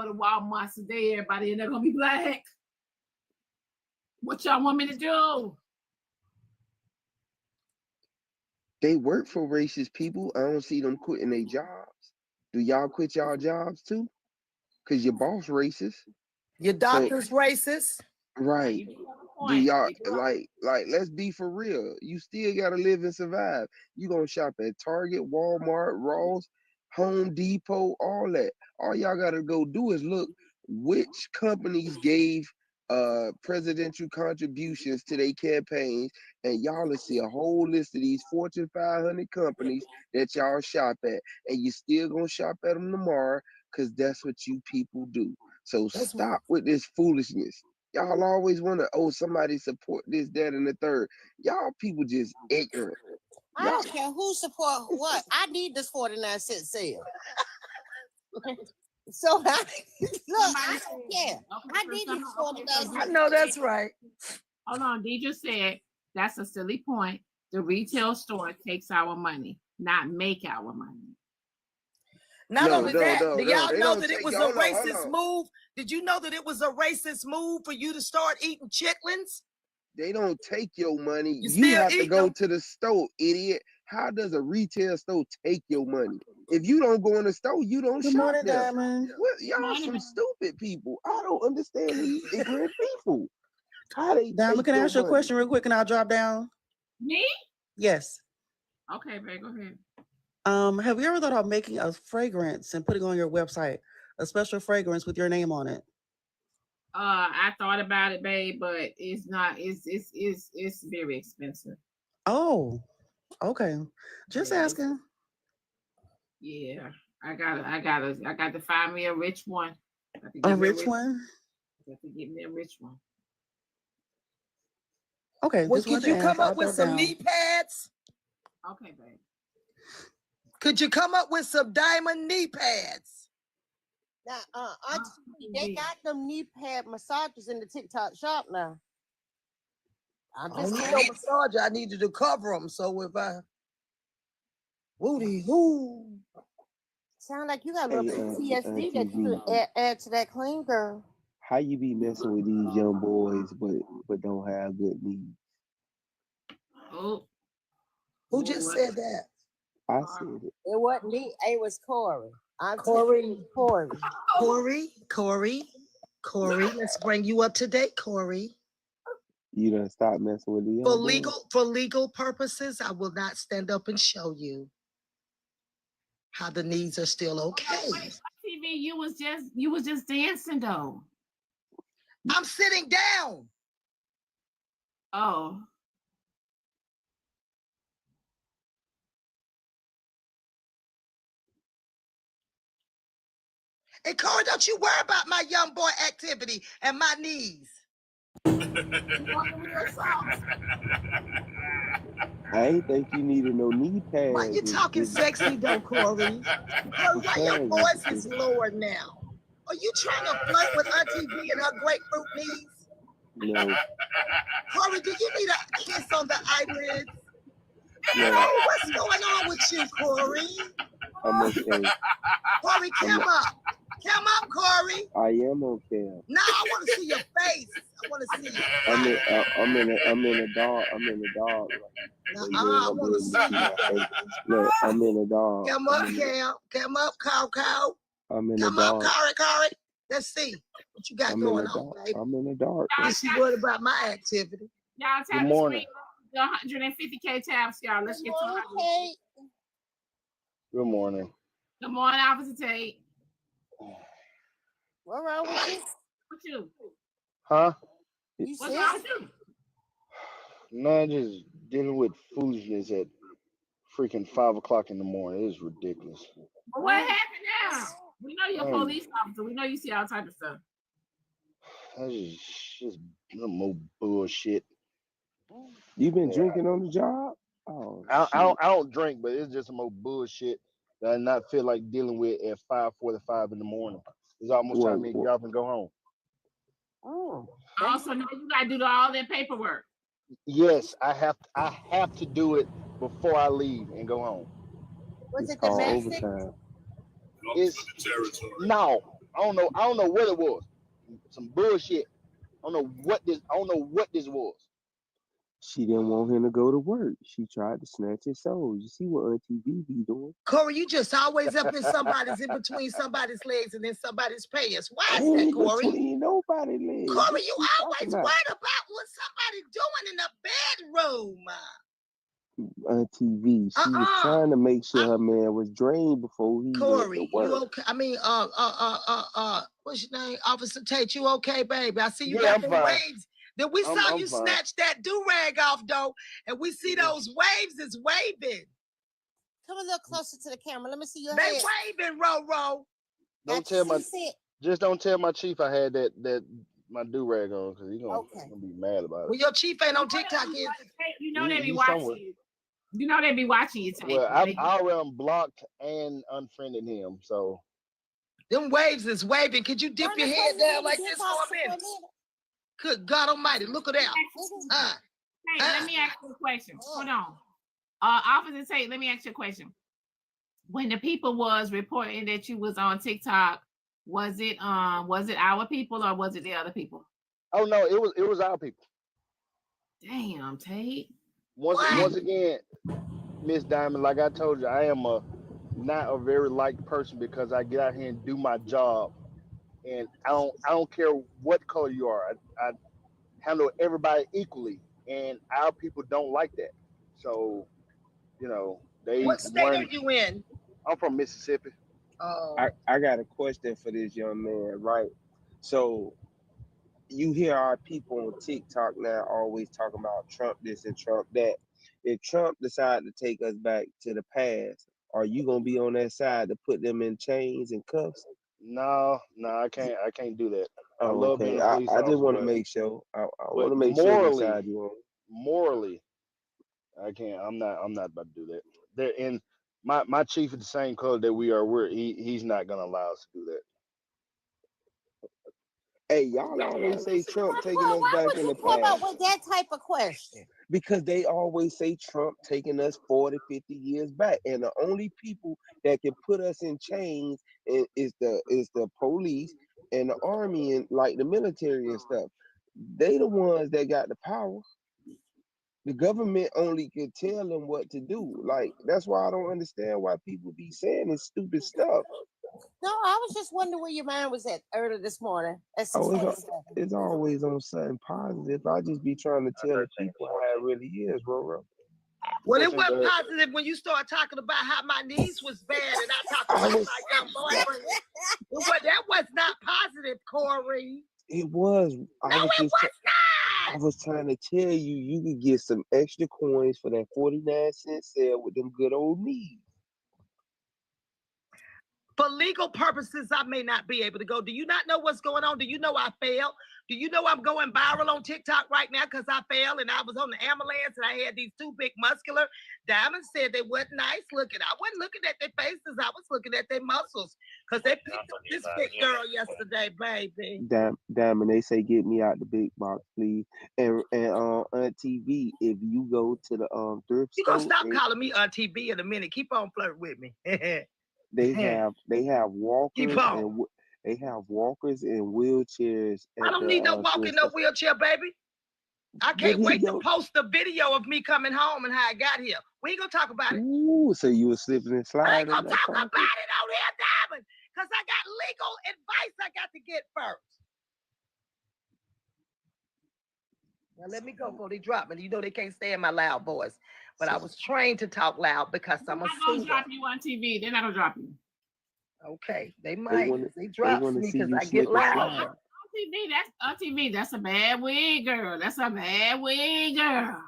go to Walmart today, everybody, and they're gonna be black. What y'all want me to do? They work for racist people. I don't see them quitting their jobs. Do y'all quit y'all jobs too? Cause your boss racist. Your doctor's racist. Right. Do y'all like let's be for real. You still gotta live and survive. You gonna shop at Target, Walmart, Ross, Home Depot, all that. All y'all gotta go do is look which companies gave presidential contributions to their campaigns, and y'all will see a whole list of these Fortune 500 companies that y'all shop at, and you still gonna shop at them tomorrow because that's what you people do. So stop with this foolishness. Y'all always want to, oh, somebody support this, that, and the third. Y'all people just ignorant. I don't care who support what. I need this 49-cent sale. So I don't care. I need this 49 I know that's right. Hold on, Deidre said that's a silly point. The retail store takes our money, not make our money. Not only that, do y'all know that it was a racist move? Did you know that it was a racist move for you to start eating chitlins? They don't take your money. You have to go to the store, idiot. How does a retail store take your money? If you don't go in the store, you don't shop there. What, y'all some stupid people. I don't understand these ignorant people. How they Diamond, can I ask you a question real quick and I'll drop down? Me? Yes. Okay, babe, go ahead. Have you ever thought of making a fragrance and putting on your website, a special fragrance with your name on it? I thought about it, babe, but it's not. It's very expensive. Oh, okay. Just asking. Yeah, I got to find me a rich one. A rich one? I have to get me a rich one. Okay. Well, could you come up with some knee pads? Okay, babe. Could you come up with some diamond knee pads? Now, they got them knee pad massages in the TikTok shop now. I'm just no massage. I needed to cover them. So if I woo. Sound like you got a little PTSD that you could add to that clean girl. How you be messing with these young boys but don't have good knees? Oh, who just said that? I said it. It wasn't me. It was Corey. Corey, let's bring you up to date, Corey. You done stop messing with the young boys? For legal purposes, I will not stand up and show you how the knees are still okay. TV, you was just dancing though. I'm sitting down. Oh. And Corey, don't you worry about my young boy activity and my knees. I ain't think you needed no knee pads. Why you talking sexy though, Corey? Corey, why your voice is lower now? Are you trying to flirt with Auntie B and her grapefruit knees? No. Corey, do you need a kiss on the eyelids? No. Oh, what's going on with you, Corey? I'm okay. Corey, come up. Come up, Corey. I am okay. No, I want to see your face. I want to see you. I'm in a dog. I want to see your face. Look, I'm in a dog. Come up, Cam. Come up, Cow. I'm in Come the dark. up, Corey. Let's see what you got going on, baby. I'm in the dark. She worried about my activity. Y'all tap the screen. The 150K tabs, y'all. Let's get to it. Good morning. Good morning, Officer Tate. What wrong with you? What you? Huh? What's wrong with you? No, just dealing with foolishness at freaking 5 o'clock in the morning. It is ridiculous. Well, what happened now? We know you're a police officer. We know you see all type of stuff. That's just more bullshit. You been drinking on the job? Oh, I don't drink, but it's just some more bullshit that I not feel like dealing with at 5:45 in the morning. It's almost time to get off and go home. Oh. Also, now you gotta do all that paperwork. Yes, I have to do it before I leave and go home. Was it domestic? No, I don't know what it was. Some bullshit. I don't know what this was. She didn't want him to go to work. She tried to snatch his soul. You see what Auntie V be doing? Corey, you just always up in between somebody's legs and then somebody's pants. Why is that, Ain't Corey? between nobody's legs. Corey, What you always talking worried about what somebody's doing in the bedroom. Auntie V, she was trying to make sure her man was drained before he Corey, went to work. you okay? I mean, what's your name? Officer Tate, you okay, baby? I see you Yeah, got I'm the fine. waves. Then we saw I'm you fine. snatch that do-rag off, though, and we see those waves is waving. Come a little closer to the camera. Let me see your They head. waving, Ro. Just don't tell my chief I had that my do-rag on, because he's gonna be mad about it. Well, your chief ain't on TikTok yet. You know they be watching you. You know they be watching you. Well, I already blocked and unfriended him, so. Them waves is waving. Could you dip your head down like this for a minute? Good God Almighty, look at that. Hey, let me ask you a question. Hold on. Officer Tate, let me ask you a question. When the people was reporting that you was on TikTok, was it our people or was it the other people? Oh no, it was our people. Damn, Tate. Once again, Miss Diamond, like I told you, I am not a very liked person because I get out here and do my job, and I don't care what color you are. I handle everybody equally, and our people don't like that. So, they. What state are you in? I'm from Mississippi. Oh. I got a question for this young man, right? So you hear our people on TikTok now always talking about Trump this and Trump that. If Trump decides to take us back to the past, are you gonna be on that side to put them in chains and cuffs? No, I can't do that. Oh, I love being a police I just want to officer, make sure. I but want to make sure which side you on. Morally, I can't. I'm not about to do that. And my chief is the same color that we are. He's not gonna allow us to do that. Hey, y'all always say Trump taking us back in the past. Why would you come up with that type of question? Because they always say Trump taking us 40, 50 years back. And the only people that can put us in chains is the police and the army and like the military and stuff. They the ones that got the power. The government only could tell them what to do. Like, that's why I don't understand why people be saying this stupid stuff. No, I was just wondering where your mind was at early this morning. It's always on something positive. I just be trying to tell the people how it really is, Roro. Well, it wasn't positive when you start talking about how my niece was bad and I talked about my young boyfriend. That was not positive, Corey. It was. No, it was not. I was trying to tell you, you could get some extra coins for that 49-cent sale with them good old knees. For legal purposes, I may not be able to go. Do you not know what's going on? Do you know I failed? Do you know I'm going viral on TikTok right now because I failed and I was on the ambulance and I had these two big muscular diamonds said they weren't nice looking. I wasn't looking at their faces. I was looking at their muscles because they picked up this big girl yesterday, baby. Diamond, they say get me out the big box, please. And Auntie V, if you go to the thrift store, you gonna stop calling me Auntie V in a minute. Keep on flirting with me. They have walkers and they have walkers and wheelchairs. I don't need no walking, no wheelchair, baby. I can't wait to post a video of me coming home and how I got here. We ain't gonna talk about it. Ooh, so you were slipping and sliding. I ain't gonna talk about it on here, Diamond, because I got legal advice I got to get first. Now let me go before they drop me. You know they can't stand my loud voice. But I was trained to talk loud because I'm a They're not gonna drop you on TV. They're not gonna drop you. Okay, they might. They drop me because I get loud. On TV, that's a bad wig, girl. That's a bad wig, girl.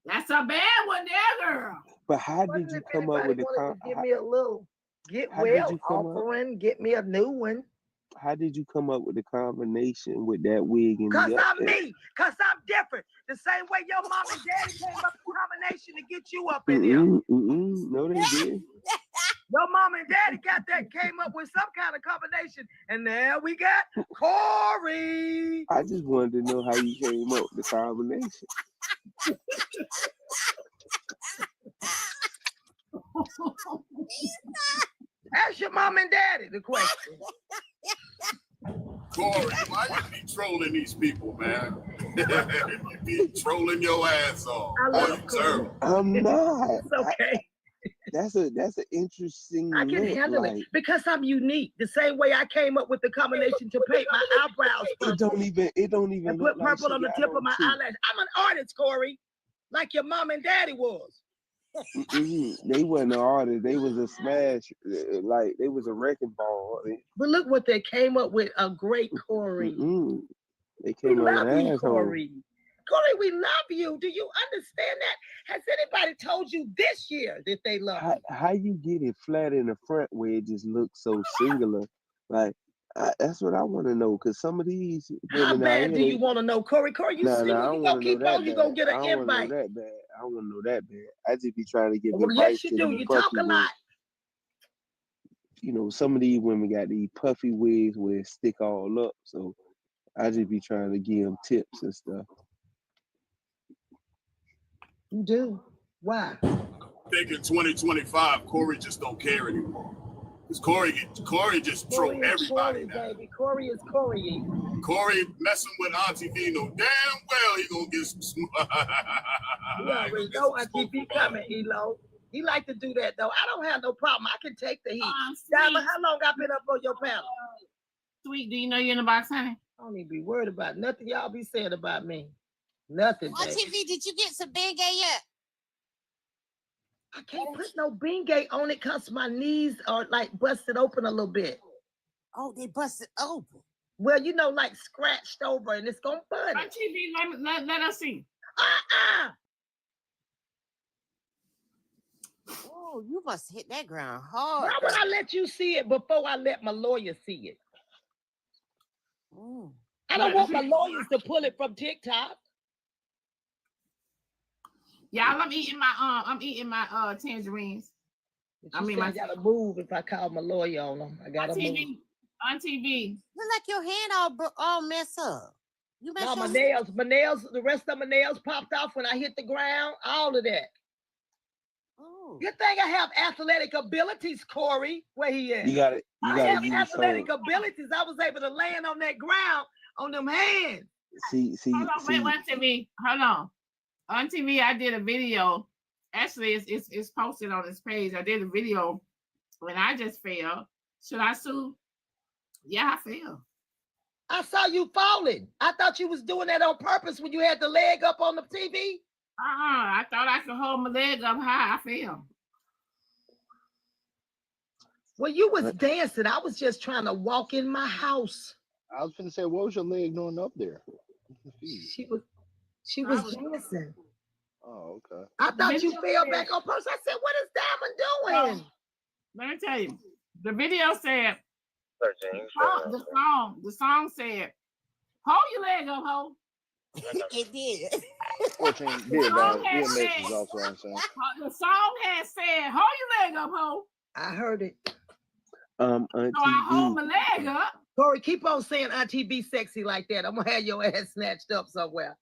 That's a bad one there, girl. But how did you come up with the give me a little offering, get me a new one? How did you come up with the combination with that wig? Because I'm me. Because I'm different. The same way your mom and daddy came up with a combination to get you up in here. No, they did. Your mom and daddy came up with some kind of combination. And now we got Corey. I just wanted to know how you came up with the combination. Ask your mom and daddy the question. Corey, why you be trolling these people, man? You be trolling your ass off. I Boy, love you Corey. terrible. I'm not. It's okay. That's an interesting I can look. handle Like, it because I'm unique. The same way I came up with the combination to paint my eyebrows it purple don't even and look put like purple she on the got tip of on my two. eyelash. I'm an artist, Corey, like your mom and daddy was. They wasn't an artist. They was a smash. Like they was a wrecking ball. But look what they came up with, a great Corey. They We came up love with you, asshole. Corey. Corey, we love you. Do you understand that? Has anybody told you this year that they love you? How you get it flat in the front where it just looks so singular? Like that's what I want to know. Cause some of these How women out bad here, do you want to know, Corey? Corey, you see, I when don't you want gonna to know keep that on, you bad. gonna get I an don't want to know invite. that bad. I don't want to know that bad. I just be trying to give Well, advice yes, you to do. these You puffy talk a lot. wigs. You know, some of these women got these puffy wigs where it stick all up. So I just be trying to give them tips and stuff. You do. Why? I think in 2025, Corey just don't care anymore. Because Corey just troll Corey is everybody Corey, now. baby. Corey is Corey. Corey messing with Auntie V, know damn well he gonna get some smoke. You already know Auntie V coming, Elo. He like to do that, though. I don't have no problem. I can take the heat. Diamond, how long I been up on your panel? Sweet, do you know you're in the box, honey? I don't even be worried about nothing y'all be saying about me. Nothing, On baby. TV, did you get some Bengay yet? I can't put no Bengay on it because my knees are like busted open a little bit. Oh, they busted open. Well, you know, like scratched over, and it's gonna burn On it. TV, let us see. Oh, you must hit that ground hard. Why would I let you see it before I let my lawyer see it? I don't want my lawyers to pull it from TikTok. Y'all, I'm eating my tangerines. I mean, I gotta move if I call my lawyer on them. I gotta move. On TV. Look like your hand all messed up. You messed No, my your nails, the rest of my nails popped off when I hit the ground. All of that. Oh. You think I have athletic abilities, Corey? Where he at? You got it. I have athletic abilities. I was able to land on that ground on them hands. See. Hold on, wait, on TV. Hold on. On TV, I did a video. Actually, it's posted on this page. I did a video when I just fell. Should I sue? Yeah, I fell. I saw you falling. I thought you was doing that on purpose when you had the leg up on the TV. I thought I could hold my leg up high. I fell. Well, you was dancing. I was just trying to walk in my house. I was gonna say, what was your leg doing up there? She was dancing. Oh, okay. I thought you fell back on purpose. I said, what is Diamond doing? Let me tell you. The video said, the song said, hold your leg up, ho. It did. 14 did, guys. Message also, I'm saying. The song had said, hold your leg up, ho. I heard it. On So TV. I hold my leg up. Corey, keep on saying Auntie B sexy like that. I'm gonna have your ass snatched up somewhere.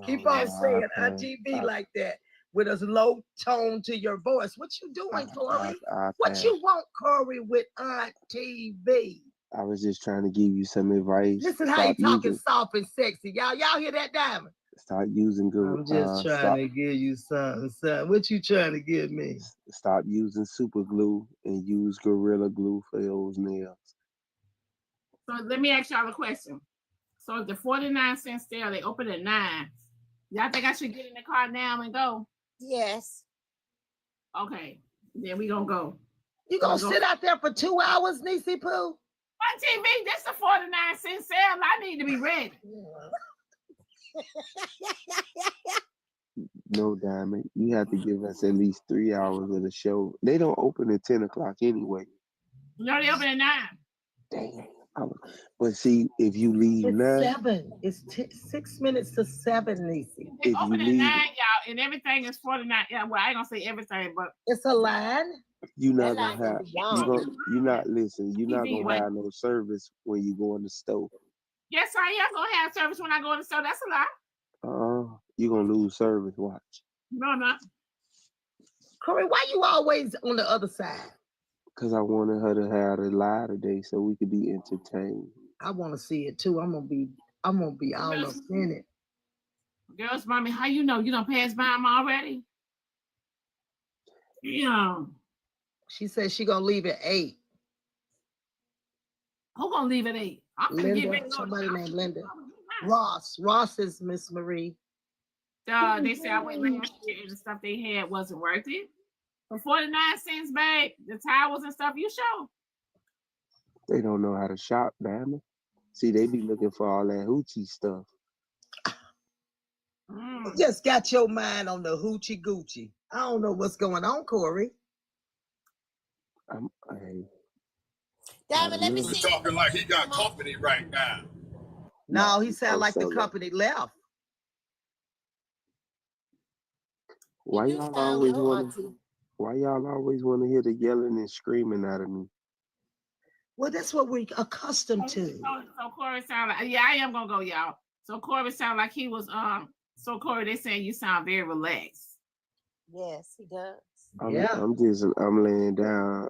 Keep on saying Auntie B like that with a low tone to your voice. What you doing, Corey? What you want, Corey, with Auntie B? I was just trying to give you some advice. Listen how you talking soft and sexy. Y'all hear that, Diamond? Start using good. I'm just trying to give you something. What you trying to give me? Stop using super glue and use Gorilla Glue for those nails. So let me ask y'all a question. So if the 49-cent sale, they open at 9. Y'all think I should get in the car now and go? Yes. Okay, then we gonna go. You gonna sit out there for 2 hours, Niecy Pooh? On TV, this is a 49-cent sale. I need to be ready. No, Diamond. You have to give us at least 3 hours of the show. They don't open at 10 o'clock anyway. No, they open at 9. Damn. But see, if you leave It's 9. 7. It's 6 minutes to 7, Niecy. They open at 9, y'all, and everything is 49. Yeah, well, I ain't gonna say everything, but it's a line. You're not gonna have. You're not listen. You're not gonna have no service when you go in the store. Yes, I am gonna have service when I go in the store. That's a lie. You're gonna lose service. Watch. No, I'm not. Corey, why you always on the other side? Because I wanted her to have a lie today so we could be entertained. I want to see it too. I'm gonna be all up in it. Girls, mommy, how you know? You don't pass by them already? Yeah. She said she gonna leave at 8. Who gonna leave at 8? I'm gonna get Linda, back. somebody named Linda. Ross is Miss Marie. They said I went last year and the stuff they had wasn't worth it. For 49 cents, babe, the towels and stuff, you show. They don't know how to shop, damn it. See, they be looking for all that hoochie stuff. You just got your mind on the hoochie Gucci. I don't know what's going on, Corey. Diamond, let me He's see. talking like he got company right now. No, he sound like the company left. Why y'all always want to hear the yelling and screaming out of me? Well, that's what we're accustomed to. So Corey sound like, yeah, I am gonna go, y'all. So Corey sound like he was so Corey, they saying you sound very relaxed. Yes, he does. I'm laying down.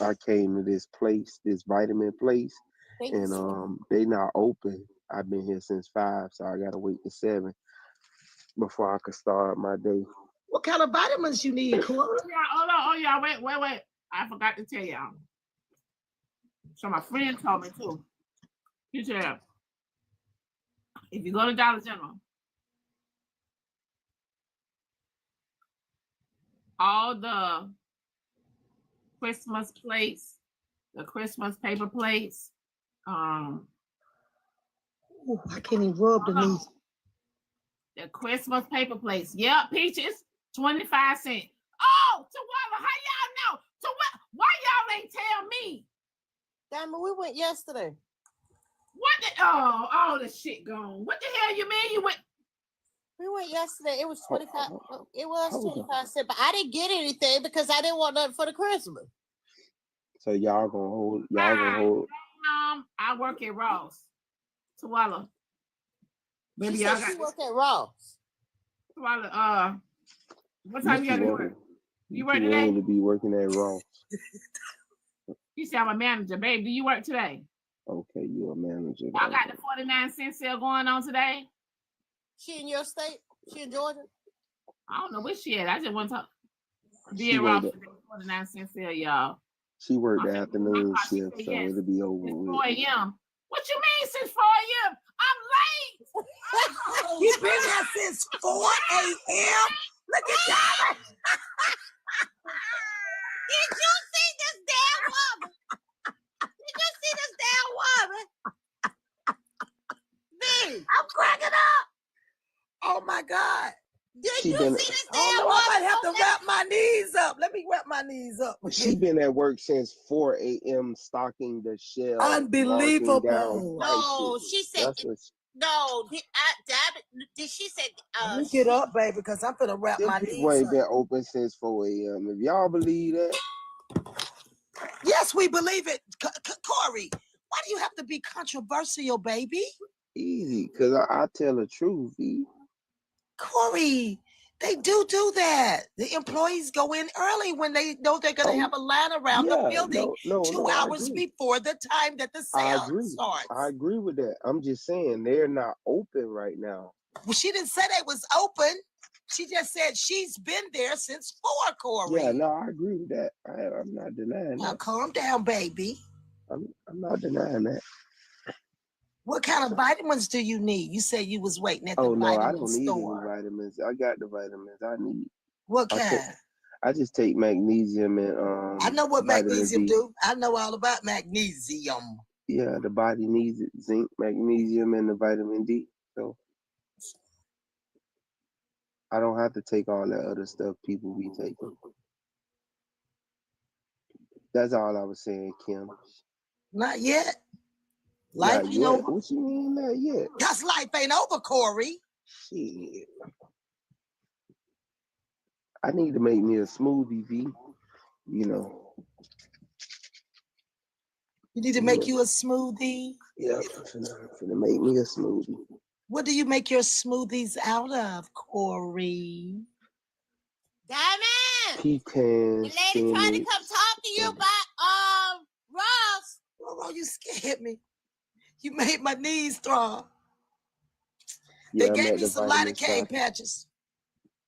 I came to this place, this vitamin place, and they not open. I've been here since 5, so I gotta wait till 7 before I could start my day. What kind of vitamins you need, Corey? Oh y'all, wait. I forgot to tell y'all. So my friend told me too. He said, if you go to Dollar General, all the Christmas plates, the Christmas paper plates, Ooh, I can't even rub the knees. The Christmas paper plates. Yep, peaches, 25 cents. Oh, Tawala, how y'all know? Why y'all ain't tell me? Diamond, we went yesterday. All the shit gone. What the hell you mean you went? We went yesterday. It was 25. It was 25 cents, but I didn't get anything because I didn't want nothing for the Christmas. So y'all gonna hold. I work at Ross. Tawala. Maybe y'all got. She work at Ross. Tawala, what time you got to work? You work today? To be working at Ross. You say I'm a manager, babe. Do you work today? Okay, you're a manager. I got the 49 cent sale going on today. She in your state? She in Georgia? I don't know where she at. I just want to be at Ross for the 49 cent sale, y'all. She worked the afternoon shift, so it'll be over with. 4 a.m. What you mean since 4 a.m.? I'm late. You been there since 4 a.m.? Look at that. Did you see this damn woman? Did you see this damn woman? I'm cracking up. Oh my God. Did you see this damn woman? I might have to wrap my knees up. Let me wrap my knees up. She been at work since 4 a.m. stocking the shelf. Unbelievable. No, she said no. Did she say get up, baby, because I'm gonna wrap my knees up. People ain't been open since 4 a.m. If y'all believe that. Yes, we believe it. Corey, why do you have to be controversial, baby? Easy, because I tell the truth, E. Corey, they do that. The employees go in early when they know they're going to have a line around the building 2 hours before the time that the sale starts. I agree with that. I'm just saying they're not open right now. Well, she didn't say they was open. She just said she's been there since 4, Corey. Yeah, no, I agree with that. I'm not denying that. Now calm down, baby. I'm not denying that. What kind of vitamins do you need? You said you was waiting at the vitamin store. I don't need any vitamins. I got the vitamins I need. What kind? I just take magnesium and I know what magnesium do. I know all about magnesium. Yeah, the body needs it. Zinc, magnesium, and the vitamin D. So I don't have to take all that other stuff people be taking. That's all I was saying, Kim. Not yet. Life ain't over. What you mean not yet? Cause life ain't over, Corey. Shit. I need to make me a smoothie, V. You know. You need to make you a smoothie? Yeah, I'm finna make me a smoothie. What do you make your smoothies out of, Corey? Diamond! Pecans. The lady trying to come talk to you about Ross. Oh, you scared me. You made my knees strong. Yeah, They I'm gave at me the some vitamin lidocaine shop. patches.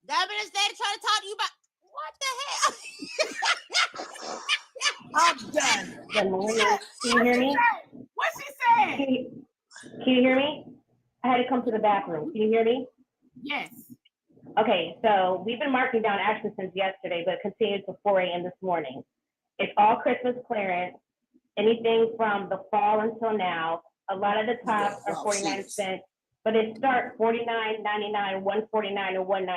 Diamond's daddy trying to talk to you about what the hell? I'm done. Good morning. Can you hear me? What she said? Can you hear me? I had to come to the bathroom. Can you hear me? Yes. Okay, so we've been marking down actually since yesterday, but continued to 4 a.m. this morning. It's all Christmas clearance, anything from the fall until now. A lot of the tops are 49 cents, but it starts $49.99, $149, and $199.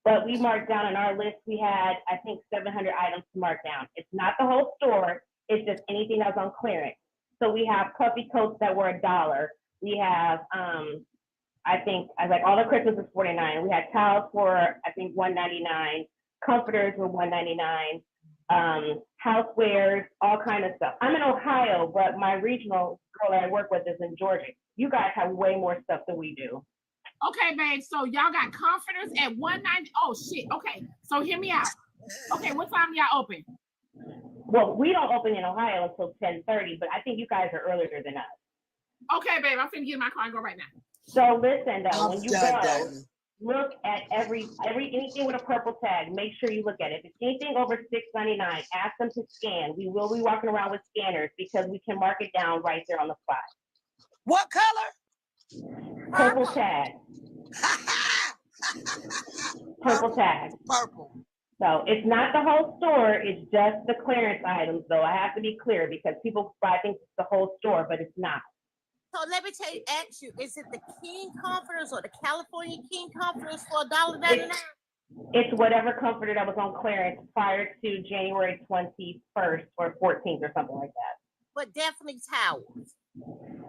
But we marked down on our list, we had, I think, 700 items to mark down. It's not the whole store, it's just anything that's on clearance. So we have puffy coats that were $1. We have, I think, all the Christmas is $49. We had towels for, I think, $199. Comforters were $199. Housewares, all kind of stuff. I'm in Ohio, but my regional girl that I work with is in Georgia. You guys have way more stuff than we do. Okay, babe. So y'all got comforters at $190. Oh shit. Okay. So hear me out. Okay, what time y'all open? Well, we don't open in Ohio until 10:30, but I think you guys are earlier than us. Okay, babe. I'm finna get in my car and go right now. So listen, though, when you done, go, Diamond. look at anything with a purple tag. Make sure you look at it. If it's anything over $6.99, ask them to scan. We will be walking around with scanners because we can mark it down right there on the spot. What color? Purple tag. Purple tag. Purple. So it's not the whole store, it's just the clearance items, though. I have to be clear because people probably think it's the whole store, but it's not. So let me ask you, is it the King Comforters or the California King Comforters for $1.99? It's whatever comforter that was on clearance prior to January 21st or 14th or something like that. But definitely towels.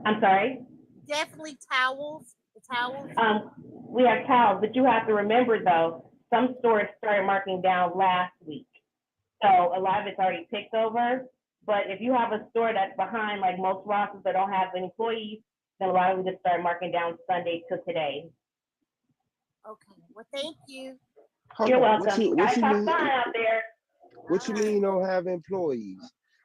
I'm sorry? Definitely towels. The towels. We have towels, but you have to remember though, some stores started marking down last week. So a lot of it's already picked over. But if you have a store that's behind, like most Rosses that don't have employees, then a lot of them just start marking down Sunday to today. Okay. Well, thank you. You're welcome. What Guys, you have mean? fun out there. What you mean don't have employees?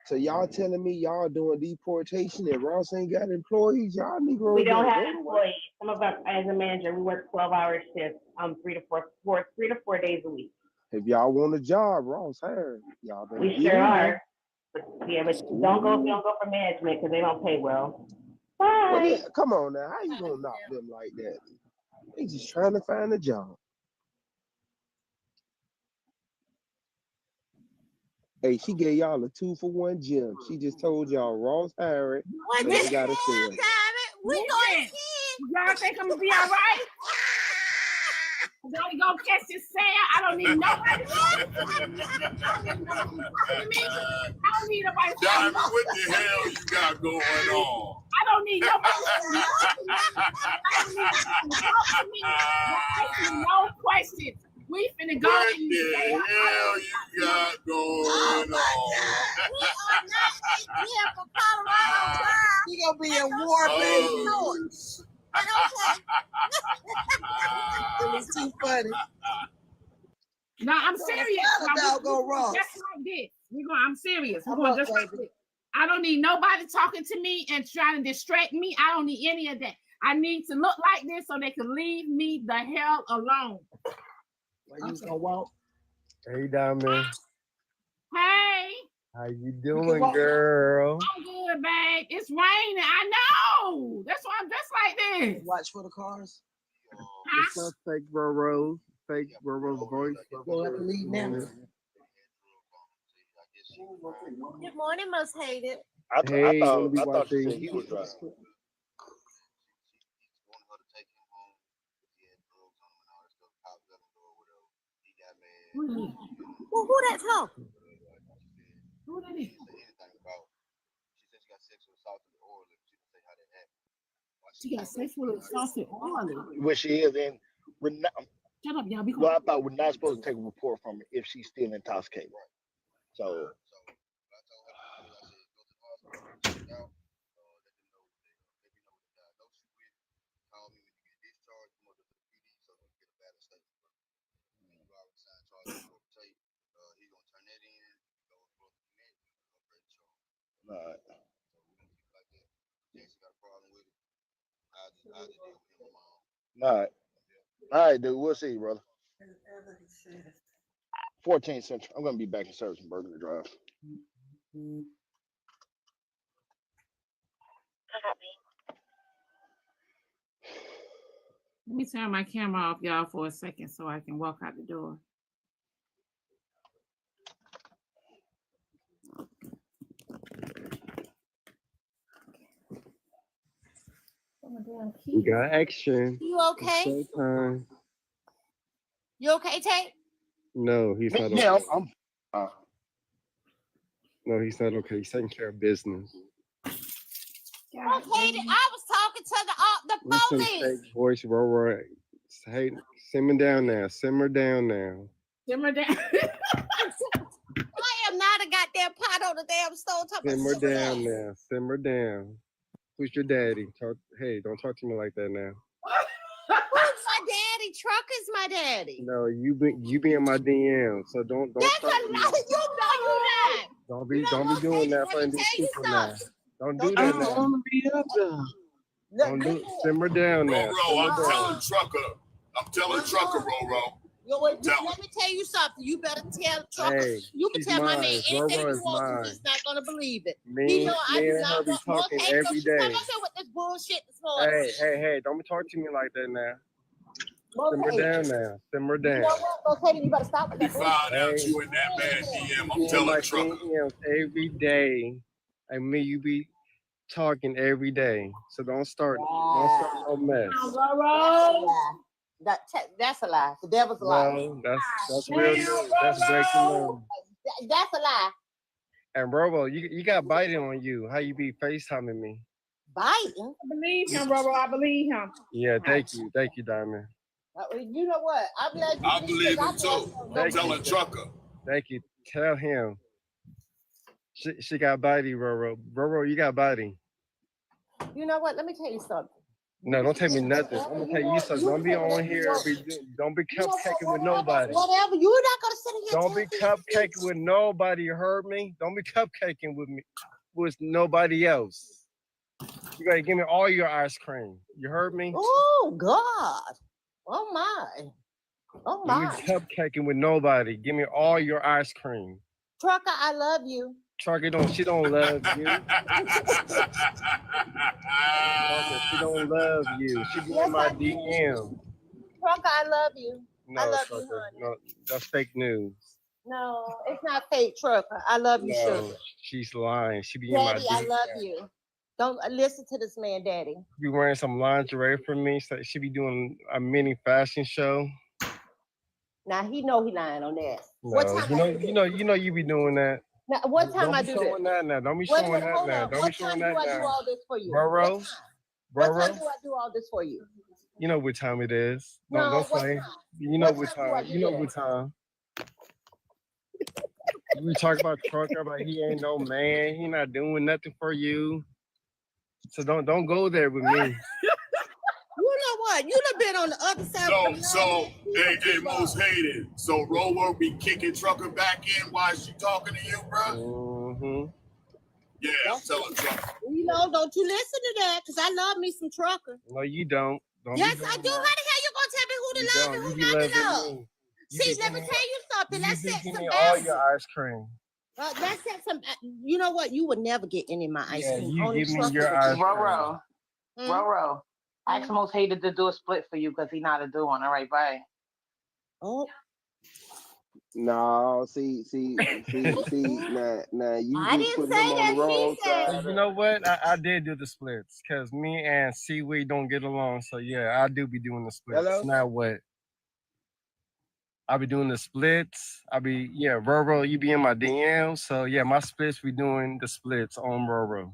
So y'all telling me y'all doing deportation and Ross ain't got employees? Y'all Negroes We don't have go to work? employees. Some of us, as a manager, we work 12-hour shifts, 3 to 4 days a week. If y'all want a job, Ross hiring. Y'all better We get sure in are. there. But don't go if you don't go for management because they don't pay well. Well, Bye. then, come on now, how you gonna knock them like that? They just trying to find a job. Hey, she gave y'all a 2-for-1 gym. She just told y'all Ross hiring, What but the they got a hell, sale. damn it? We going in. Y'all think I'm gonna be all right? Gotta go catch this sale. I don't need nobody. I don't need nobody. Diamond, what the hell you got going on? I don't need nobody. I don't need nobody to talk to me. No questions. We finna go What and the hell you got going on? We are not here for Colorado. You gonna be in war, baby. But okay. It was too funny. No, I'm serious. Now go wrong. Just like this. I'm serious. We're going just like this. I don't need nobody talking to me and trying to distract me. I don't need any of that. I need to look like this so they can leave me the hell alone. Well, you gonna walk? Hey, Diamond. Hey. How you doing, girl? I'm good, babe. It's raining. I know. That's why I'm just like this. Watch for the cars. What's up, fake Roro? Fake Roro's voice. Go have to leave now. Good morning, most hated. I Hey, thought be she watching. said he was driving. Well, who that talking? Who that is? She got sex with a sausage oil. Where she is in. Shut up, y'all. Be Well, quiet. I thought we're not supposed to take a report from her if she's still intoxicated. So. All right, dude. We'll see you, brother. 14 Central. I'm gonna be back in service in Burgundy Drive. Let me turn my camera off, y'all, for a second so I can walk out the door. We got action. You okay? Showtime. You okay, Tate? No, he's not okay. Yeah, No, he's not okay. He's taking care of business. Okay, I was talking to the Listen, police. fake voice, roll. Hey, simmer down now. Simmer down now. Simmer down. I am not a goddamn pot on the damn stove. Simmer down now. Simmer down. Who's your daddy? Hey, don't talk to me like that now. Who's my daddy? Trucker's my daddy. No, you be in my DM, so don't. That's a lie. You know you not. Don't be doing that for these people now. Don't do that now. Don't do. Simmer down now. Roro, I'm telling Trucker, Roro. Let me tell you something. You better tell Trucker. Hey, you can tell my man anything Roro you is want. mine. He's not gonna believe it. Me and her be talking every day. With this bullshit this morning. Hey, don't be talking to me like that now. Simmer down now. Simmer down. You know what? Okay, you better stop with that bullshit. Found out you in that man DM. I'm telling Trucker. Every day. And me, you be talking every day. So don't start no mess. That's a lie. The devil's a lie. No, that's real news. That's breaking news. That's a lie. And Robo, you got biting on you. How you be FaceTiming me? Biting? I believe him, Robo. I believe him. Yeah, thank you, Diamond. You know what? I believe him too. I'm telling Trucker. Thank you. Tell him. She got body, Roro. Roro, you got body. You know what? Let me tell you something. No, don't tell me nothing. I'm gonna tell you something. Don't be on here. Don't be cupcaking with nobody. Whatever. You're not gonna sit here. Don't be cupcaking with nobody. You heard me? Don't be cupcaking with me, with nobody else. You gotta give me all your ice cream. You heard me? Oh God. Oh my. Oh my. You be cupcaking with nobody. Give me all your ice cream. Trucker, I love you. Trucker she don't love you. She don't love you. She be in my DM. Trucker, I love you. No, I love Trucker, you, honey. no, that's fake news. No, it's not fake, Trucker. I love you, No, sugar. she's lying. She be Daddy, in my I DM. love you. Don't listen to this man, Daddy. She be wearing some lingerie for me. So she be doing a mini fashion show. Now he know he lying on that. No, What time you know you be doing that. Now, what time I do Don't be showing this? that now. Don't be showing that now. Don't be What showing time that do I do now. all this for you? Bro, What time do I do all this for you? You know what time it is. No, Don't what say. time? You know What what time do I time. do You know that? what time. We talk about Trucker, but he ain't no man. He not doing nothing for you. So don't go there with me. You know what? You done been on the other side. So AJ most hated. So Roro be kicking Trucker back in while she talking to you, bro. Mm-hmm. Yeah, I'm telling Trucker. You know, don't you listen to that? Cause I love me some Trucker. No, you don't. Yes, I do. How the hell you gonna tell me who to love and who not to love? See, let me tell you something. Let's set some all boundaries. your ice cream. Let's set some. You know what? You would never get any of my ice cream. You Only give me Trucker your would. ice cream. Roro. Axelmo's hated to do a split for you because he not a do one. All right, bye. Oh. No, see, now you I just didn't put say him that, on the wrong she said. side. You know what? I did do the splits because me and Seaweed don't get along. So yeah, I do be doing the splits. Hello? Now what? I be doing the splits. Roro, you be in my DM. So yeah, my splits, we doing the splits on Roro.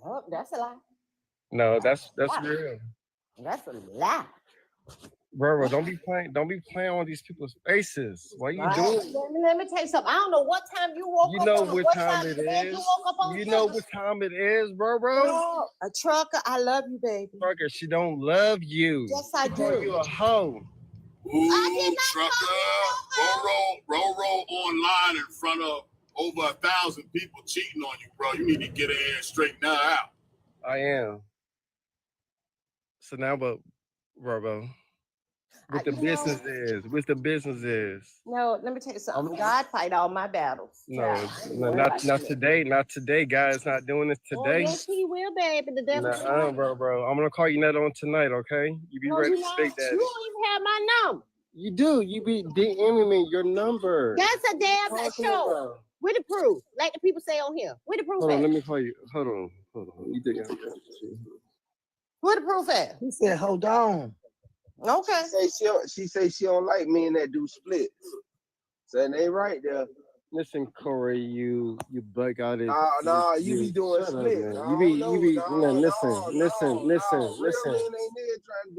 Oh, that's a lie. No, that's Wow. real. That's a lie. Roro, don't be playing on these people's faces. Why you doing? Let me tell you something. I don't know what time you woke up. You know on, what time it is. You know what time it is, Roro. No, a Trucker, I love you, baby. Trucker, she don't love you. Yes, I She call do. you a hoe. Ooh, Trucker. Roro online in front of over 1,000 people cheating on you, bro. You need to get her ass straightened out. I am. So now what, Robo? What the business is? What the business is? No, let me tell you something. God fight all my battles. No, not today. Not today. God's not doing this Oh, today. yes, he will, baby. The devil's bro. I'm gonna call you that on tonight, okay? You be ready to speak that. You don't even have my number. You do. You be DMing me your number. That's a damn show. Where the proof? Like the people say on here. Where the proof Hold at? on, let me call you. Hold on. You think Where the proof at? He said, hold on. Okay. She say she don't like men that do splits. So it ain't right there. Listen, Corey, you bug out it. Nah, you be doing splits.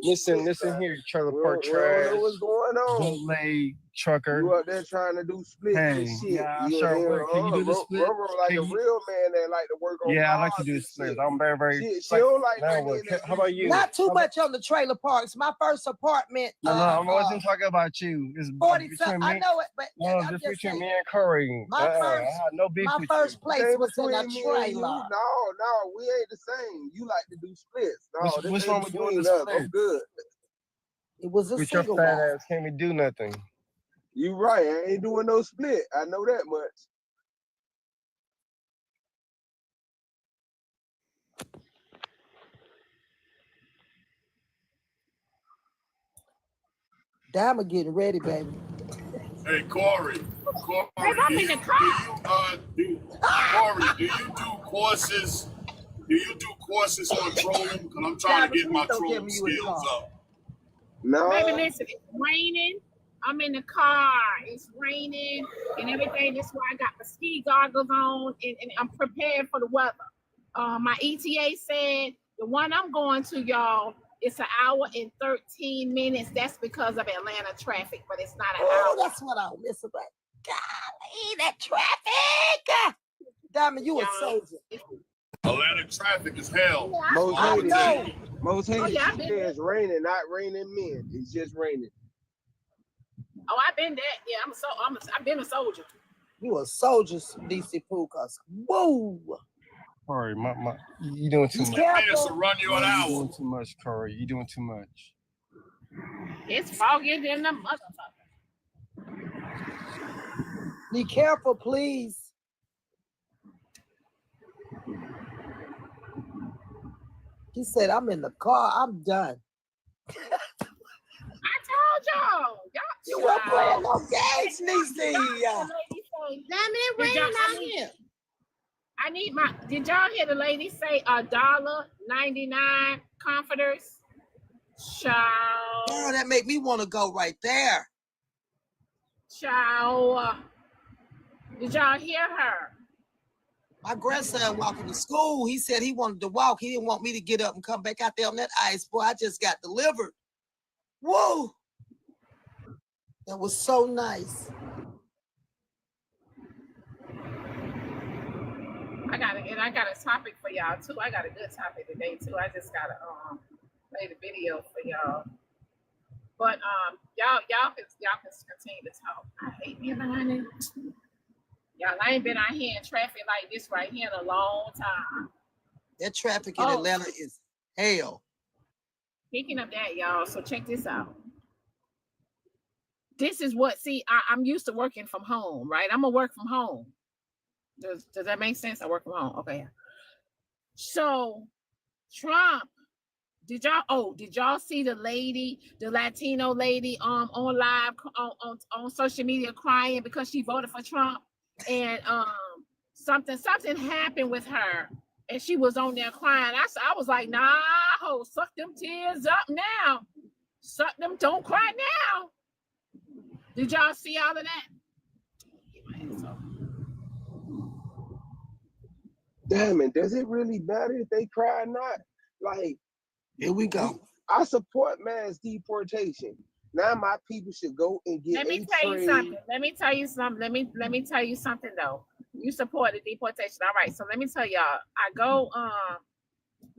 Listen here, trailer park trash. What's going on? Bootleg trucker. You out there trying to do splits and shit. Yeah, sure. Can you do the split? Like a real man that like to work on. Yeah, I like to do splits. I'm very. She don't like How about you? Not too much on the trailer parks. My first apartment. No, I wasn't talking about you. It's 40. between me. I know it, but no, I'm just just between saying, me and Curry. No beef my with first you. place was in a trailer. No, we ain't the same. You like to do splits. No, What's wrong with doing the us. splits? I'm good. It was a with your single fat wall. ass can't we do nothing. You right. I ain't doing no split. I know that much. Diamond getting ready, baby. Hey, Corey, I'm in the car. do you do courses? Do you do courses on trolling? Because I'm trying to get my trolling skills up. No. Baby, listen, it's raining. I'm in the car. It's raining and everything. That's why I got the ski goggles on and I'm prepared for the weather. My ETA said the one I'm going to, y'all, it's an hour and 13 minutes. That's because of Atlanta traffic, but it's not an hour. That's what I miss about. Golly, that traffic. Diamond, you a soldier. Atlanta traffic is hell. Most hated it's raining, not raining men. It's just raining. Oh, I've been that. Yeah, I've been a soldier. You a soldier, DC Pukas. Whoa. Corey, you doing too much. Minutes to run you an hour. You doing too much, Corey. You doing too much. It's foggy than the motherfucker. Be careful, please. He said, I'm in the car. I'm done. I told y'all. You weren't playing no games, Niecy. Damn it, raining out here. I need did y'all hear the lady say $1.99 comforters? Child. Oh, that make me want to go right there. Child. Did y'all hear her? My grandson walking to school. He said he wanted to walk. He didn't want me to get up and come back out there on that ice. Boy, I just got delivered. Whoa. That was so nice. I got a topic for y'all too. I got a good topic today too. I just gotta play the video for y'all. But y'all can continue to talk. I hate being behind it. Y'all, I ain't been out here in traffic like this right here in a long time. That traffic in Atlanta is hell. Speaking of that, y'all, so check this out. This is what, I'm used to working from home, right? I'm gonna work from home. Does that make sense? I work from home. Okay. So Trump, did y'all see the Latino lady on live on social media crying because she voted for Trump? And something happened with her and she was on there crying. I was like, nah, ho, suck them tears up now. Suck them, don't cry now. Did y'all see all of that? Damn it, does it really matter if they cry or not? Like, here we go. I support mass deportation. Now my people should go and get. Let me tell you something. Let me tell you something though. You support the deportation. All right. So let me tell y'all.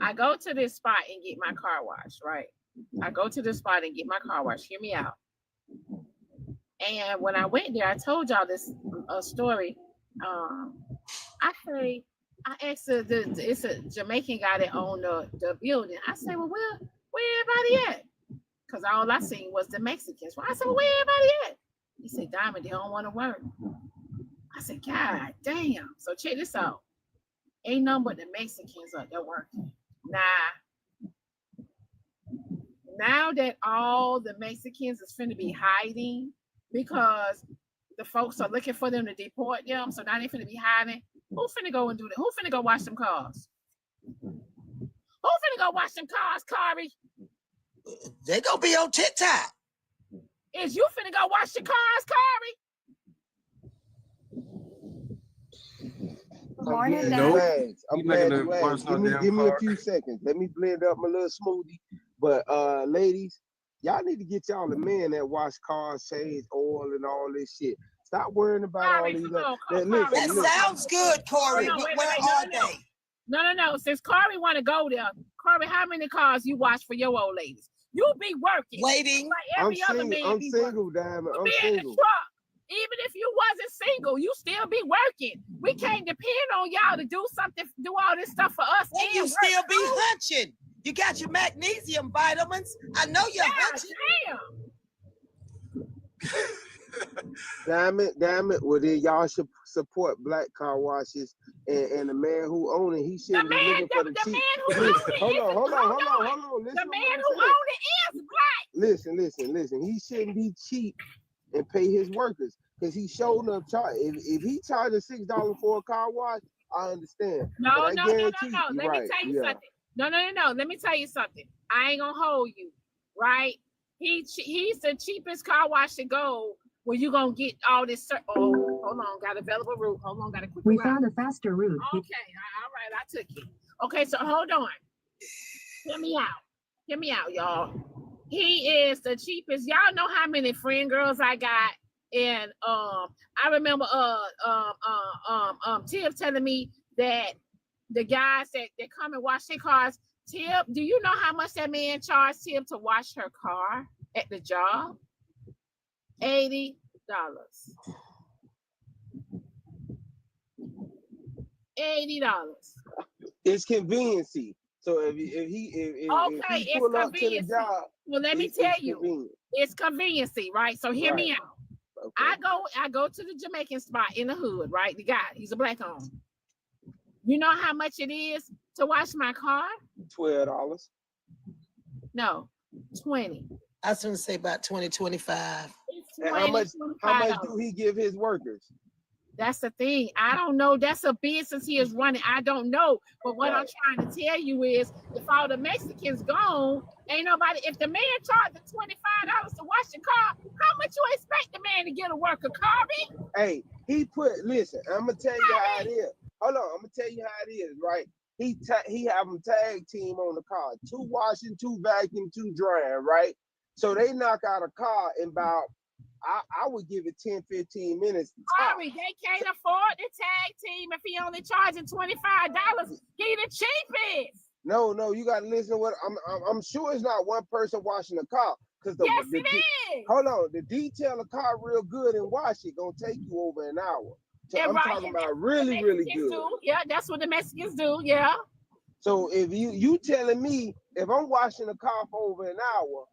I go to this spot and get my car washed, right? I go to this spot and get my car washed. Hear me out. And when I went there, I told y'all this story. I asked it's a Jamaican guy that owned the building. I said, well, where everybody at? Because all I seen was the Mexicans. Well, I said, well, where everybody at? He said, Diamond, they don't want to work. I said, God damn. So check this out. Ain't none but the Mexicans up there working. Now that all the Mexicans is finna be hiding because the folks are looking for them to deport them, so now they finna be hiding. Who finna go and do that? Who finna go wash them cars? Who finna go wash them cars, Kari? They gonna be on TikTok. Is you finna go wash the cars, Kari? I'm glad you asked. Give me a few seconds. Let me blend up my little smoothie. But ladies, y'all need to get y'all a man that wash cars, change oil, and all this shit. Stop worrying about all these. That sounds good, Corey. Where are they? No. Since Corey want to go there, Corey, how many cars you wash for your old ladies? You be working, waiting. Like every other man. I'm single, Diamond. I'm single. Even if you wasn't single, you still be working. We can't depend on y'all to do something, do all this stuff for us. And you still be hunching. You got your magnesium vitamins. I know you're hunching. Damn it. Well, then y'all should support black car washes and the man who own it. He shouldn't be looking for the cheap. Hold on. The man who own it is black. Listen. He shouldn't be cheap and pay his workers because he showed up charge. If he charges $6 for a car wash, I understand. No. Let me tell you something. No. Let me tell you something. I ain't gonna hold you, right? He's the cheapest car wash to go where you gonna get all this. Oh, hold on, got available route. Hold on, got a quick. We found a faster route. Okay, all right, I took it. Okay, so hold on. Hear me out, y'all. He is the cheapest. Y'all know how many friend girls I got, and I remember Tip telling me that the guys that come and wash their cars. Tip, do you know how much that man charged Tip to wash her car at the job? $80. $80. It's conveniency. So if he pull up to the job, well, let me tell you, it's conveniency, right? So hear me out. Okay. I go to the Jamaican spot in the hood, right? The guy, he's a black owned. You know how much it is to wash my car? $12. No, 20. I was going to say about 20, 25. And how much do he give his workers? That's the thing. I don't know. That's a business he is running. I don't know. But what I'm trying to tell you is, if all the Mexicans gone, ain't nobody. If the man charged $25 to wash the car, how much you expect the man to get a worker, Carby? Hey, listen, I'm gonna tell you how it is. Hold on, I'm gonna tell you how it is, right? He have them tag team on the car, 2 washing, 2 vacuum, 2 drying, right? So they knock out a car in about, I would give it 10, 15 minutes. Sorry, they can't afford the tag team if he only charging $25. He the cheapest. No, you gotta listen to what I'm sure it's not one person washing the car. Yes, it is. Hold on, the detail a car real good and wash it gonna take you over an hour. So I'm talking about really good. Yeah, that's what the Mexicans do. Yeah. So if you telling me if I'm washing a car for over an hour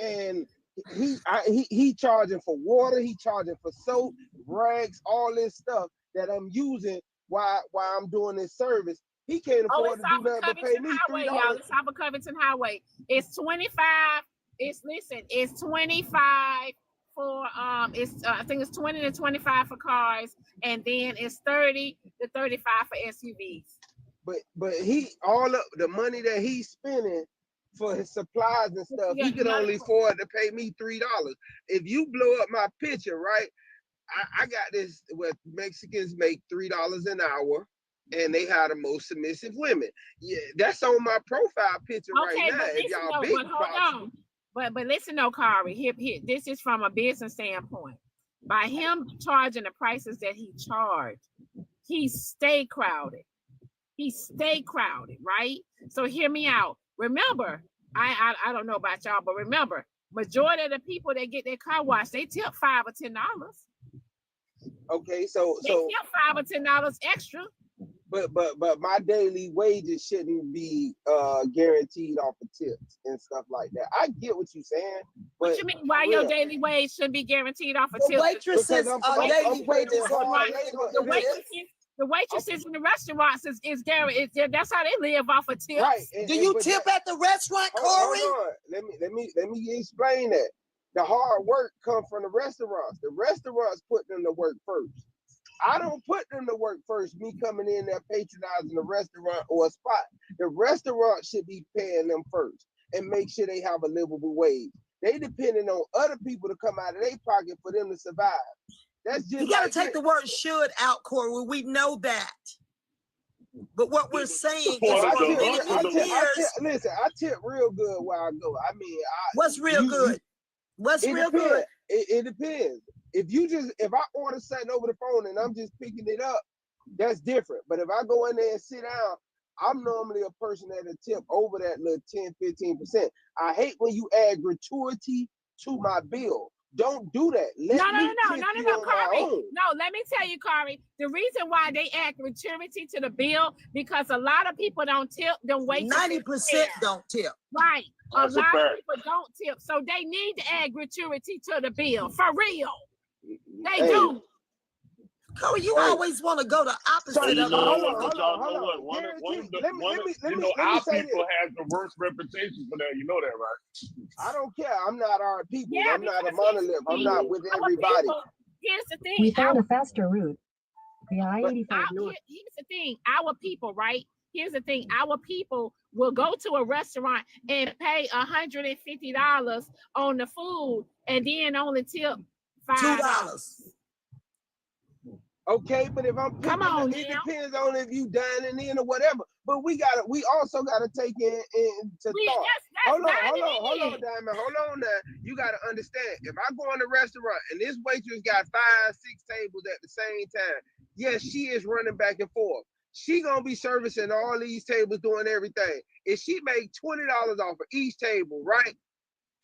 and he charging for water, he charging for soap, rags, all this stuff that I'm using while I'm doing this service, he can't afford to do that but pay me $3. Y'all. It's off of Covington Highway. It's 25. It's 25 for I think it's 20 to 25 for cars, and then it's 30 to 35 for SUVs. But he all of the money that he's spending for his supplies and stuff, he could only afford to pay me $3. If you blow up my picture, right? I got this where Mexicans make $3 an hour and they have the most submissive women. Yeah, that's on my profile picture right now. If y'all big hold on. But listen though, Kari, here, this is from a business standpoint. By him charging the prices that he charged, he stay crowded. He stay crowded, right? So hear me out. Remember, I don't know about y'all, but remember, majority of the people that get their car washed, they tip $5 or $10. Okay, so they tip $5 or $10 extra. but my daily wages shouldn't be guaranteed off of tips and stuff like that. I get what you're saying. But what you mean? Why your daily wage should be guaranteed off of tips? Waitresses daily wages the waitresses in the restaurants is guaranteed. That's how they live off of tips. Right. Do you tip at the restaurant, Corey? Hold on. Let me explain that. The hard work comes from the restaurants. The restaurants put them to work first. I don't put them to work first, me coming in there patronizing a restaurant or a spot. The restaurant should be paying them first and make sure they have a livable wage. They depending on other people to come out of their pocket for them to survive. That's just you gotta take the word should out, Corey. We know that. But what we're saying is for many years. Listen, I tip real good where I go. I mean, what's real good? What's real good? It depends. If I order something over the phone and I'm just picking it up, that's different. But if I go in there and sit down, I'm normally a person that'll tip over that little 10, 15%. I hate when you add gratuity to my bill. Don't do that. No, Corey. No, let me tell you, Corey. The reason why they add gratuity to the bill because a lot of people don't tip. Them wait. 90% don't tip. Right. A lot of people don't tip, so they need to add gratuity to the bill for real. They do. Corey, you always want to go the opposite of You know, hold on. our people has the worst reputation for that. You know that, right? I don't care. I'm not our people. Yeah, I'm not a monolith. I'm not with everybody. Here's the thing. We found a faster route. The I-85 north. Here's the thing. Our people, right? Here's the thing. Our people will go to a restaurant and pay $150 on the food and then only tip $5. Okay, but if I'm picking it depends on if you dining in or whatever. But we also gotta take into thought. Hold on, Diamond. Hold on now. You gotta understand. If I go in a restaurant and this waitress got 5, 6 tables at the same time, yes, she is running back and forth. She gonna be servicing all these tables, doing everything. If she make $20 off of each table, right?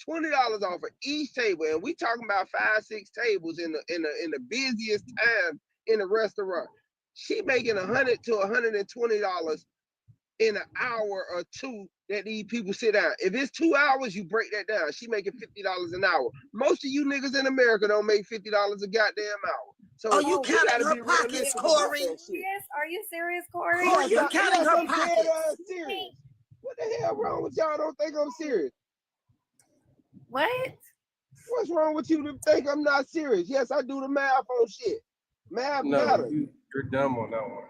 $20 off of each table, and we talking about 5, 6 tables in the busiest time in a restaurant. She making $100 to $120 in an hour or two that these people sit down. If it's 2 hours, you break that down. She making $50 an hour. Most of you niggas in America don't make $50 a goddamn hour. So you counting her pockets, Corey? Yes, are you serious, Corey? Oh, you counting her pockets? Serious. What the hell wrong with y'all? Don't think I'm serious. What? What's wrong with you to think I'm not serious? Yes, I do the math on shit. Math matters. You're dumb on that one.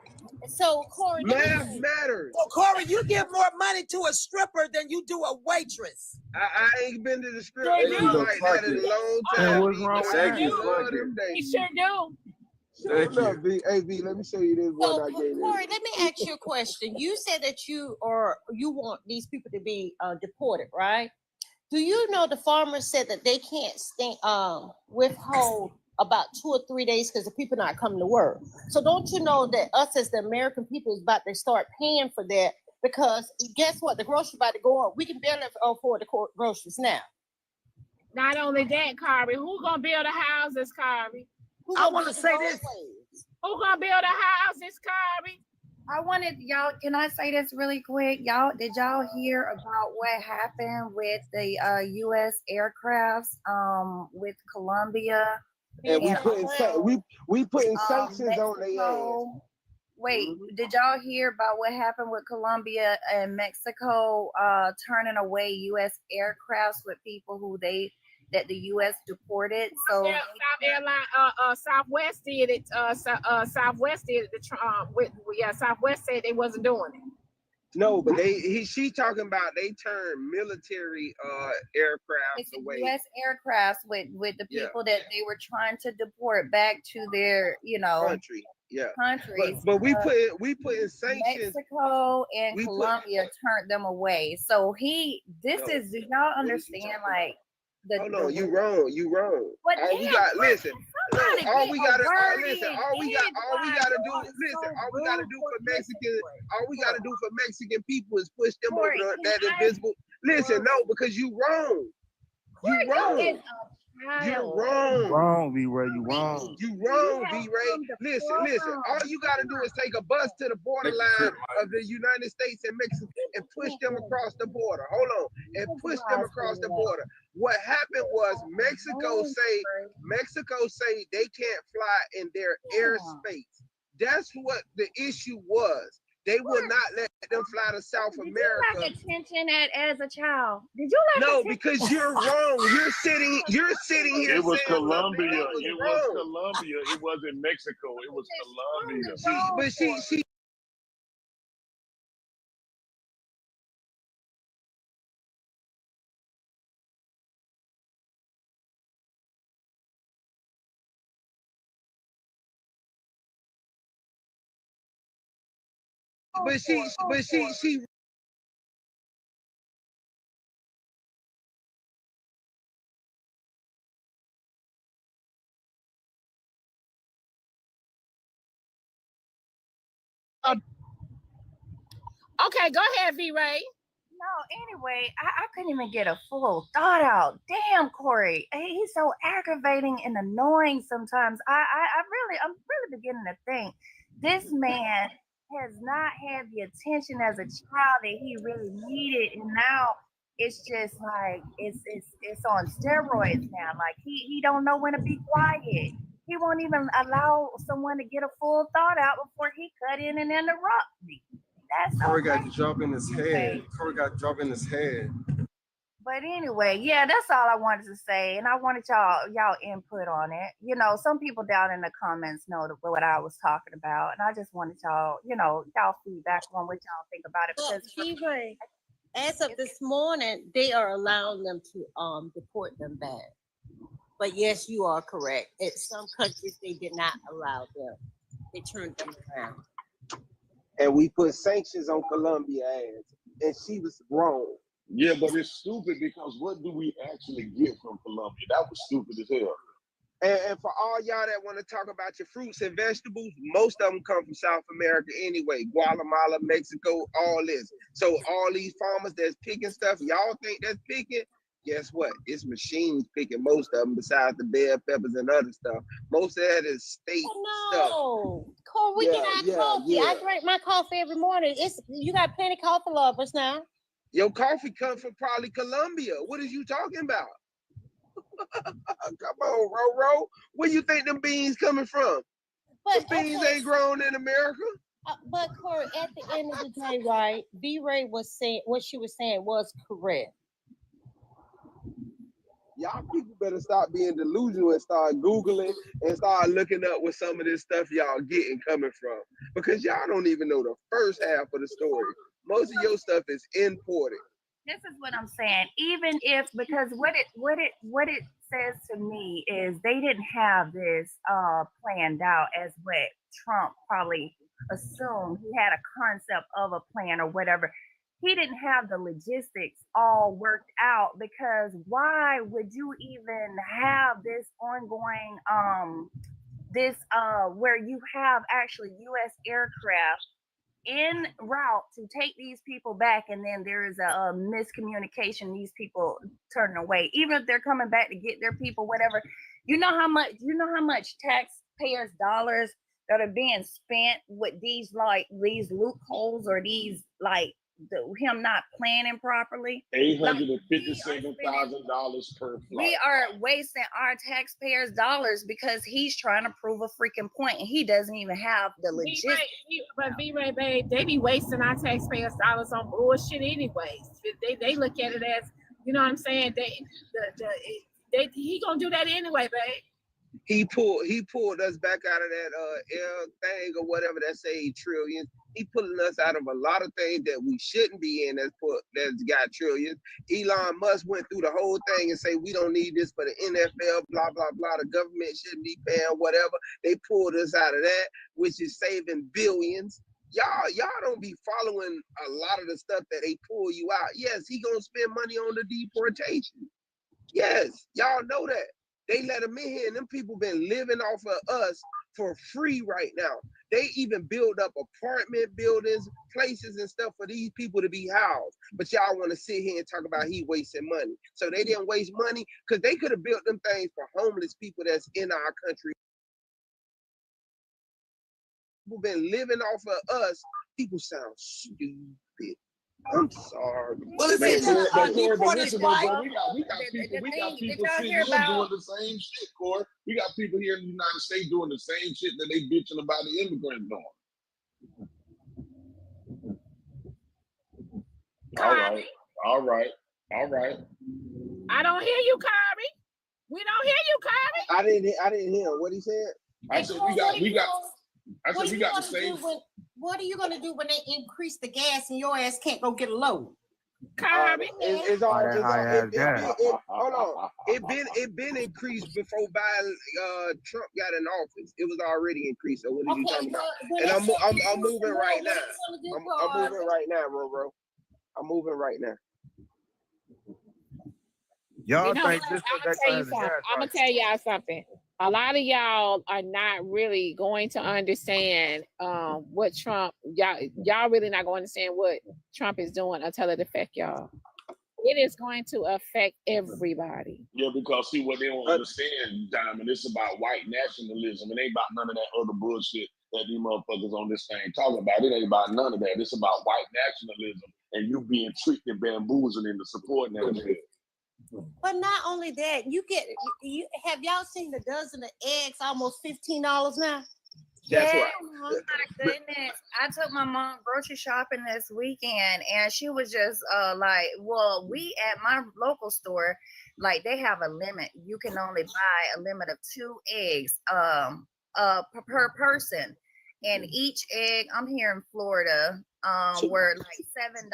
So, Corey, math matters. So, Corey, you give more money to a stripper than you do a waitress. I ain't been to the strip like that in a long time. What's wrong with that? You sure do. Hey, V, let me show you this one I gave you. Corey, let me ask you a question. You said that you want these people to be deported, right? Do you know the farmers said that they can't withhold about 2 or 3 days because the people not coming to work? So don't you know that us as the American people is about to start paying for that? Because guess what? The grocery about to go up. We can barely afford the groceries now. Not only that, Corey, who gonna build the houses, Corey? I want to say this. Who gonna build the houses, Corey? I wanted y'all, can I say this really quick? Did y'all hear about what happened with the U.S. aircrafts with Colombia? And we putting sanctions on their ass. Wait, did y'all hear about what happened with Colombia and Mexico turning away U.S. aircrafts with people that the U.S. deported? So Southwest did it. Southwest did it. Southwest said they wasn't doing it. No, but she talking about they turned military aircraft away. U.S. aircrafts with the people that they were trying to deport back to their country. Yeah. Countries. But we put sanctions. Mexico and Colombia turned them away. So do y'all understand like hold on, you wrong. But all we got to do for Mexican people is push them over that invisible. Listen, no, because you wrong. You wrong. You're wrong. Wrong, B-Ray. You wrong. You wrong, B-Ray. Listen. All you gotta do is take a bus to the borderline of the United States and Mexico and push them across the border. Hold on, and push them across the border. What happened was Mexico say they can't fly in their airspace. That's what the issue was. They will not let them fly to South America. Did you lack attention as a child? Did you lack No, attention? because you're wrong. You're sitting here. It was saying Colombia. something It that was wrong. Colombia. It wasn't Mexico. It was Colombia. She Okay, go ahead, V-Ray. No, anyway, I couldn't even get a full thought out. Damn, Corey, he's so aggravating and annoying sometimes. I'm really beginning to think this man has not had the attention as a child that he really needed, and now it's just like it's on steroids now. Like he don't know when to be quiet. He won't even allow someone to get a full thought out before he cut in and interrupt me. That's Corey okay. got drop in his head. Corey got drop in his head. But anyway, yeah, that's all I wanted to say, and I wanted y'all input on it. You know, some people down in the comments know what I was talking about, and I just wanted y'all feedback on what y'all think about it. Because as of this morning, they are allowing them to deport them back. But yes, you are correct. In some countries, they did not allow them. They turned them around. and we put sanctions on Colombia ass, and she was wrong. Yeah, but it's stupid because what do we actually get from Colombia? That was stupid as hell. And for all y'all that want to talk about your fruits and vegetables, most of them come from South America anyway. Guatemala, Mexico, all this. So all these farmers that's picking stuff, y'all think that's picking? Guess what? It's machines picking most of them besides the bell peppers and other stuff. Most of that is state stuff. No, Corey, we can have coffee. I drink my coffee every morning. You got plenty of coffee lovers now. Your coffee comes from probably Colombia. What is you talking about? Come on, Roro. Where you think them beans coming from? But the beans ain't grown in America. But Corey, at the end of the day, right? B-Ray was saying what she was saying was correct. Y'all people better stop being delusional and start Googling and start looking up where some of this stuff y'all getting coming from. Because y'all don't even know the first half of the story. Most of your stuff is imported. this is what I'm saying. Even if, because what it says to me is they didn't have this planned out as what Trump probably assumed. He had a concept of a plan or whatever. He didn't have the logistics all worked out, because why would you even have this ongoing where you have actually U.S. aircraft en route to take these people back, and then there is a miscommunication, these people turning away, even if they're coming back to get their people, whatever. You know how much taxpayers' dollars that are being spent with these loopholes, or these him not planning properly. $857,000 per flight. We are wasting our taxpayers' dollars because he's trying to prove a freaking point, and he doesn't even have the logistics. But B-Ray, babe, they be wasting our taxpayers' dollars on bullshit anyways. They look at it as, you know what I'm saying? He gonna do that anyway, babe. He pulled us back out of that air thing or whatever that say trillions. He pulling us out of a lot of things that we shouldn't be in that's got trillions. Elon Musk went through the whole thing and say we don't need this for the NFL, blah, blah, blah. The government shouldn't be paying whatever. They pulled us out of that, which is saving billions. Y'all don't be following a lot of the stuff that they pull you out. Yes, he gonna spend money on the deportation. Yes, y'all know that. They let them in here, and them people been living off of us for free right now. They even build up apartment buildings, places and stuff for these people to be housed. But y'all want to sit here and talk about he wasting money. So they didn't waste money because they could have built them things for homeless people that's in our country. People been living off of us. People sound stupid. I'm sorry. Well, it's Man, in But the Corey, deported, but right? we got people Did sitting y'all here hear doing about? the same shit, Corey. We got people here in the United States doing the same shit that they bitching about the immigrants doing. All right. I don't hear you, Kari. We don't hear you, Kari. I didn't hear what he said. I said we got the same. What are you gonna do when they increase the gas and your ass can't go get a load? Kari. Hold on. It been increased before Trump got in office. It was already increased. So what are you talking about? And I'm moving right now. I'm moving right now, Roro. I'm moving right now. Y'all You know think what? this I'm gonna tell you something. I'm gonna tell y'all something. A lot of y'all are not really going to understand what Trump, y'all really not going to understand what Trump is doing until it affects y'all. It is going to affect everybody. Yeah, because see what they don't understand, Diamond, it's about white nationalism. It ain't about none of that other bullshit that these motherfuckers on this thing talking about. It ain't about none of that. It's about white nationalism and you being tricked and bamboozled into supporting that shit. But not only that, you have y'all seen the dozen of eggs almost $15 now? That's right. Oh my goodness. I took my mom grocery shopping this weekend and she was just like, well, we at my local store, like they have a limit. You can only buy a limit of 2 eggs per person. And each egg, I'm here in Florida, were like $7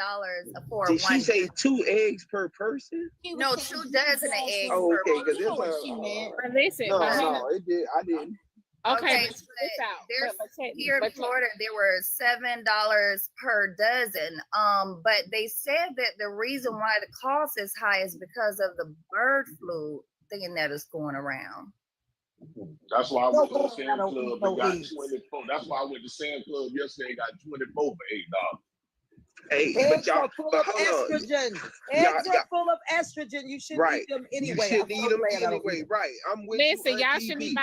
for Did one. she say 2 eggs per person? No, 2 dozen of eggs Oh, per okay, because But listen, no, it did. I didn't. Okay, but it's out. Here in Florida, there were $7 per dozen. But they said that the reason why the cost is high is because of the bird flu thing that is going around. That's why I went to the Sam Club and got 24. That's why I went to Sam Club yesterday and got 24 for $8. Hey, Eggs are full of estrogen. Eggs are full of estrogen. You should eat them anyway. You should eat them anyway. Right. I'm with Listen, you. y'all shouldn't be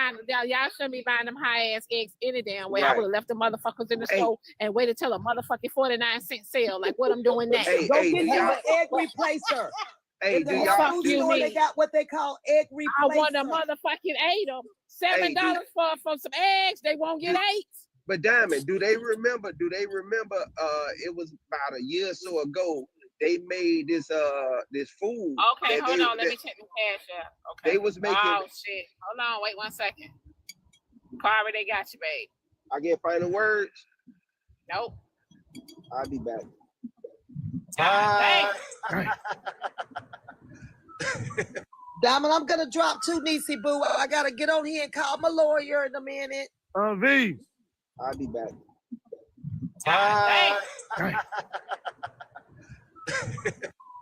buying them high ass eggs any damn way. I Right. would have left the motherfuckers in the store and waited till a motherfucking 49-cent sale. Like what I'm doing now. Go get you an egg replacer. Hey, in the health food store, they got what they call egg replacer. I want a motherfucking 8 of them. $7 for some eggs. They won't get 8. But Diamond, do they remember? It was about a year or so ago. They made this food. Okay, hold on. Let me check the cash out. Okay. They was making. Oh shit. Hold on. Wait 1 second. Carver, they got you, babe. I get final words. Nope. I'll be back. Diamond, I'm gonna drop 2, Niecy Boo. I gotta get on here and call my lawyer in a minute. V. I'll be back.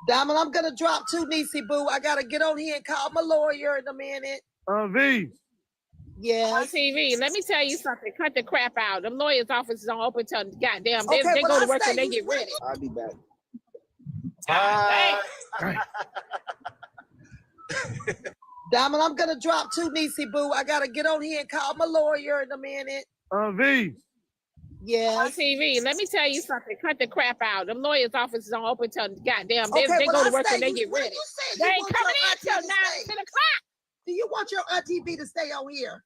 Diamond, I'm gonna drop 2, Niecy Boo. I gotta get on here and call my lawyer in a minute. V. On TV. Let me tell you something. Cut the crap out. Them lawyers' offices don't open till goddamn. They go to work when they get ready. I'll be back. Diamond, I'm gonna drop 2, Niecy Boo. I gotta get on here and call my lawyer in a minute. V. On TV. Let me tell you something. Cut the crap out. Them lawyers' offices don't open till goddamn. They go to work when they get ready. They ain't coming in till 9, 10 o'clock. Do you want your Auntie B to stay on here?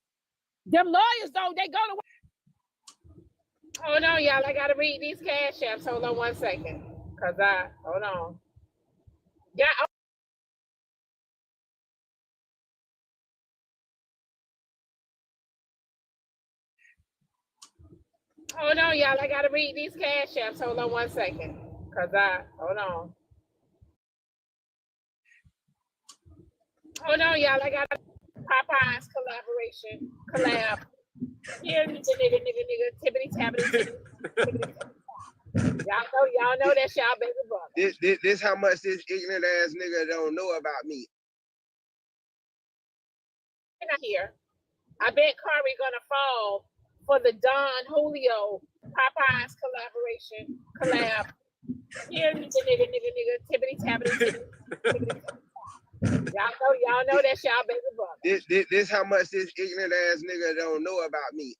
Them lawyers don't. They go to work. Hold on, y'all. I gotta read these cash apps. Hold on 1 second. Hold on. Yeah. Hold on, y'all. I gotta read these cash apps. Hold on 1 second. Hold on. Hold on, y'all. I got Popeye's collaboration. Collab. Here, nigga. Tibbity tabbity. Y'all know that's y'all baby brother. This how much this ignorant ass nigga don't know about me. Not here. I bet Kari gonna fall for the Don Julio Popeyes collaboration collab. Here, nigga, tippity tappity tippity. Y'all know that's y'all baby brother. This how much this ignorant ass nigga don't know about me.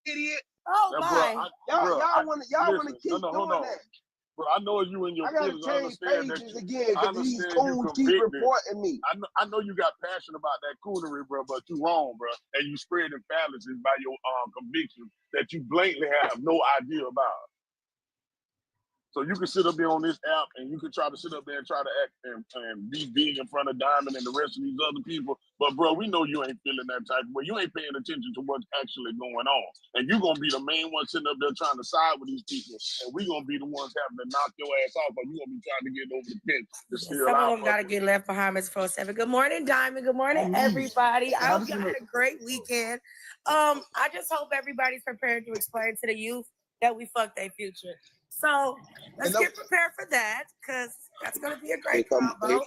idiot. Oh Now, my. Y'all want to keep hold doing on. that. Bro, I know you and your I gotta feelings. I change understand that. pages again I because these understand you coons keep convicted. reporting me. I know you got passion about that coonery, bro, but you wrong, bro. And you spreading fallacies by your convictions that you blatantly have no idea about. So you can sit up there on this app and you can try to sit up there and try to act and be big in front of Diamond and the rest of these other people. But bro, we know you ain't feeling that type of way. You ain't paying attention to what's actually going on. And you're gonna be the main one sitting up there trying to side with these people. And we're gonna be the ones having to knock your ass off, or you're gonna be trying to get over the fence to steal Some of our them got to get left behind, Ms. 47. Good morning, Diamond. Good morning, everybody. I hope you had a great weekend. I just hope everybody's prepared to explain to the youth that we fuck their future. So let's get prepared for that, because that's going to be a great combo.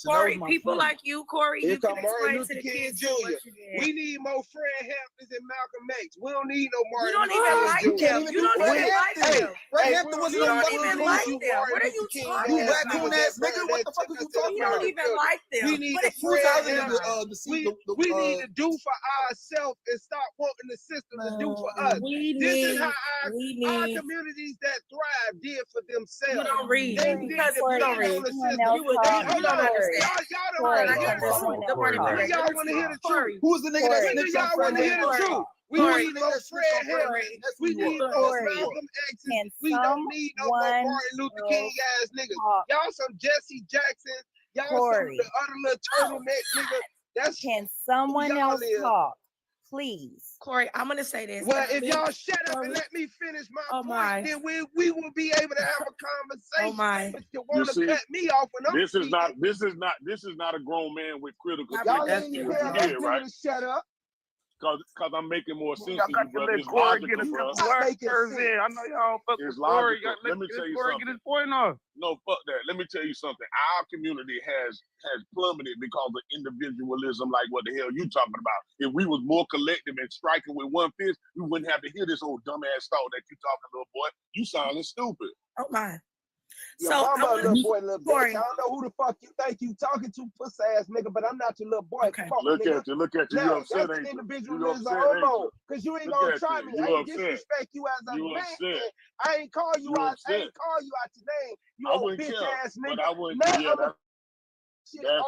Corey, people like you, Corey, you can explain to the kids Jr. We need more Fred Hamptons and Malcolm X. We don't need no Martin. You don't even like them. You don't even like them. Fred Hampton wasn't You don't even like them. What are you talking about? Raccoon ass nigga, what the fuck are you talking about? You don't even like them. We need the Fred Hampton. We need to do for ourselves and stop wanting the system to do for us. This is how our communities that thrive did for themselves. You don't read. They Because did you don't read. You don't understand. Y'all want to hear the truth? Who's the nigga that snitched on Y'all want to hear the truth? We need no Fred Hampton. We need no Malcolm X's. We don't need no more Martin Luther King ass niggas. Y'all some Jesse Jackson. Y'all some of the other little turtleneck niggas. That's Can someone else talk, please? Corey, I'm gonna say this. Well, if y'all shut up and let me finish my point, then we will be able to have a conversation. But you want to cut me off when I'm speaking. This is not a grown man with critical Y'all ain't even right? to shut up. Cause I'm making more sense Y'all to got you, to brother. let It's Corey logical, get his bro. words in. I know y'all fuck with It's Corey. logical. Let me tell you Corey get his point off. No, fuck that. Let me tell you something. Our community has plummeted because of individualism, like what the hell you talking about. If we was more collective and striking with one fist, we wouldn't have to hear this old dumbass thought that you talking, little boy. You sounding stupid. Oh my. So little boy, little bitch. I don't know who the fuck you think you talking to, puss ass nigga, but I'm not your little boy. Okay. Look at you. Now, You upset, that's ain't you? individualism You upset, homo, because you ain't gonna try me. I ain't upset. disrespect you as a You man. upset. I ain't call you out. I ain't call you out your name. You I old wouldn't bitch care, ass but nigga. I wouldn't. Now Yeah, I'm that's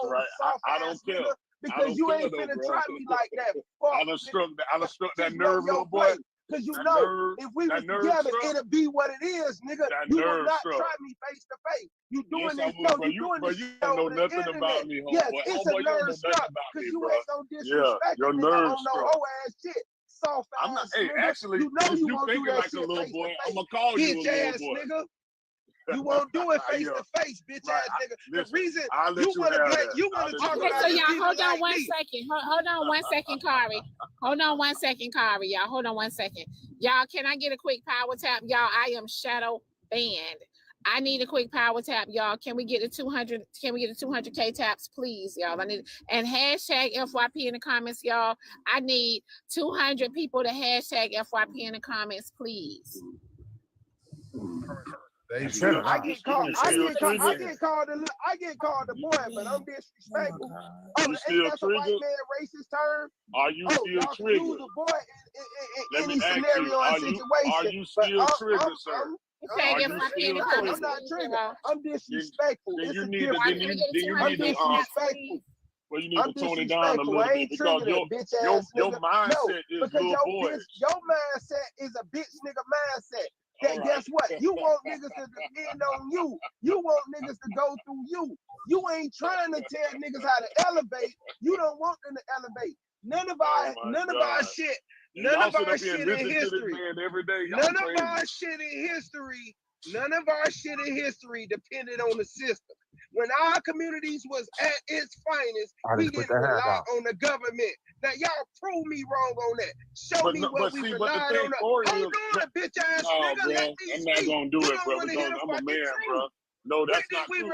old, right. soft I don't ass care. nigga, because you ain't though, finna bro. try me like that. Fuck, I done struck that just nerve, know your little boy. place. Because you That know, nerve- if we was that nerve together, struck. it'll be what it is, nigga. That You will nerve not struck. try me face to face. You doing Yes, I this, would, no, bro. you doing this You shit don't know over the nothing internet. about me, homeboy. Yes, it's Homeboy, a you don't know nerve nothing struck, about because me, you bro. ain't no disrespect your nigga nerve on no struck. hoe ass shit. Soft I'm not. ass Hey, nigga. actually, You know if you you won't do thinking that like shit a little face boy, to I'm face. gonna call you a Bitch little ass boy. nigga. You won't do it face Yeah. to face, bitch Right. ass nigga. The Listen, reason I'll let you you want to have black, that. you I'll want to let talk you Okay, about so the y'all people hold on like one me. second. Hold on 1 second, Kari. Hold on 1 second, Kari. Y'all hold on 1 second. Y'all, can I get a quick power tap? Y'all, I am shadow banned. I need a quick power tap, y'all. Can we get the 200? Can we get the 200K taps, please, y'all? I need, and hashtag FYP in the comments, y'all. I need 200 people to hashtag FYP in the comments, please. I get called the boy, but I'm disrespectful. You Ain't that a white man racist term? Are you still y'all can use triggered? the boy in Let me any ask scenario you, and are situation. you but still triggered, sir? Hashtag FYP in the comments, I'm not please, triggered. y'all. I'm disrespectful. Then It's you a need to, difference. then you I'm need to, disrespectful. well, you need I'm to tone it down a disrespectful. little I bit ain't because triggered, bitch your ass nigga. mindset No, is because little boys. your mindset is a bitch nigga mindset. That All right. guess what? You want niggas to depend on you. You want niggas to go through you. You ain't trying to tell niggas how to elevate. You don't want them to elevate. None of our shit. None of our shit in history. Every day. None of our shit in history. None of our shit in history depended on the system. When our communities was at its finest, we didn't rely on the government. Now y'all prove me wrong on that. Show me what we relied on. Hold on, bitch ass nigga. Bro, Let me I'm speak. not gonna do You it, don't bro, wanna because hear the I'm a fucking man, truth. bro. No, that's not true.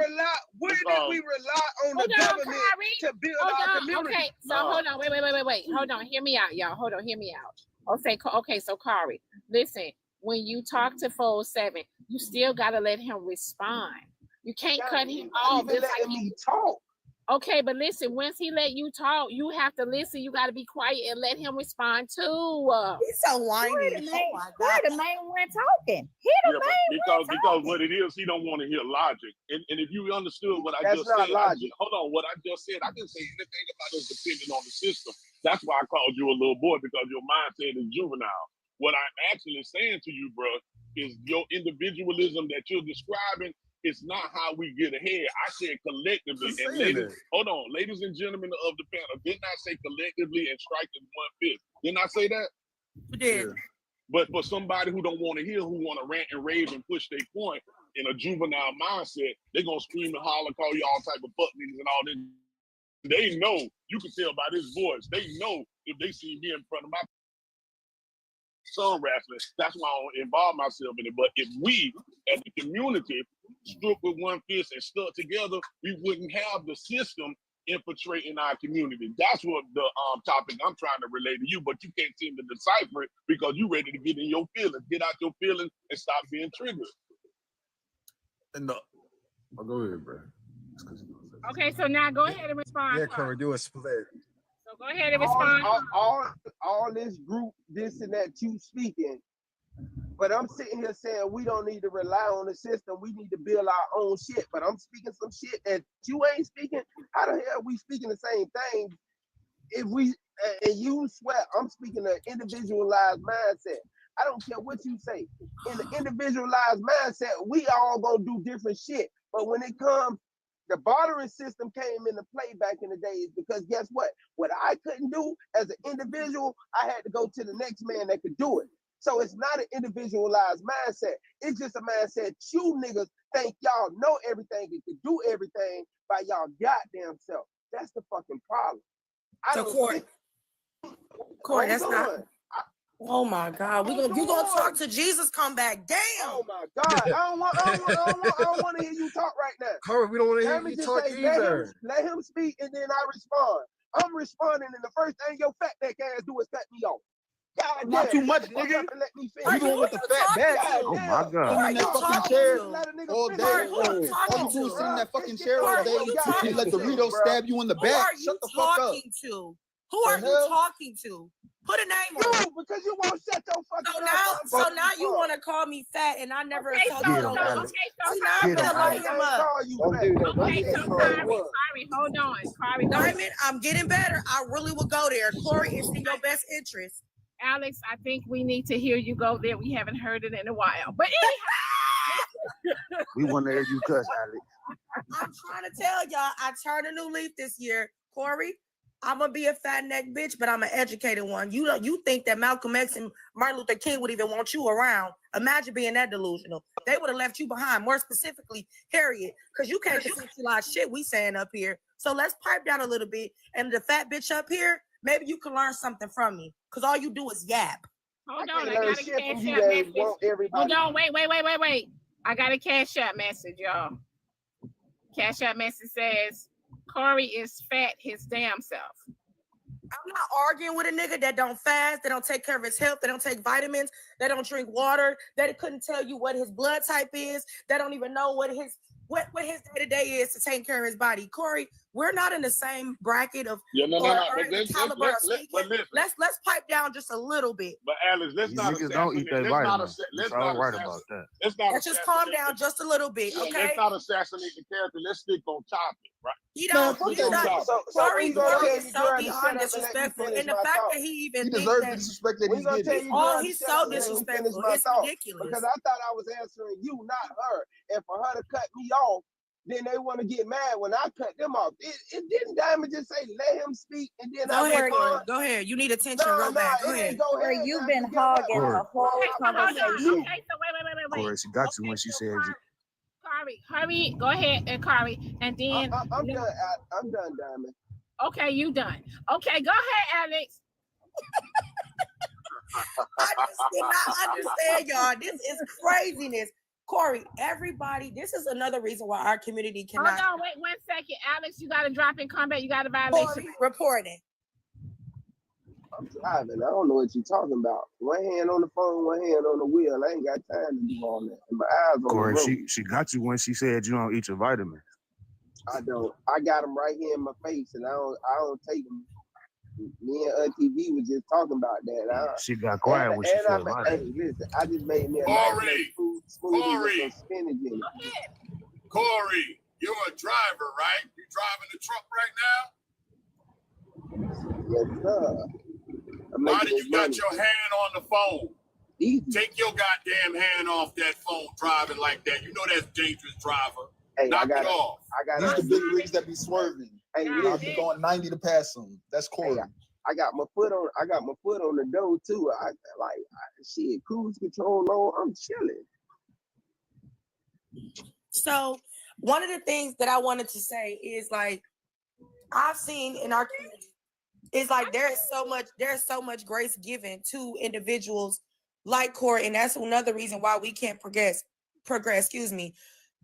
Where did we rely on the government to build our community? Okay, so hold on, wait. Hold on, hear me out, y'all. Hold on, hear me out. Okay, so Kari, listen, when you talk to Fold 7, you still gotta let him respond. You can't cut him off. Even letting me talk. Okay, but listen, once he let you talk, you have to listen. You got to be quiet and let him respond too. He's so whiny. We're the main one talking. He the main one because what it is, he don't want to hear logic. And if you understood what I That's just not said, logic. what I just said, I didn't say anything about us depending on the system. That's why I called you a little boy, because your mindset is juvenile. What I'm actually saying to you, bro, is your individualism that you're describing. It's not how we get ahead. I said collectively. And ladies and gentlemen of the panel, didn't I say collectively and strike in 1/5? Didn't I say that? You did. But for somebody who don't want to hear, who want to rant and rave and push their point in a juvenile mindset, they're gonna scream and holler, call you all type of fuck niggas and all this. They know, you can tell by this voice, they know if they see me in front of my son wrestling, that's why I don't involve myself in it. But if we, as a community, stood with one fist and stuck together, we wouldn't have the system infiltrating our community. That's what the topic I'm trying to relay to you, but you can't seem to decipher it because you're ready to get in your feelings. Get out your feelings and stop being triggered. And go ahead, bro. Okay, so now go ahead and respond. Yeah, Corey, do a split. So go ahead and respond. All this group, this and that, you speaking. But I'm sitting here saying we don't need to rely on the system. We need to build our own shit. But I'm speaking some shit that you ain't speaking. How the hell are we speaking the same thing? If we and you swear I'm speaking an individualized mindset. I don't care what you say. In the individualized mindset, we all gonna do different shit. But when it comes, the bartering system came into play back in the days because guess what? What I couldn't do as an individual, I had to go to the next man that could do it. So it's not an individualized mindset. It's just a mindset you niggas think y'all know everything and can do everything by y'all goddamn self. That's the fucking problem. Corey, that's not. Oh my God, you gonna talk to Jesus? Come back, damn! Oh my God, I don't want to hear you talk right now. Corey, we don't want to hear you talk either. Let him speak and then I respond. I'm responding, and the first thing your fat neck ass do is cut me off. God Not damn, too much, fuck nigga. up and let me finish. You doing with the fat back? Oh my God! In that fucking chair all day. All you do is sit in that fucking chair all day and let the Dorito stab you in the back. Shut the fuck up. Who are you talking to? Put a name on it. Because you won't shut your fucking So now you want to call me fat, and I never told you. See, now I'm gonna light him up. Okay, so Corey, hold on. Corey, Diamond, I'm getting better. I really will go there. Corey, it's in your best interest. Alex, I think we need to hear you go there. We haven't heard it in a while. But anyhow. We want to hear you cuss, Alex. I'm trying to tell y'all, I turned a new leaf this year. Corey, I'm gonna be a fat neck bitch, but I'm an educated one. You think that Malcolm X and Martin Luther King would even want you around? Imagine being that delusional. They would have left you behind. More specifically, Harriet, because you can't conceptualize shit we saying up here. So let's pipe down a little bit. And the fat bitch up here, maybe you can learn something from me, because all you do is yap. Hold on, I got a cash out message. Hold on, wait. I got a cash out message, y'all. Cash out message says, Corey is fat his damn self. I'm not arguing with a nigga that don't fast, that don't take care of his health, that don't take vitamins, that don't drink water, that couldn't tell you what his blood type is, that don't even know what his day-to-day is to take care of his body. Corey, we're not in the same bracket of caliber of speaking. Let's pipe down just a little bit. But Alex, let's not don't eat that vitamin. Let's all right about that. Let's just calm down just a little bit, okay? Let's not assassinate the character. Let's stick on topic, right? He don't. Corey is so beyond disrespectful, and the fact that he even thinks deserves the disrespect that he's getting. Oh, he's so disrespectful. It's ridiculous. Because I thought I was answering you, not her. And for her to cut me off, then they want to get mad when I cut them off. It didn't Diamond just say let him speak and then Go ahead. You need attention real bad. Go ahead. Corey, you've been hogging the whole conversation. Okay, so wait. Corey, she got you when she said you. Corey, go ahead, Corey, and then I'm done. I'm done, Diamond. Okay, you done. Okay, go ahead, Alex. I just did not understand, y'all. This is craziness. Corey, everybody, this is another reason why our community cannot. Hold on, wait 1 second. Alex, you got to drop in combat. You got a violation. Reporting. I'm driving. I don't know what you're talking about. One hand on the phone, one hand on the wheel. I ain't got time to do all that. And my eyes on Corey, the road. she got you when she said you don't eat your vitamins. I don't. I got them right here in my face, and I don't take them. Me and Auntie V was just talking about that. She got quiet when she felt like hey, listen, I just made me a nice little smoothie with some spinach in it. Corey, you're a driver, right? You driving the truck right now? Yes, sir. Why do you got your hand on the phone? Easy. Take your goddamn hand off that phone driving like that. You know that's dangerous, driver. Hey, Knock it off. These the big rigs that be swerving. Hey, I'll be going 90 to pass them. That's Corey. Hey, I got my foot on the door too. Shit, cruise control on. I'm chilling. So one of the things that I wanted to say is like I've seen in our community is like there's so much grace given to individuals like Corey, and that's another reason why we can't progress. Excuse me,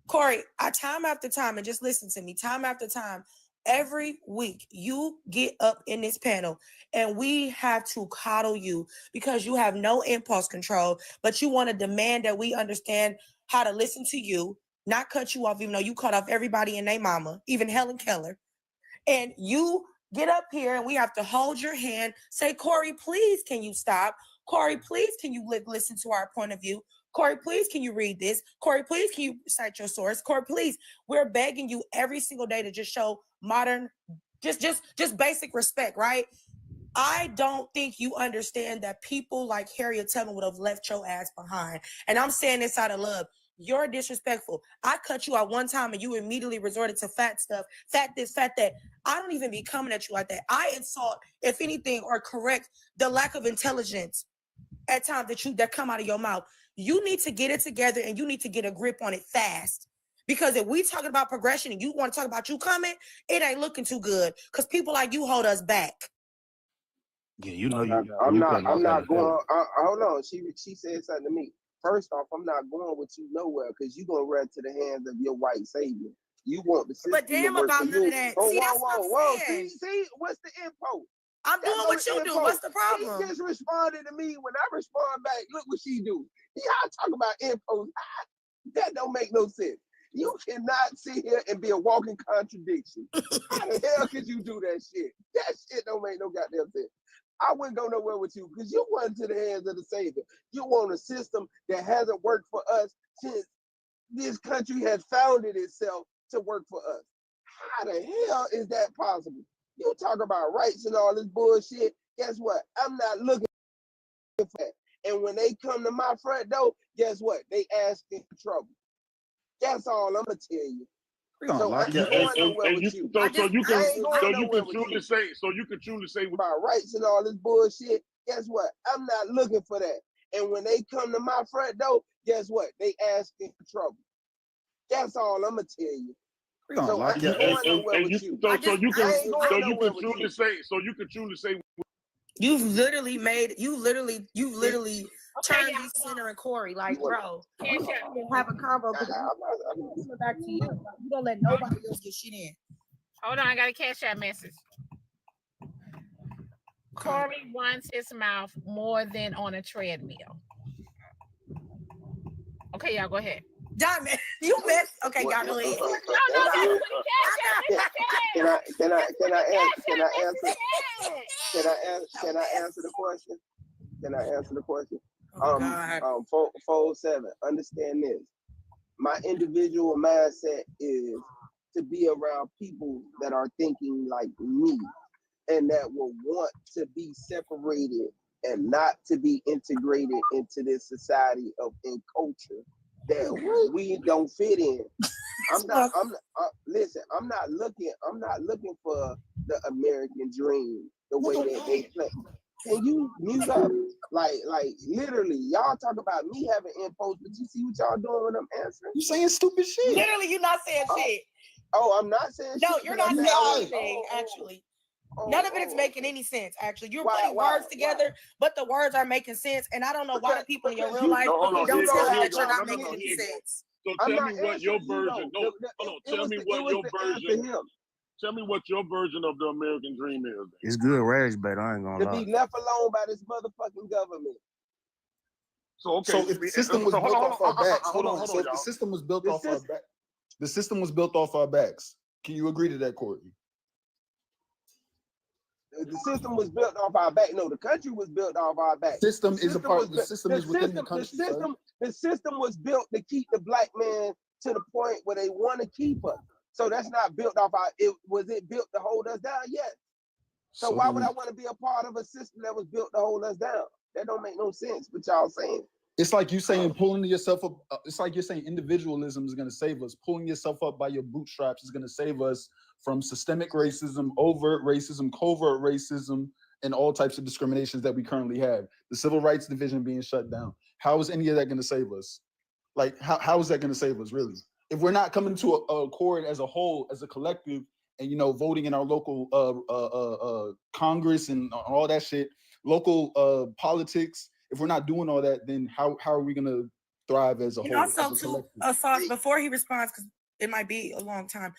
Corey. Time after time, and just listen to me. Time after time, every week you get up in this panel, and we have to coddle you because you have no impulse control, but you want to demand that we understand how to listen to you, not cut you off, even though you cut off everybody and their mama, even Helen Keller, and you get up here and we have to hold your hand, say, Corey, please, can you stop? Corey, please, can you listen to our point of view? Corey, please, can you read this? Corey, please, can you cite your source? Corey, please, we're begging you every single day to just show modern, just basic respect, right? I don't think you understand that people like Harriet Tubman would have left your ass behind. And I'm saying this out of love. You're disrespectful. I cut you out one time and you immediately resorted to fat stuff, fat this, fat that. I don't even be coming at you like that. I insult, if anything, or correct the lack of intelligence at times that come out of your mouth. You need to get it together and you need to get a grip on it fast. Because if we talking about progression and you want to talk about you coming, it ain't looking too good. Because people like you hold us back. Yeah, you know I'm not going. Hold on. She said something to me. First off, I'm not going with you nowhere because you're gonna run to the hands of your white savior. You want the system. But damn to work about for none you. of that. Oh, See, that's what I'm saying. See, what's the info? I'm doing what you do. What's the problem? She just responded to me. When I respond back, look what she do. Y'all talk about info. That don't make no sense. You cannot sit here and be a walking contradiction. How the hell could you do that shit? That shit don't make no goddamn sense. I wouldn't go nowhere with you because you went to the hands of the Savior. You want a system that hasn't worked for us since this country has founded itself to work for us. How the hell is that possible? You talk about rights and all this bullshit. Guess what? I'm not looking for that. And when they come to my front door, guess what? They asking for trouble. That's all I'm gonna tell you. So I ain't going nowhere with you. So you can truly say about rights and all this bullshit. Guess what? I'm not looking for that. And when they come to my front door, guess what? They asking for trouble. That's all I'm gonna tell you. So I ain't going nowhere with you. So you can truly say. You've literally turned these Center and Corey like, bro. You have a combo. Back to you. You don't let nobody else get shit in. Hold on, I got a cash out message. Corey wants his mouth more than on a treadmill. Okay, y'all go ahead. Diamond, you missed. Okay, y'all go ahead. Can I answer the question? Can I answer the question? 407. Understand this. My individual mindset is to be around people that are thinking like me and that will want to be separated and not to be integrated into this society and culture that we don't fit in. Listen, I'm not looking for the American dream the way that they play. Can you mute up? Like literally, y'all talk about me having infos, but you see what y'all doing when I'm answering? You saying stupid shit. Literally, you're not saying shit. Oh, I'm not saying shit. No, you're not saying anything, actually. None of it is making any sense, actually. You're putting words together, but the words are making sense. And I don't know why the people in your real life don't tell you that you're not making any sense. So tell me what your version. Tell me what your version. Tell me what your version of the American dream is. It's good rage, but I ain't gonna lie. To be left alone by this motherfucking government. So if the system was built off our backs, hold on. So if the system was built off our backs, the system was built off our backs. Can you agree to that, Courtney? The system was built off our back. No, the country was built off our back. System is a part. The system is within the country. The system was built to keep the black man to the point where they want to keep us. So that's not built off our. Was it built to hold us down? Yes. So why would I want to be a part of a system that was built to hold us down? That don't make no sense. What y'all saying? It's like you saying pulling yourself up. It's like you're saying individualism is going to save us. Pulling yourself up by your bootstraps is going to save us from systemic racism, overt racism, covert racism, and all types of discriminations that we currently have. The Civil Rights Division being shut down. How is any of that going to save us? Like, how is that going to save us, really? If we're not coming to a accord as a whole, as a collective, and, you know, voting in our local Congress and all that shit, local politics, if we're not doing all that, then how are we going to thrive as a whole? And also, too, Sauce, before he responds, because it might be a long time,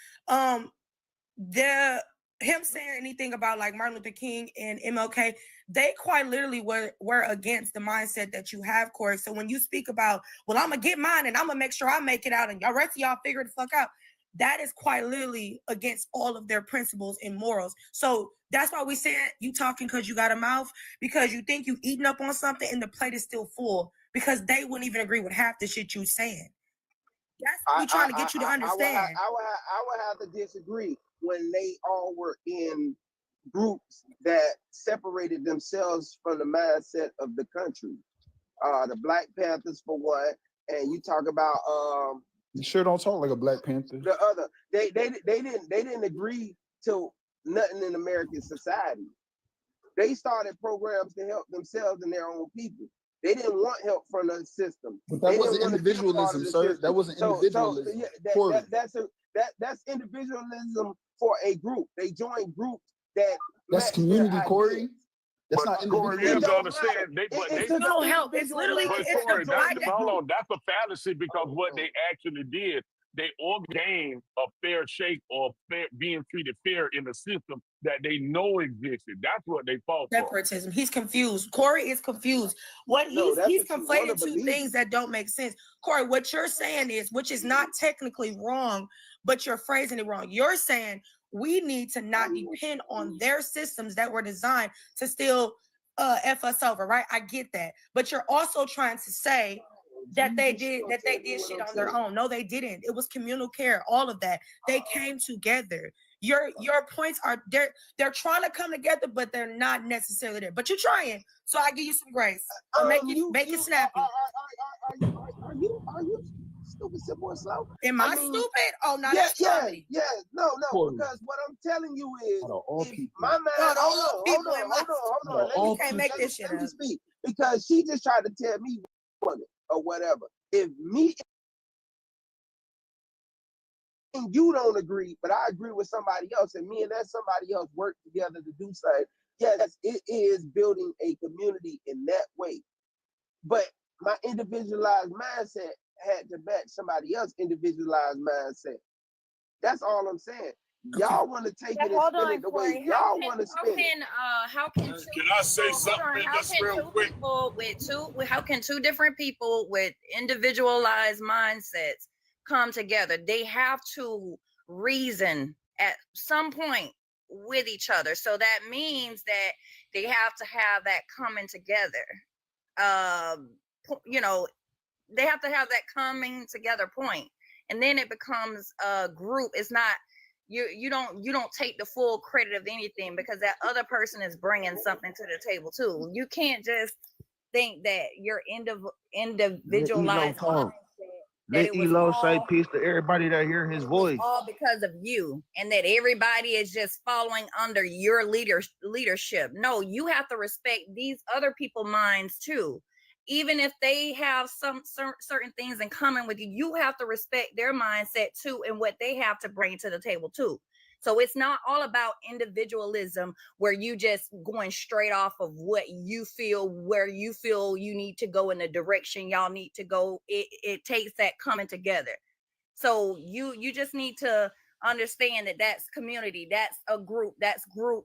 him saying anything about like Martin Luther King and MLK, they quite literally were against the mindset that you have, Corey. So when you speak about, well, I'm gonna get mine and I'm gonna make sure I make it out and y'all rest of y'all figure the fuck out, that is quite literally against all of their principles and morals. So that's why we said you talking because you got a mouth, because you think you eating up on something and the plate is still full, because they wouldn't even agree with half the shit you saying. That's what we're trying to get you to understand. I would have to disagree when they all were in groups that separated themselves from the mindset of the country. The Black Panthers for one, and you talk about you sure don't talk like a Black Panther. The other, they didn't agree to nothing in American society. They started programs to help themselves and their own people. They didn't want help from the system. But that wasn't individualism, sir. That wasn't individualism. That's individualism for a group. They join groups that's community, Corey. That's not Corey, you have to understand. It's no help. It's literally. Corey, hold on. That's a fallacy, because what they actually did, they ordained a fair shake or being treated fair in the system that they know existed. That's what they fought for. Separatism. He's confused. Corey is confused. He's conflating two things that don't make sense. Corey, what you're saying is, which is not technically wrong, but you're phrasing it wrong. You're saying we need to not depend on their systems that were designed to still F us over, right? I get that. But you're also trying to say that they did shit on their own. No, they didn't. It was communal care, all of that. They came together. Your points are they're trying to come together, but they're not necessarily there. But you're trying, so I give you some grace. Make it snappy. Are you stupid, simple and slow? Am I stupid? Oh, no, that's funny. Yeah, no, because what I'm telling you is, my man, hold on. We can't make this shit up. Because she just tried to tell me or whatever. If me and you don't agree, but I agree with somebody else, and me and that somebody else work together to do something, yes, it is building a community in that way. But my individualized mindset had to match somebody else's individualized mindset. That's all I'm saying. Y'all want to take it and spin it the way y'all want to spin it. How can I say something just real quick? How can two different people with individualized mindsets come together? They have to reason at some point with each other. So that means that they have to have that coming together. They have to have that coming together point, and then it becomes a group. It's not you don't take the full credit of anything, because that other person is bringing something to the table too. You can't just think that your individualized mindset. Let Elo say peace to everybody that hear his voice. All because of you, and that everybody is just following under your leadership. No, you have to respect these other people's minds too. Even if they have some certain things in common with you, you have to respect their mindset too, and what they have to bring to the table too. So it's not all about individualism where you just going straight off of what you feel, where you feel you need to go in the direction y'all need to go. It takes that coming together. So you just need to understand that that's community, that's a group, that's right.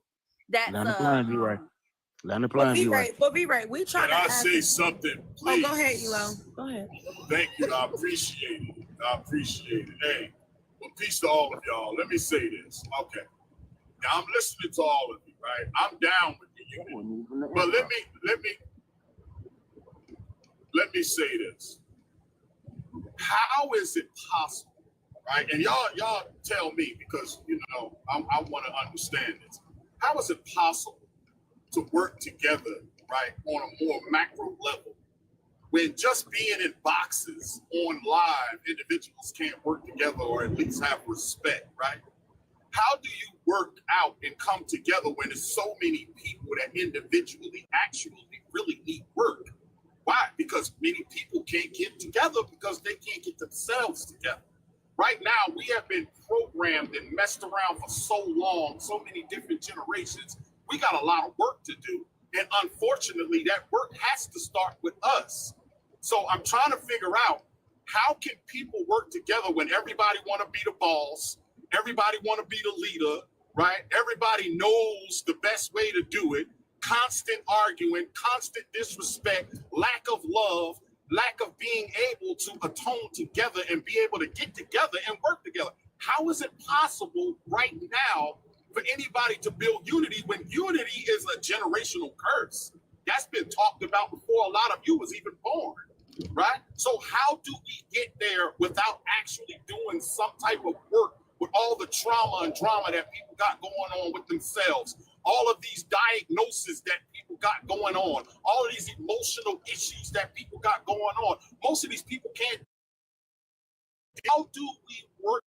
But be right. We try to. Can I say something, please? Oh, go ahead, Elo. Go ahead. Thank you. I appreciate it. Hey, Well, peace to all of y'all. Let me say this. Okay. Now I'm listening to all of you, right? I'm down with the unity. But let me say this. How is it possible, right? And y'all tell me, because I want to understand this. How is it possible to work together, right, on a more macro level when just being in boxes on live, individuals can't work together or at least have respect, right? How do you work out and come together when there's so many people that individually actually really need work? Why? Because many people can't get together because they can't get themselves together. Right now, we have been programmed and messed around for so long, so many different generations. We got a lot of work to do. And unfortunately, that work has to start with us. So I'm trying to figure out, how can people work together when everybody want to be the boss? Everybody want to be the leader, right? Everybody knows the best way to do it. Constant arguing, constant disrespect, lack of love, lack of being able to atone together and be able to get together and work together. How is it possible right now for anybody to build unity when unity is a generational curse? That's been talked about before a lot of you was even born, right? So how do we get there without actually doing some type of work with all the trauma and drama that people got going on with themselves, all of these diagnoses that people got going on, all of these emotional issues that people got going on? Most of these people can't. How do we work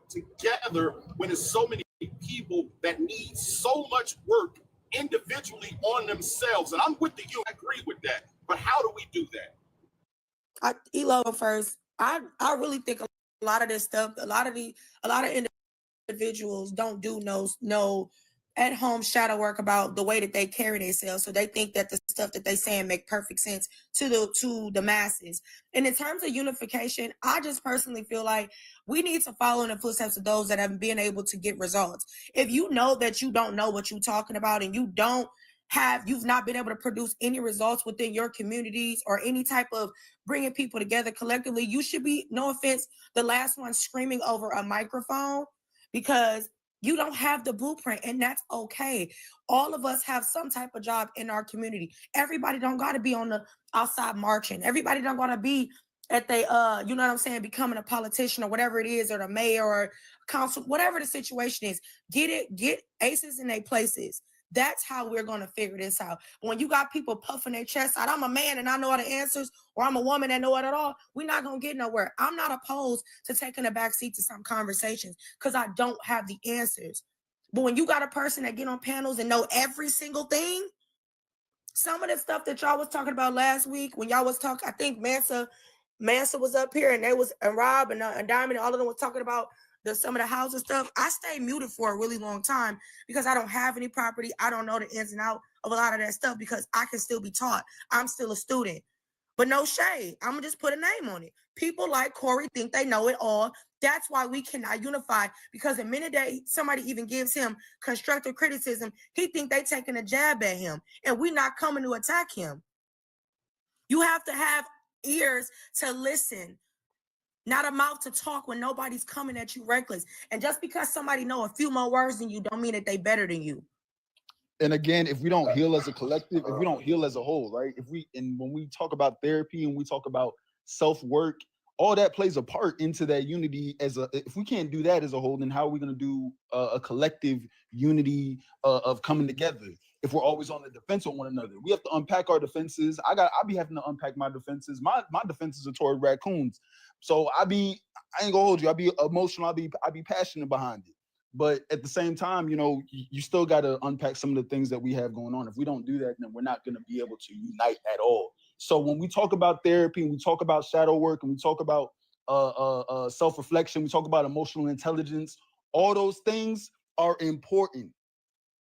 together when there's so many people that need so much work individually on themselves? And I'm with you, I agree with that. But how do we do that? Elo first. I really think a lot of this stuff, a lot of individuals don't do no at home shadow work about the way that they carry themselves. So they think that the stuff that they saying make perfect sense to the masses. And in terms of unification, I just personally feel like we need to follow in the footsteps of those that have been able to get results. If you know that you don't know what you're talking about and you've not been able to produce any results within your communities or any type of bringing people together collectively, you should be, no offense, the last one screaming over a microphone, because you don't have the blueprint, and that's okay. All of us have some type of job in our community. Everybody don't got to be on the outside marching. Everybody don't got to be at you know what I'm saying, becoming a politician or whatever it is, or the mayor or council, whatever the situation is. Get aces in their places. That's how we're going to figure this out. When you got people puffing their chest out, I'm a man and I know all the answers, or I'm a woman that know it at all, we're not going to get nowhere. I'm not opposed to taking a back seat to some conversations because I don't have the answers. But when you got a person that get on panels and know every single thing, some of the stuff that y'all was talking about last week, when y'all was talking, I think Mansa was up here, and Rob and Diamond, all of them was talking about some of the housing stuff. I stayed muted for a really long time because I don't have any property. I don't know the ins and outs of a lot of that stuff because I can still be taught. I'm still a student. But no shade. I'm going to just put a name on it. People like Corey think they know it all. That's why we cannot unify, because the minute that somebody even gives him constructive criticism, he think they taking a jab at him, and we're not coming to attack him. You have to have ears to listen, not a mouth to talk when nobody's coming at you reckless. And just because somebody know a few more words than you don't mean that they better than you. And again, if we don't heal as a collective, if we don't heal as a whole, right? When we talk about therapy and we talk about self-work, all that plays a part into that unity. If we can't do that as a whole, then how are we going to do a collective unity of coming together? If we're always on the defense of one another, we have to unpack our defenses. I'll be having to unpack my defenses. My defenses are toward raccoons. So I ain't gonna hold you. I'll be emotional. I'll be passionate behind it. But at the same time, you still got to unpack some of the things that we have going on. If we don't do that, then we're not going to be able to unite at all. So when we talk about therapy, and we talk about shadow work, and we talk about self-reflection, we talk about emotional intelligence, all those things are important.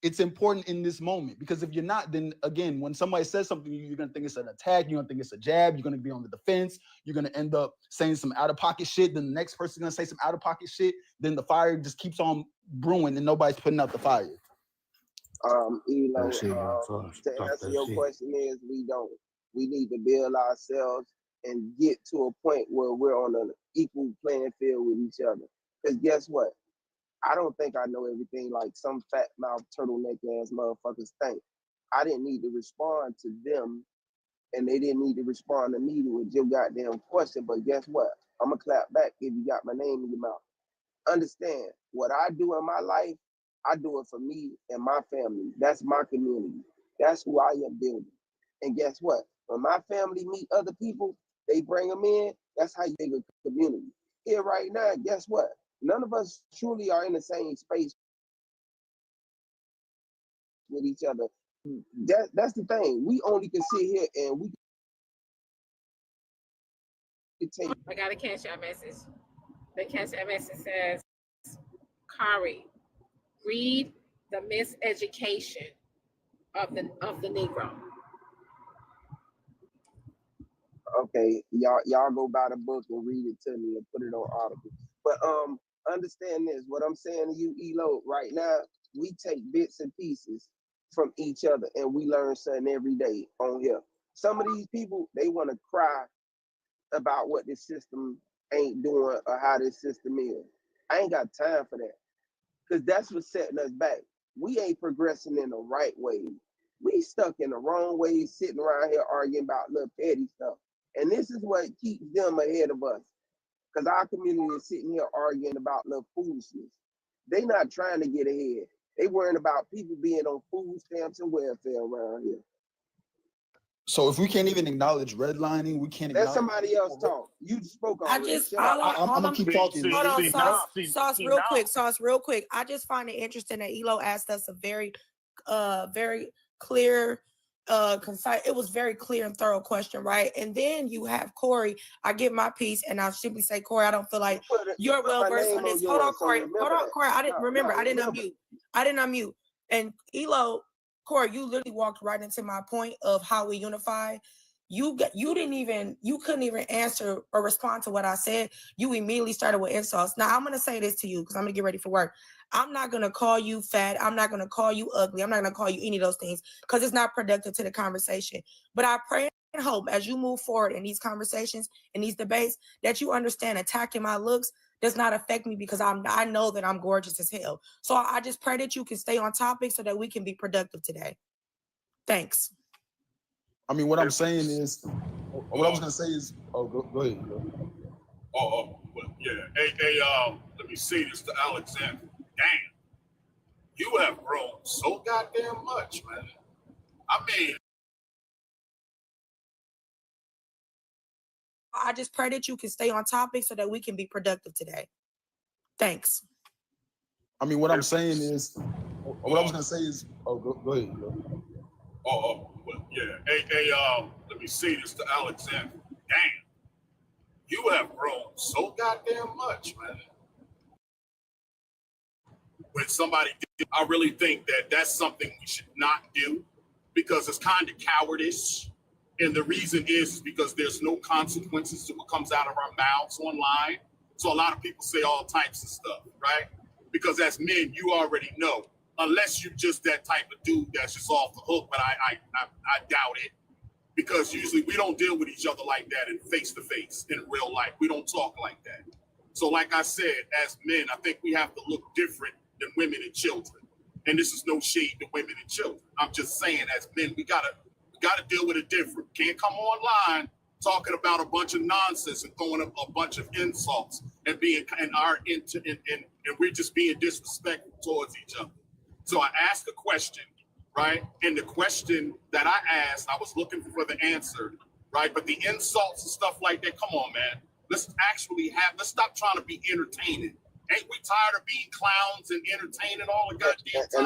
It's important in this moment, because if you're not, then again, when somebody says something, you're going to think it's an attack. You're going to think it's a jab. You're going to be on the defense. You're going to end up saying some out-of-pocket shit. Then the next person's going to say some out-of-pocket shit. Then the fire just keeps on brewing and nobody's putting out the fire. To answer your question is, we need to build ourselves and get to a point where we're on an equal playing field with each other. Because guess what? I don't think I know everything like some fat mouth turtleneck ass motherfuckers think. I didn't need to respond to them, and they didn't need to respond to me with your goddamn question. But guess what? I'm gonna clap back if you got my name in your mouth. Understand what I do in my life, I do it for me and my family. That's my community. That's who I am building. And guess what? When my family meet other people, they bring them in. That's how you build a community. Here right now, guess what? None of us truly are in the same space with each other. That's the thing. We only can sit here and we can take. I got a cash out message. The cash out message says, Kari, read the miseducation of the Negro. Okay, y'all go buy the book and read it to me and put it on Audible. But understand this. What I'm saying to you, Elo, right now, we take bits and pieces from each other and we learn something every day on here. Some of these people, they want to cry about what this system ain't doing or how this system is. I ain't got time for that. Because that's what's setting us back. We ain't progressing in the right way. We stuck in the wrong way, sitting around here arguing about little petty stuff. And this is what keeps them ahead of us. Because our community is sitting here arguing about little foolishness. They not trying to get ahead. They worrying about people being on food stamps and welfare around here. So if we can't even acknowledge redlining, we can't. Let somebody else talk. You spoke already. I'm gonna keep talking. Hold on, Sauce, real quick. Sauce, real quick. I just find it interesting that Elo asked us a very clear, concise. It was very clear and thorough question, right? And then you have Corey. I get my piece, and I'll simply say, Corey, I don't feel like you're well versed on this. Hold on, Corey. Hold on, Corey. I didn't remember. I didn't unmute. I didn't unmute. And Elo, Corey, you literally walked right into my point of how we unify. You couldn't even answer or respond to what I said. You immediately started with insults. Now I'm gonna say this to you because I'm gonna get ready for work. I'm not gonna call you fat. I'm not gonna call you ugly. I'm not gonna call you any of those things because it's not productive to the conversation. But I pray and hope as you move forward in these conversations, in these debates, that you understand attacking my looks does not affect me because I know that I'm gorgeous as hell. So I just pray that you can stay on topic so that we can be productive today. Thanks. I mean, what I'm saying is, what I was gonna say is, go ahead. Well, yeah. Hey, let me say this to Alexander. Damn, you have grown so goddamn much, man. I mean, I just pray that you can stay on topic so that we can be productive today. Thanks. I mean, what I'm saying is, what I was gonna say is, go ahead. well, yeah. Hey, let me say this to Alexander. Damn, you have grown so goddamn much, man. When somebody did, I really think that that's something we should not do because it's kind of cowardice. And the reason is because there's no consequences to what comes out of our mouths online. So a lot of people say all types of stuff, right? Because as men, you already know, unless you're just that type of dude that's just off the hook, but I doubt it. Because usually we don't deal with each other like that in face-to-face in real life. We don't talk like that. So like I said, as men, I think we have to look different than women and children. And this is no shade to women and children. I'm just saying, as men, we gotta deal with it different. Can't come online talking about a bunch of nonsense and throwing up a bunch of insults and we're just being disrespectful towards each other. So I asked a question, right? And the question that I asked, I was looking for the answer, right? But the insults and stuff like that, come on, man. Let's stop trying to be entertaining. Ain't we tired of being clowns and entertaining all the goddamn time?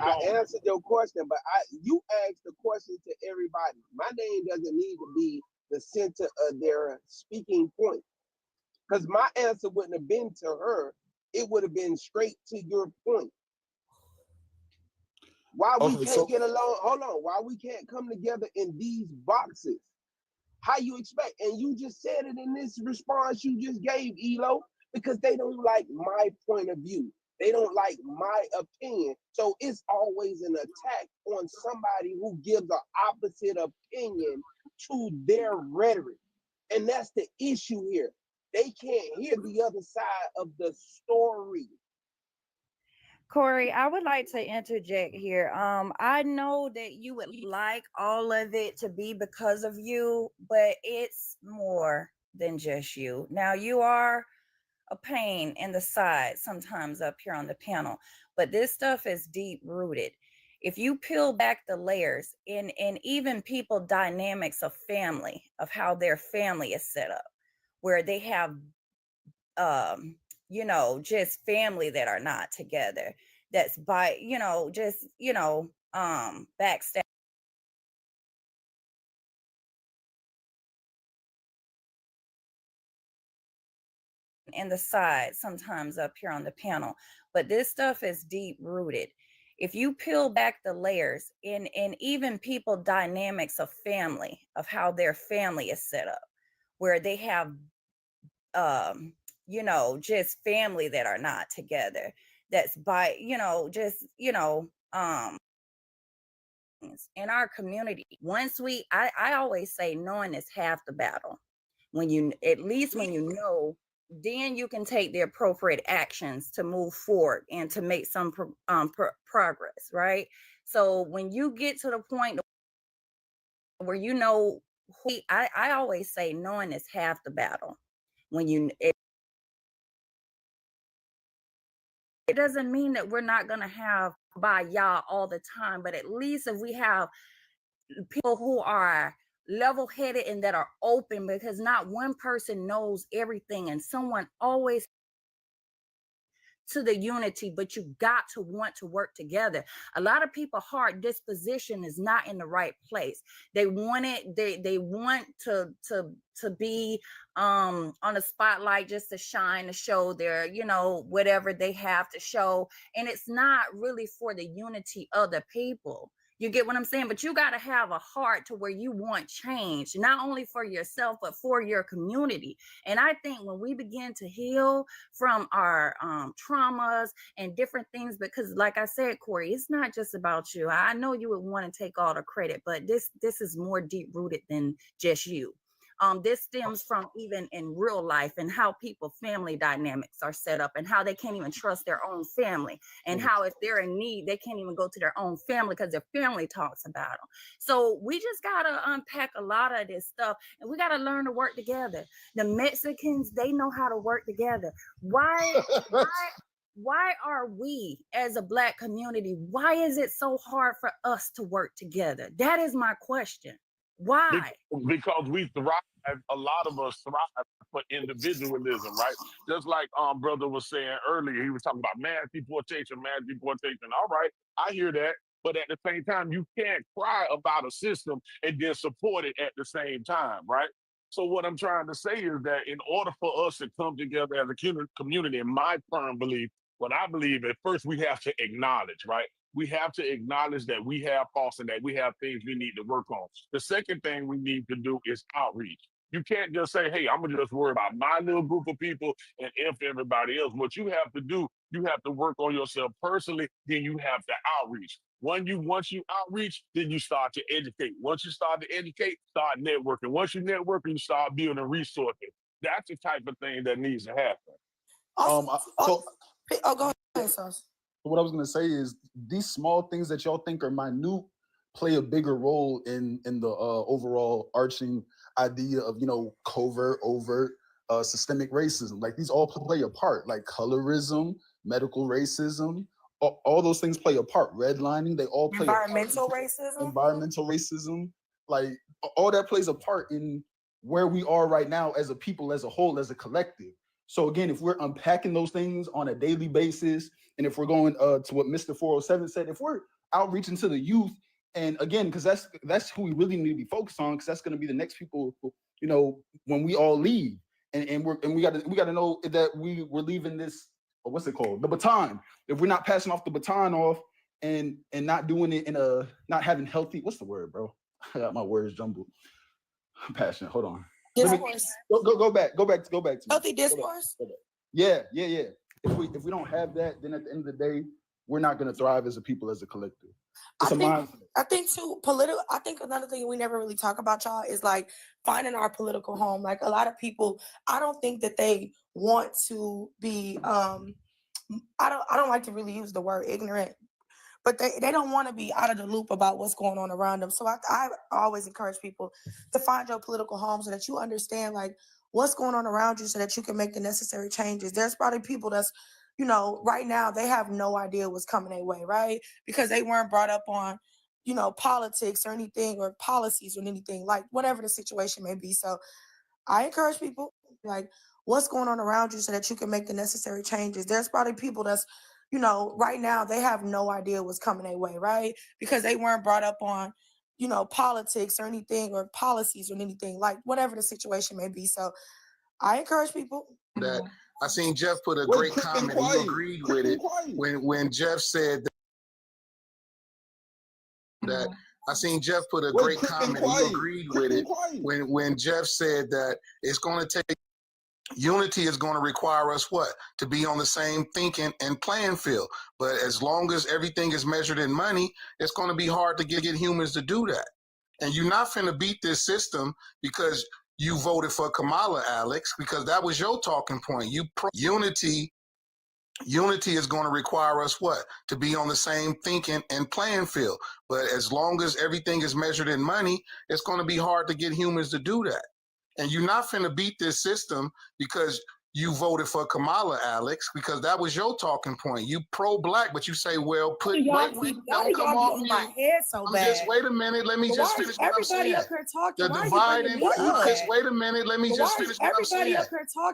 I answered your question, but you asked the question to everybody. My name doesn't need to be the center of their speaking point. Because my answer wouldn't have been to her. It would have been straight to your point. Why we can't get along, hold on, why we can't come together in these boxes? How you expect? And you just said it in this response you just gave, Elo, because they don't like my point of view. They don't like my opinion. So it's always an attack on somebody who gives an opposite opinion to their rhetoric. And that's the issue here. They can't hear the other side of the story. Corey, I would like to interject here. I know that you would like all of it to be because of you, but it's more than just you. Now, you are a pain in the side sometimes up here on the panel, but this stuff is deep rooted. If you peel back the layers in even people dynamics of family, of how their family is set up, where they have just family that are not together, that's by backstab in the side sometimes up here on the panel, but this stuff is deep rooted. If you peel back the layers in even people dynamics of family, of how their family is set up, where they have just family that are not together, that's by in our community. Once I always say knowing is half the battle. When you know, then you can take the appropriate actions to move forward and to make some progress, right? So when you get to the point where you know I always say knowing is half the battle. It doesn't mean that we're not going to have by y'all all the time, but at least if we have people who are level-headed and that are open, because not one person knows everything, and someone always to the unity, but you got to want to work together. A lot of people heart disposition is not in the right place. They want it, they want to be on the spotlight, just to shine, to show their whatever they have to show, and it's not really for the unity of the people. You get what I'm saying? But you got to have a heart to where you want change, not only for yourself, but for your community. And I think when we begin to heal from our traumas and different things, because like I said, Corey, it's not just about you. I know you would want to take all the credit, but this is more deep rooted than just you. This stems from even in real life and how people family dynamics are set up and how they can't even trust their own family, and how if they're in need, they can't even go to their own family because their family talks about them. So we just got to unpack a lot of this stuff, and we got to learn to work together. The Mexicans, they know how to work together. Why are we as a Black community, why is it so hard for us to work together? That is my question. Why? Because we thrive. A lot of us thrive for individualism, right? Just like brother was saying earlier, he was talking about mass deportation. All right, I hear that, but at the same time, you can't cry about a system and then support it at the same time, right? So what I'm trying to say is that in order for us to come together as a community, in my firm belief, what I believe at first we have to acknowledge, right? We have to acknowledge that we have faults and that we have things we need to work on. The second thing we need to do is outreach. You can't just say, hey, I'm going to just worry about my little group of people and F everybody else. What you have to do, you have to work on yourself personally, then you have to outreach. Once you outreach, then you start to educate. Once you start to educate, start networking. Once you network, you start building resources. That's the type of thing that needs to happen. Go ahead, Sauce. What I was gonna say is these small things that y'all think are minute play a bigger role in the overall arching idea of covert, overt, systemic racism. Like these all play a part. Like colorism, medical racism, all those things play a part. Redlining, they all play environmental racism. Environmental racism, like all that plays a part in where we are right now as a people, as a whole, as a collective. So again, if we're unpacking those things on a daily basis, and if we're going to what Mr. 407 said, if we're outreaching to the youth, and again, because that's who we really need to be focused on, because that's going to be the next people, when we all leave, and we got to know that we're leaving this, what's it called, the baton. If we're not passing off the baton off and not doing it in not having healthy, what's the word, bro? I got my words jumbled. I'm passionate. Hold on. Discourse. Go back to healthy discourse. Yeah. If we don't have that, then at the end of the day, we're not going to thrive as a people, as a collective. It's I a think, mindset. I think too, I think another thing we never really talk about, y'all, is like finding our political home. Like a lot of people, I don't think that they want to be, I don't like to really use the word ignorant, but they don't want to be out of the loop about what's going on around them. So I always encourage people to find your political home so that you understand like what's going on around you so that you can make the necessary changes. There's probably people that's, you know, right now they have no idea what's coming their way, right? Because they weren't brought up on, you know, politics or anything or policies or anything, like whatever the situation may be. So I encourage people like what's going on around you so that you can make the necessary changes. There's probably people that's, you know, right now they have no idea what's coming their way, right? Because they weren't brought up on, you know, politics or anything or policies or anything, like whatever the situation may be. So I encourage people that I seen Jeff put a great comment. He agreed with it when Jeff said that. I seen Jeff put a great comment. He agreed with it when Jeff said that it's going to take unity is going to require us what? To be on the same thinking and playing field. But as long as everything is measured in money, it's going to be hard to get humans to do that. And you're not finna beat this system because you voted for Kamala, Alex, because that was your talking point. Unity is going to require us what? To be on the same thinking and playing field. But as long as everything is measured in money, it's going to be hard to get humans to do that. And you're not finna beat this system because you voted for Kamala, Alex, because that was your talking point. You pro-black, but you say, well, don't come off my head so bad. Just wait a minute. Let me just finish what I'm saying. The divide and just wait a minute. Let me just finish what I'm saying.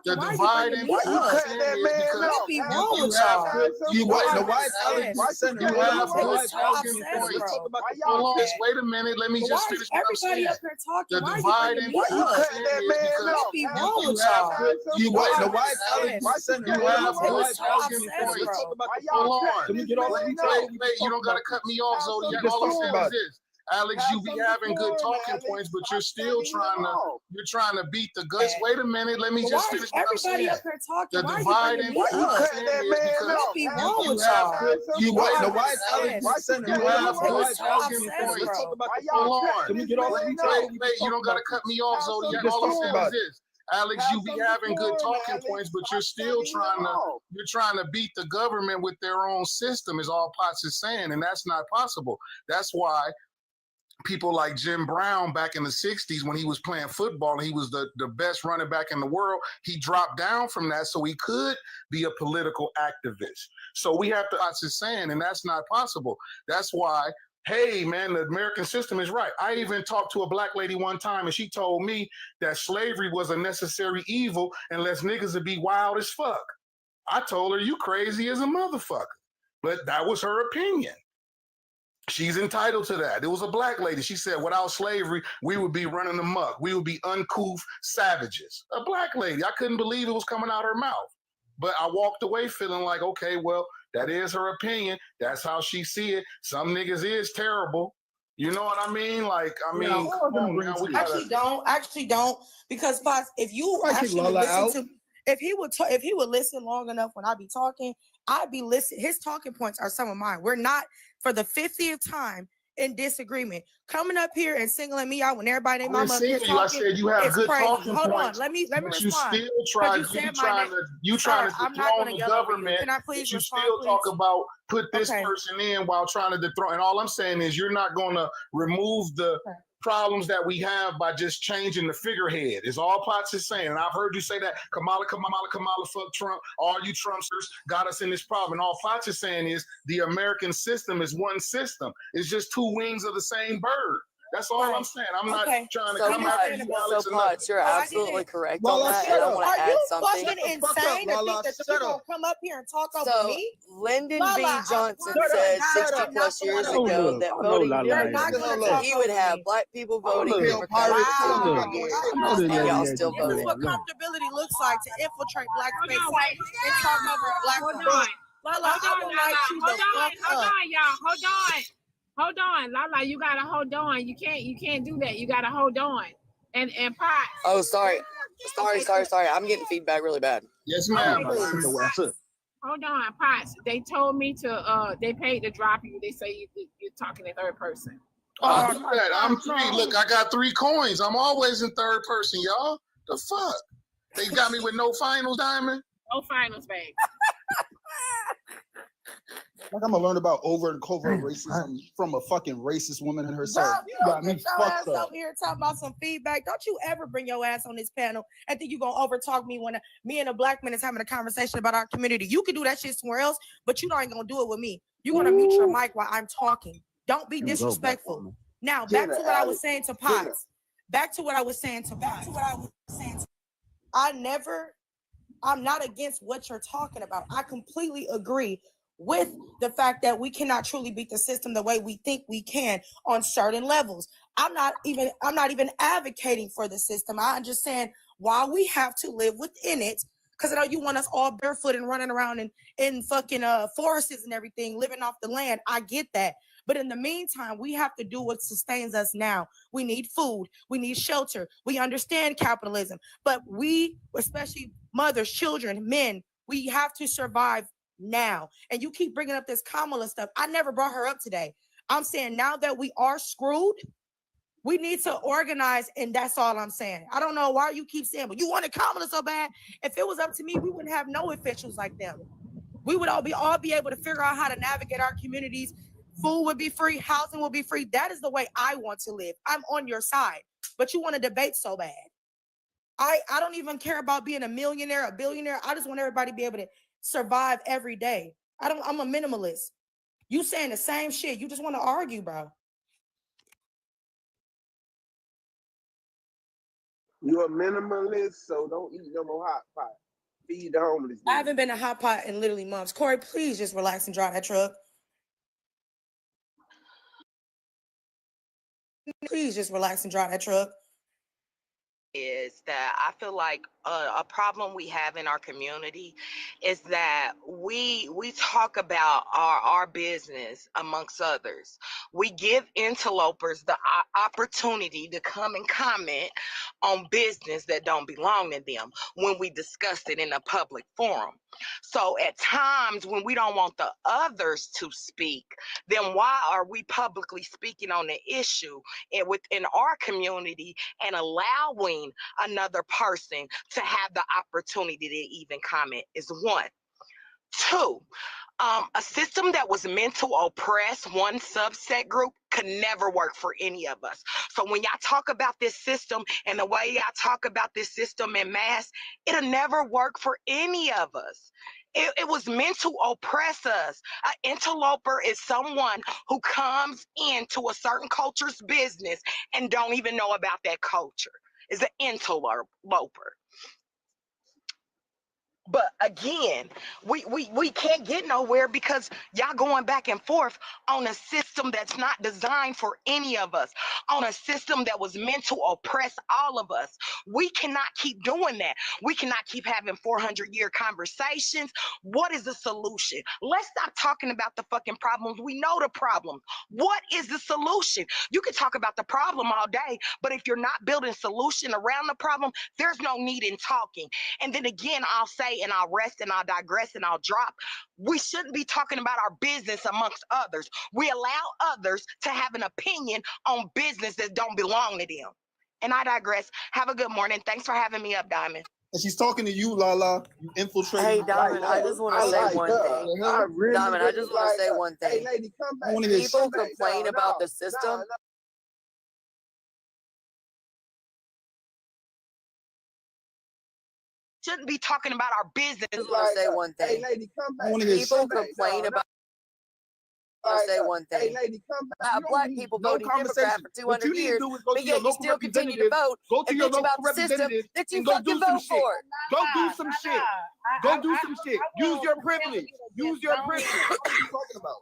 The divide and be wrong with y'all. You have good talking points. Hold on, just wait a minute. Let me just finish what I'm saying. The divide and be wrong with y'all. Why you have good talking points. Hold on. Wait, you don't gotta cut me off, Zodiac. All I'm saying is this. Alex, you be having good talking points, but you're still trying to beat the guts. Wait a minute, let me just finish what I'm saying. The divide and you have good talking points. Hold on. Wait, you don't gotta cut me off, Zodiac. All I'm saying is this. Alex, you be having good talking points, but you're still trying to beat the government with their own system, is all Potts is saying, and that's not possible. That's why people like Jim Brown back in the 60s, when he was playing football, he was the best running back in the world. He dropped down from that so he could be a political activist. So we have to, Potts is saying, and that's not possible. That's why, hey, man, the American system is right. I even talked to a black lady one time, and she told me that slavery was a necessary evil unless niggas would be wild as fuck. I told her, you crazy as a motherfucker. But that was her opinion. She's entitled to that. It was a black lady. She said, without slavery, we would be running amok. We would be uncouth savages. A black lady. I couldn't believe it was coming out of her mouth. But I walked away feeling like, okay, well, that is her opinion. That's how she see it. Some niggas is terrible. You know what I mean? Like, I mean, come on, man, Actually don't, because Fox, if you actually listen to, if he would listen long enough when I be talking, I'd be listening. His talking points are some of mine. We're not, for the 50th time, in disagreement. Coming up here and singling me out when everybody, mama up here talking, I said you have good talking Hold points. on, let me respond. You still trying to dethrone the government. Can I please you respond, still please? talk about put this person in while trying to dethrone. And all I'm saying is you're not going to remove the problems that we have by just changing the figurehead. Is all Potts is saying. And I've heard you say that Kamala, fuck Trump. All you Trumpsters got us in this problem. And all Potts is saying is the American system is one system. It's just two wings of the same bird. That's all I'm saying. I'm not trying to come after you, Alex. So Potts, you're absolutely correct on that. I don't want to add something. Are you fucking insane to think that you're going to come up here and talk over me? Lyndon B. Johnson said 60 plus years ago that voting, he would have black people voting Democratic and y'all still voted. This is what comfortability looks like, to infiltrate black space and talk over black people. Hold on, Lala, you gotta hold on. You can't do that. You gotta hold on. And Potts. Oh, sorry. I'm getting feedback really bad. Yes, ma'am. Hold Hold on, Potts. They told me to. They paid to drop you. They say you're talking in third person. I'll do that. I'm 3. Look, I got 3 coins. I'm always in third person, y'all. The fuck? They got me with no finals, Diamond? No finals, babe. Like I'm gonna learn about overt and covert racism from a fucking racist woman and herself. Dog, you don't get your ass fucked up. over here talking about some feedback. Don't you ever bring your ass on this panel and think you gonna overtalk me when me and a black man is having a conversation about our community. You can do that shit somewhere else, but you ain't gonna do it with me. You're gonna mute your mic while I'm talking. Don't be disrespectful. Now, back to what I was saying to Potts. I'm not against what you're talking about. I completely agree with the fact that we cannot truly beat the system the way we think we can on certain levels. I'm not even advocating for the system. I'm just saying while we have to live within it, because I know you want us all barefoot and running around in fucking forests and everything, living off the land. I get that. But in the meantime, we have to do what sustains us now. We need food. We need shelter. We understand capitalism. But we, especially mothers, children, men, we have to survive now. And you keep bringing up this Kamala stuff. I never brought her up today. I'm saying now that we are screwed, we need to organize, and that's all I'm saying. I don't know why you keep saying, but you wanted Kamala so bad. If it was up to me, we wouldn't have no officials like them. We would all be able to figure out how to navigate our communities. Food would be free, housing would be free. That is the way I want to live. I'm on your side, but you want to debate so bad. I don't even care about being a millionaire, a billionaire. I just want everybody to be able to survive every day. I'm a minimalist. You saying the same shit. You just want to argue, bro. You're a minimalist, so don't eat no more hot pot. Feed the homeless. I haven't been to hot pot in literally months. Corey, please just relax and drive that truck. Please just relax and drive that truck. Is that I feel like a problem we have in our community is that we talk about our business amongst others. We give interlopers the opportunity to come and comment on business that don't belong to them when we discuss it in a public forum. So at times when we don't want the others to speak, then why are we publicly speaking on the issue and within our community and allowing another person to have the opportunity to even comment is one. Two, a system that was meant to oppress one subset group could never work for any of us. So when y'all talk about this system and the way y'all talk about this system en masse, it'll never work for any of us. It was meant to oppress us. An interloper is someone who comes into a certain culture's business and don't even know about that culture. Is an interloper. But again, we can't get nowhere because y'all going back and forth on a system that's not designed for any of us, on a system that was meant to oppress all of us. We cannot keep doing that. We cannot keep having 400-year conversations. What is the solution? Let's stop talking about the fucking problems. We know the problem. What is the solution? You can talk about the problem all day, but if you're not building solution around the problem, there's no need in talking. And then again, I'll say, and I'll rest and I'll digress and I'll drop. We shouldn't be talking about our business amongst others. We allow others to have an opinion on business that don't belong to them. And I digress. Have a good morning. Thanks for having me up, Diamond. And she's talking to you, Lala. You infiltrate. Hey, Diamond, I just want to say one thing. Diamond, I just want to say one thing. Hey, lady, come back. People complain about the system. Shouldn't be talking about our business. I just want to say one thing. Hey, lady, come back. People complain about. I'll say one thing. Hey, lady, come back. Black people voted Democrat for 200 years, but yet you still continue to vote and bitch about the system that you fucking vote for. Go do some shit. Go do some shit. Use your privilege. Use your privilege. What are you talking about?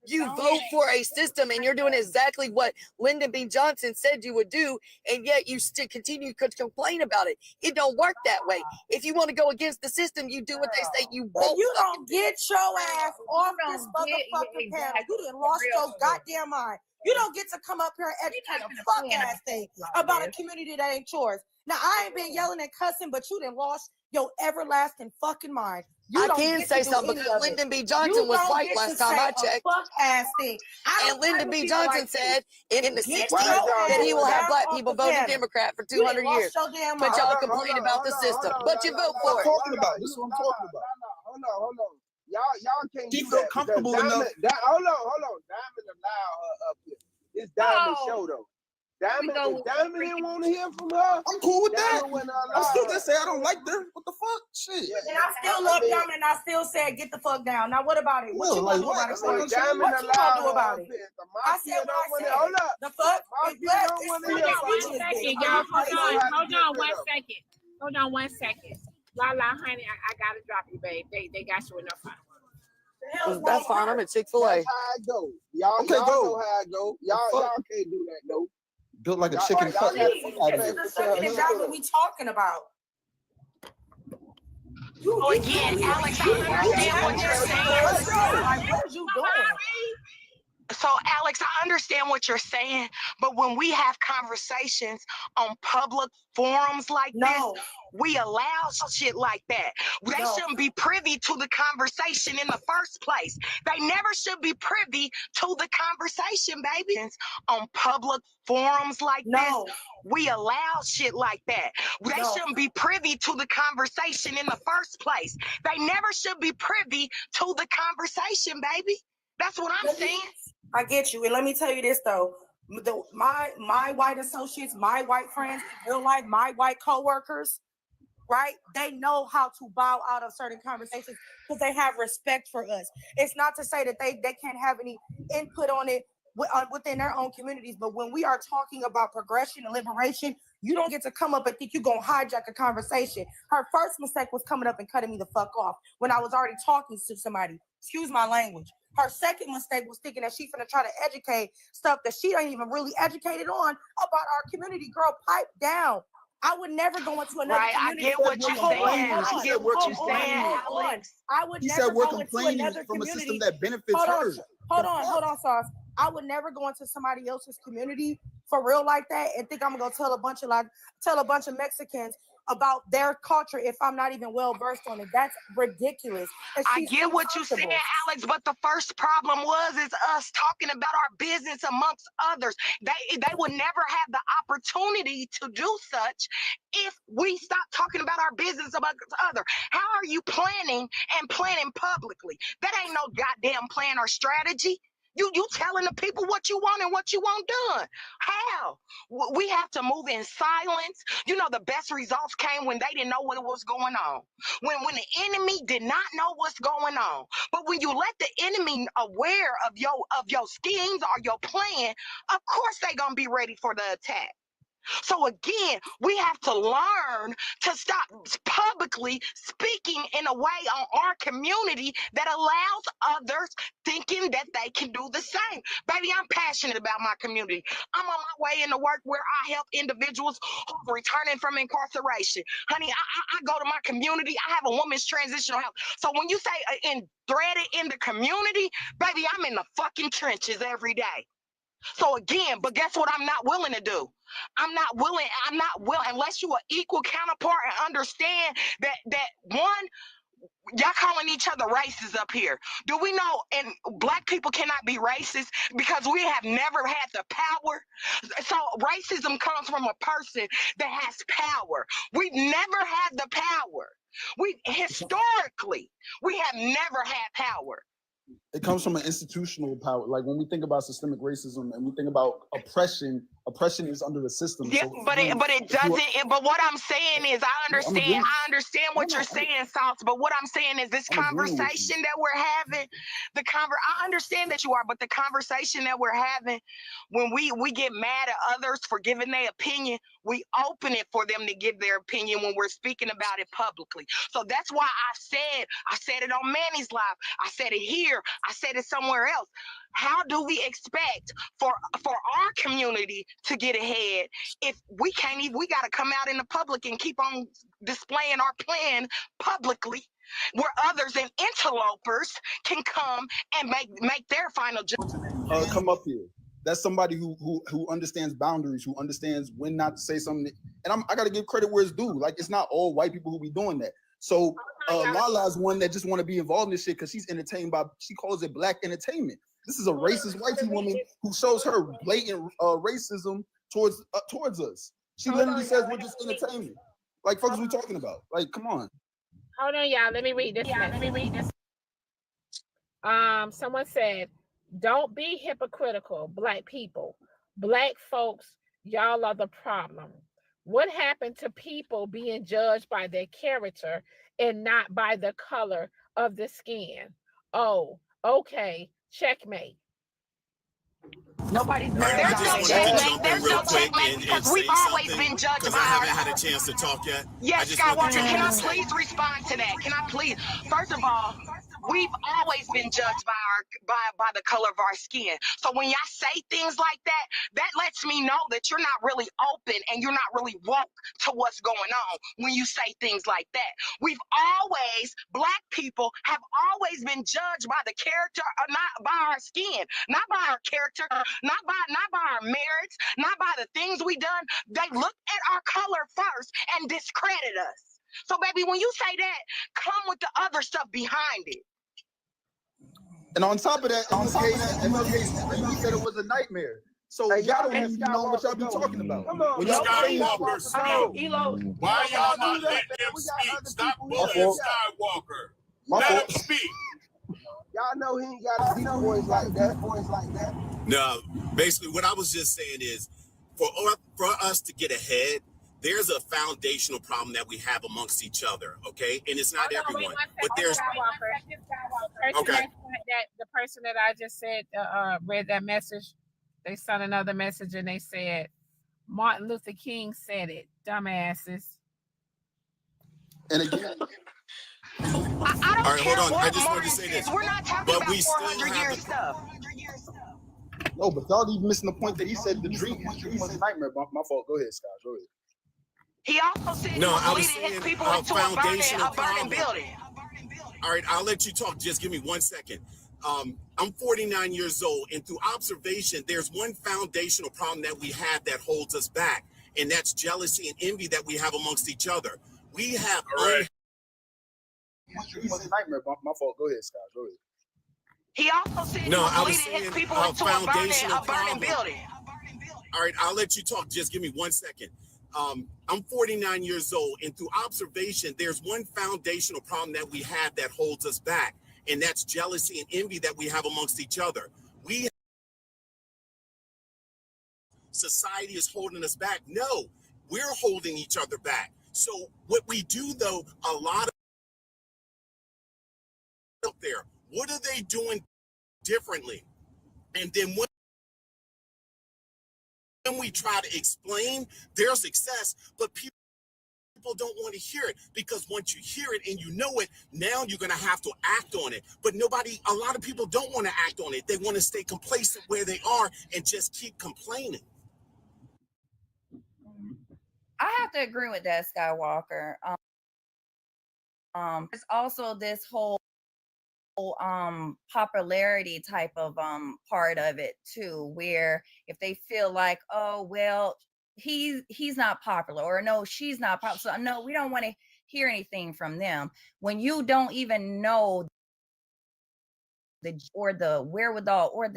You vote for a system and you're doing exactly what Lyndon B. Johnson said you would do, and yet you still continue to complain about it. It don't work that way. If you want to go against the system, you do what they say you won't. You don't get your ass off this motherfucking panel. You done lost your goddamn mind. You don't get to come up here and educate a fuck ass thing about a community that ain't yours. Now, I ain't been yelling and cussing, but you done lost your everlasting fucking mind. I can say something because Lyndon B. Johnson was white last time I checked. Fuck ass thing. And Lyndon B. Johnson said in the Get 60s your that he will have ass black off people the voting panel. Democrat for You 200 done lost years. your damn But mind. y'all complain about the system. But you vote for it. Talking about this is what I'm talking about. Hold on. Y'all can't She do feel that. comfortable because enough. Hold on. Diamond allowed her up here. It's Diamond's show though. Diamond didn't want to hear from her. I'm cool with that. Diamond I'm still just say I don't like them. What the fuck? Shit. And I still love Diamond, and I still said get the fuck down. Now what about it? What you gonna do about it? What you gonna do about it? I said what I said. Hold up. The fuck? Hold on one second. Lala, honey, I gotta drop you, babe. They got you enough fun. That's fine. I'm at Chick-fil-A. That's how it go. Y'all know how it go. Y'all can't do that though. Built like a chicken cut. This is the second example what we talking about. So again, Alex, I understand what you're saying. What are you doing? So, Alex, I understand what you're saying, but when we have conversations on public forums like this, we allow shit like that. They shouldn't be privy to the conversation in the first place. They never should be privy to the conversation, baby. On public forums like this, we allow shit like that. They shouldn't be privy to the conversation in the first place. They never should be privy to the conversation, baby. That's what I'm saying. I get you. And let me tell you this though. My white associates, my white friends, in real life, my white coworkers, right? They know how to bow out of certain conversations because they have respect for us. It's not to say that they can't have any input on it within their own communities, but when we are talking about progression and liberation, you don't get to come up and think you're gonna hijack a conversation. Her first mistake was coming up and cutting me the fuck off when I was already talking to somebody. Excuse my language. Her second mistake was thinking that she's gonna try to educate stuff that she ain't even really educated on about our community. Girl, pipe down. I would never go into another community. I get what you're saying. I get what you're saying, Alex. I would He never said we're go into complaining another from a community. system that benefits her. Hold on, Sauce. I would never go into somebody else's community for real like that and think I'm gonna go tell a bunch of Mexicans about their culture if I'm not even well versed on it. That's ridiculous. I get what you're saying, Alex, but the first problem is us talking about our business amongst others. They would never have the opportunity to do such if we stop talking about our business amongst others. How are you planning publicly? That ain't no goddamn plan or strategy. You telling the people what you want and what you want done. How? We have to move in silence. You know, the best results came when they didn't know what was going on. When the enemy did not know what's going on. But when you let the enemy aware of your schemes or your plan, of course they're gonna be ready for the attack. So again, we have to learn to stop publicly speaking in a way on our community that allows others thinking that they can do the same. Baby, I'm passionate about my community. I'm on my way into work where I help individuals who are returning from incarceration. Honey, I go to my community. I have a women's transitional health. So when you say threaded in the community, baby, I'm in the fucking trenches every day. So again, but guess what I'm not willing to do? I'm not willing, unless you are equal counterpart and understand that one, y'all calling each other racist up here. Do we know and black people cannot be racist because we have never had the power? So racism comes from a person that has power. We've never had the power. Historically, we have never had power. It comes from an institutional power. Like when we think about systemic racism and we think about oppression is under the system. Yeah, so but it doesn't. But what I'm saying is, I understand what you're saying, Sauce. But what I'm saying is, this conversation that we're having, I understand that you are, but the conversation that we're having, when we get mad at others for giving their opinion, we open it for them to give their opinion when we're speaking about it publicly. So that's why I said it on Manny's Live. I said it here. I said it somewhere else. How do we expect for our community to get ahead if we can't even, we got to come out in the public and keep on displaying our plan publicly where others and interlopers can come and make their final judgment. Come up here. That's somebody who understands boundaries, who understands when not to say something. And I got to give credit where it's due. Like, it's not all white people who be doing that. So Lala's one that just want to be involved in this shit because she's entertained by, she calls it black entertainment. This is a racist whitey woman who shows her blatant racism towards us. She literally says we're just entertainment. Like, fuck is we talking about? Like, come on. Hold on, y'all. Let me read this. Someone said, don't be hypocritical, Black people. Black folks, y'all are the problem. What happened to people being judged by their character and not by the color of the skin? Oh, okay. Checkmate. Nobody's there's no checkmate. There's no checkmate because we've always been judged by I haven't had a chance to talk yet. Yes, Skywalker, can I please respond to that? Can I please? First of all, we've always been judged by the color of our skin. So when y'all say things like that, that lets me know that you're not really open and you're not really woke to what's going on when you say things like that. We've always, Black people have always been judged by the character, not by our skin, not by our character, not by our merits, not by the things we done. They look at our color first and discredit us. So baby, when you say that, come with the other stuff behind it. And on top of that, MLK said it was a nightmare. So y'all don't even know what y'all be talking about. When y'all Skywalker, stop. Why y'all not letting him speak? Stop bullying Skywalker. Let him speak. Y'all know he ain't got deep voice like that. No, basically what I was just saying is for us to get ahead, there's a foundational problem that we have amongst each other, okay? And it's not everyone, but there's okay. The person that I just said read that message, they sent another message and they said, Martin Luther King said it, dumbasses. And again, I don't all right, care hold on. what I just want Martin to say says. this. We're not talking But about we still 400 year stuff. No, but y'all even missing the point that he said the dream was a nightmare. My fault. Go ahead, Scott. Go ahead. He also said he was leading his people into a burning building. All right, I'll let you talk. Just give me 1 second. I'm 49 years old, and through observation, there's one foundational problem that we have that holds us back, and that's jealousy and envy that we have amongst each other. We have It was a nightmare. My fault. Go ahead, Scott. Go ahead. He also said he was leading his people into a burning building. All right, I'll let you talk. Just give me 1 second. I'm 49 years old, and through observation, there's one foundational problem that we have that holds us back, and that's jealousy and envy that we have amongst each other. Society is holding us back. No, we're holding each other back. So what we do, though, a lot of out there, what are they doing differently? And then when we try to explain their success, but people don't want to hear it, because once you hear it and you know it, now you're going to have to act on it. But a lot of people don't want to act on it. They want to stay complacent where they are and just keep complaining. I have to agree with that, Skywalker. It's also this whole popularity type of part of it too, where if they feel like, oh well, he's not popular, or no, she's not popular, so no, we don't want to hear anything from them. When you don't even know the wherewithal or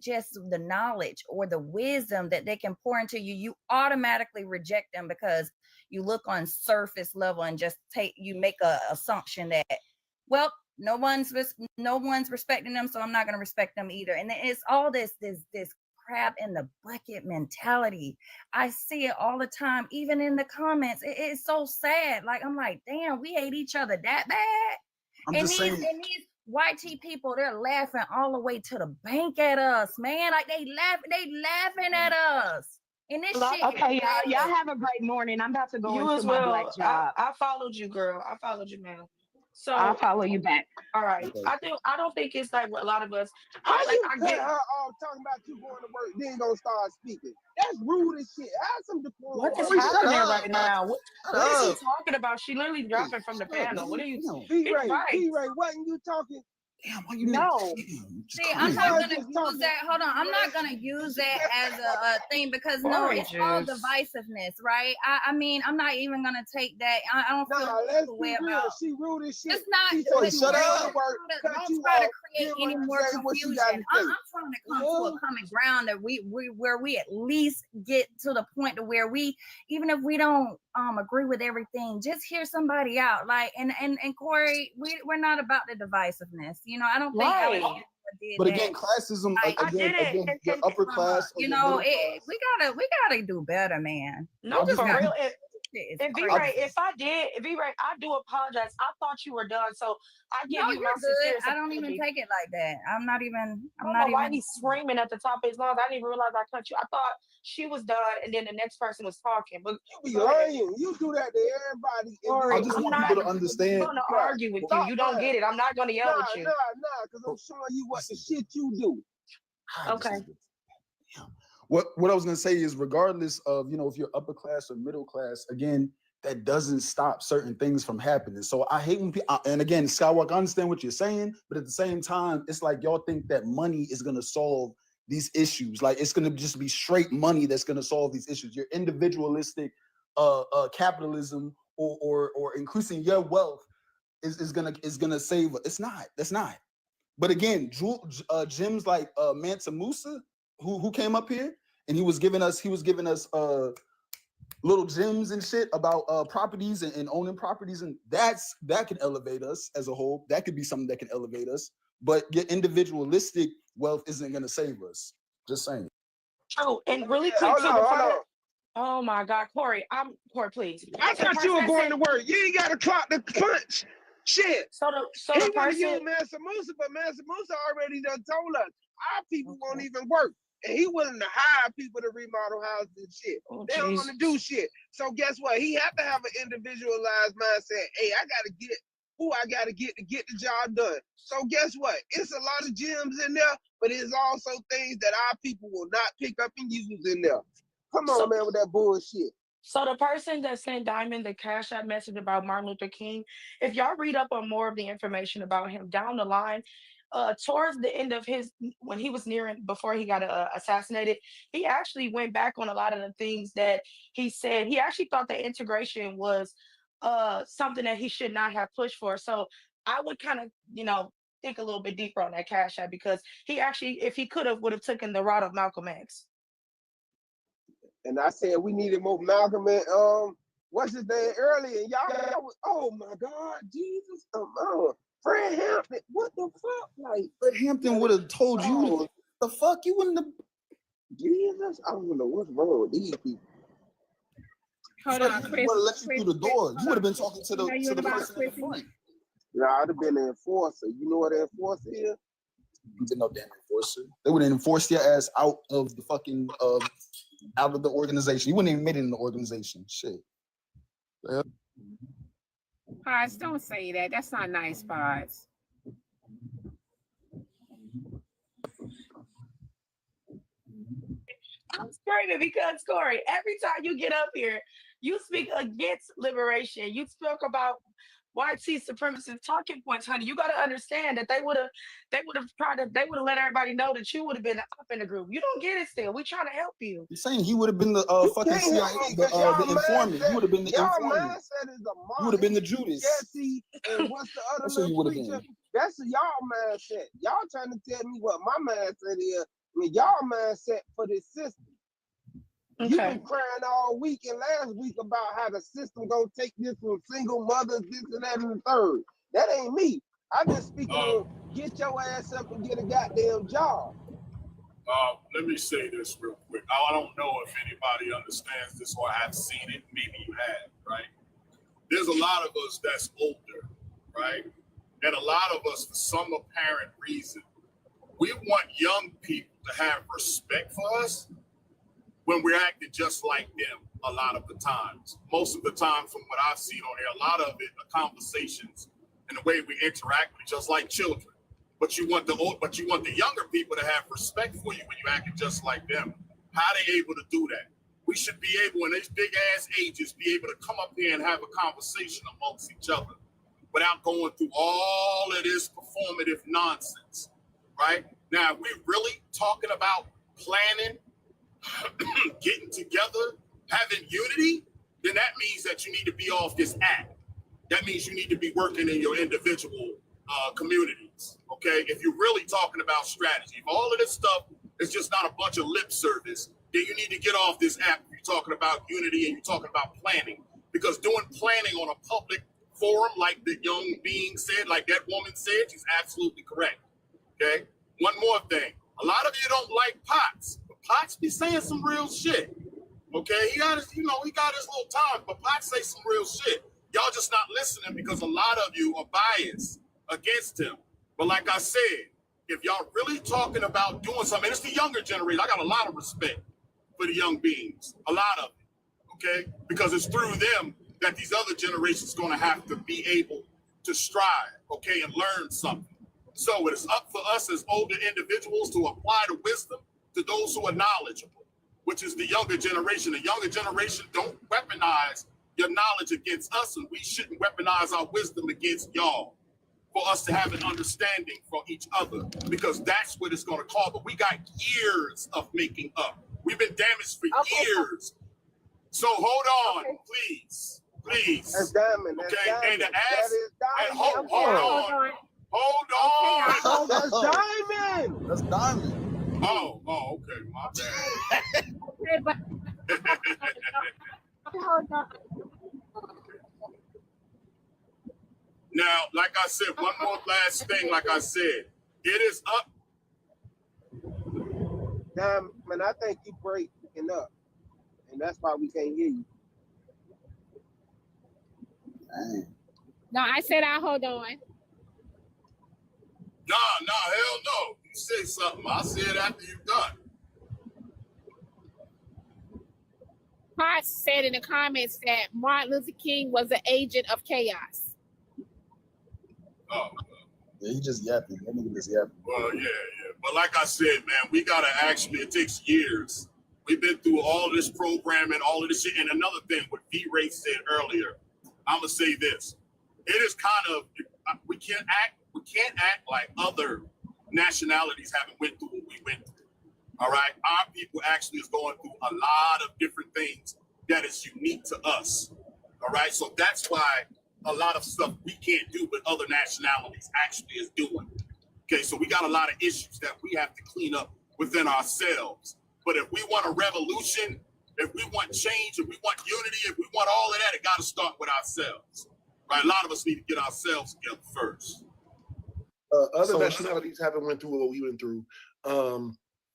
just the knowledge or the wisdom that they can pour into you, you automatically reject them because you look on surface level and just make a assumption that, well, no one's respecting them, so I'm not going to respect them either. And it's all this crab in the bucket mentality. I see it all the time, even in the comments. It's so sad. Like, I'm like, damn, we hate each other that bad. And these YT people, they're laughing all the way to the bank at us, man. Like they laughing at us. And this shit. Okay, y'all have a great morning. I'm about to go into my black job. I followed you, girl. I followed you, man. So I'll follow you back. All right. Okay. I don't think it's like what a lot of us. How you cut her off talking about you going to work, then gonna start speaking? That's rude as shit. Have some decorum. What is happening right now? What is he talking about? She literally dropping from the panel. What are you? P-Ray, wasn't you talking? Damn, why you No. See, I'm not gonna use that. Hold on, I'm not gonna use that as a thing because no, it's all divisiveness, right? I mean, I'm not even gonna take that. I don't feel let's the be way real. about. She rude as shit. It's not. She told you shut up. Don't try to create any more confusion. I'm trying to come to a common ground that where we at least get to the point to where we, even if we don't agree with everything, just hear somebody out. Like and Corey, we're not about the divisiveness. You know, I don't think Alex did But that. again, classism. Like, Again, your upper class. You know, we gotta do better, man. No, We just for gotta- real. It's And crazy. if I do apologize. I thought you were done, so I give No, you you're my good. sincerest I don't even apology. take it like that. I'm not even. I don't know why he's screaming at the top of his lungs. I didn't even realize I cut you. I thought she was done, and then the next person was talking. But you be lying. You do that to everybody. I just want people to understand. I'm going to argue with you. You don't get it. I'm not going to yell at you. Nah, because I'm showing you what the shit you do. Okay. What I was gonna say is, regardless of if you're upper class or middle class, again, that doesn't stop certain things from happening. So I hate when people, and again, Skywalker, I understand what you're saying, but at the same time, it's like y'all think that money is gonna solve these issues. Like it's gonna just be straight money that's gonna solve these issues. Your individualistic capitalism or increasing your wealth is gonna save it. It's not. That's not. But again, gyms like Mansa Musa, who came up here and he was giving us little gems and shit about properties and owning properties, and that can elevate us as a whole. That could be something that can elevate us. But your individualistic wealth isn't gonna save us. Just saying. Oh, and really quick, oh my God, Corey, please. I thought you were going to work. You ain't got to clock the punch. Shit. So he the want to use person, Mansa Musa, but Mansa Musa already done told us our people won't even work. And he willing to hire people to remodel houses and shit. They don't want to do shit. So guess what? He have to have an individualized mindset. Hey, I got to get who I got to get the job done. So guess what? It's a lot of gems in there, but it's also things that our people will not pick up and use in there. Come on, man, with that bullshit. So the person that sent Diamond the Cash App message about Martin Luther King, if y'all read up on more of the information about him down the line, towards the end of when he was before he got assassinated, he actually went back on a lot of the things that he said. He actually thought that integration was something that he should not have pushed for. So I would kind of, think a little bit deeper on that Cash App, because he actually, if he would have taken the route of Malcolm X. And I said we needed more Malcolm and what's his name earlier. Y'all was, oh my God, Jesus, Fred Hampton, what the fuck? Like Fred Hampton would have told you the fuck you wouldn't have. Jesus, I don't know what's wrong with these people. Hold on, Chris. Would have let you through the door. You would have been talking to the person in the front. Yeah, I'd have been an enforcer. You know what an enforcer is? You didn't know damn enforcer. They would have enforced your ass out of the fucking out of the organization. You wouldn't even made it in the organization. Shit. Yeah. Pods, don't say that. That's not nice, Pods. I'm screaming because, Corey, every time you get up here, you speak against liberation. You spoke about white supremacist talking points, honey. You got to understand that they would have let everybody know that you would have been up in the group. You don't get it still. We trying to help you. You're saying he would have been the fucking CIA, the informant. You would have been the informant. You would have been the Judas. Jesse, and what's the other That's who you would have been. That's y'all mindset. Y'all trying to tell me what my mindset is. I mean, y'all mindset for this system. Okay. You've been crying all week and last week about how the system gonna take this from single mothers, this and that and the third. That ain't me. I've been speaking on get your ass up and get a goddamn job. Let me say this real quick. I don't know if anybody understands this or have seen it. Maybe you have, right? There's a lot of us that's older, right? And a lot of us, for some apparent reason, we want young people to have respect for us when we're acting just like them a lot of the times. Most of the time, from what I've seen on here, a lot of it are conversations and the way we interact with each other like children. But you want the younger people to have respect for you when you're acting just like them. How are they able to do that? We should be able, in these big ass ages, be able to come up here and have a conversation amongst each other. without going through all of this performative nonsense, right? Now, if we're really talking about planning, getting together, having unity, then that means that you need to be off this app. That means you need to be working in your individual communities, okay? If you're really talking about strategy, if all of this stuff is just not a bunch of lip service, then you need to get off this app. You're talking about unity and you're talking about planning, because doing planning on a public forum, like the young being said, like that woman said, she's absolutely correct, okay? One more thing. A lot of you don't like Potts, but Potts be saying some real shit, okay? He got his, he got his little time, but Potts say some real shit. Y'all just not listening because a lot of you are biased against him. But like I said, if y'all really talking about doing something, it's the younger generation. I got a lot of respect for the young beings, a lot of it, okay? Because it's through them that these other generations going to have to be able to strive, okay, and learn something. So it is up for us as older individuals to apply the wisdom to those who are knowledgeable, which is the younger generation. The younger generation don't weaponize your knowledge against us, and we shouldn't weaponize our wisdom against y'all, for us to have an understanding for each other, because that's what it's going to cause. But we got years of making up. We've been damaged for years. So hold on, please. That's Diamond. That's okay, Diamond. and to That ask, is and Diamond. hold on. That's Diamond. That's Diamond. Oh, okay, my bad. Hold on. Now, like I said, one more last thing, like I said, it is up. Diamond, I think you breaking up, and that's why we can't hear you. No, I said I'll hold on. Nah, hell no. You say something, I'll say it after you're done. Potts said in the comments that Martin Luther King was an agent of chaos. Oh. Yeah, he just yapping. That nigga just yapping. Well, yeah. But like I said, man, we gotta actually, it takes years. We've been through all this programming, all of this shit. And another thing, what V-Ray said earlier, I'm gonna say this. It is kind of, we can't act like other nationalities haven't went through what we went through. All right, our people actually is going through a lot of different things that is unique to us. All right, so that's why a lot of stuff we can't do, but other nationalities actually is doing. Okay, so we got a lot of issues that we have to clean up within ourselves. But if we want a revolution, if we want change, if we want unity, if we want all of that, it got to start with ourselves. Right? A lot of us need to get ourselves together first. Other nationalities haven't went through what we went through.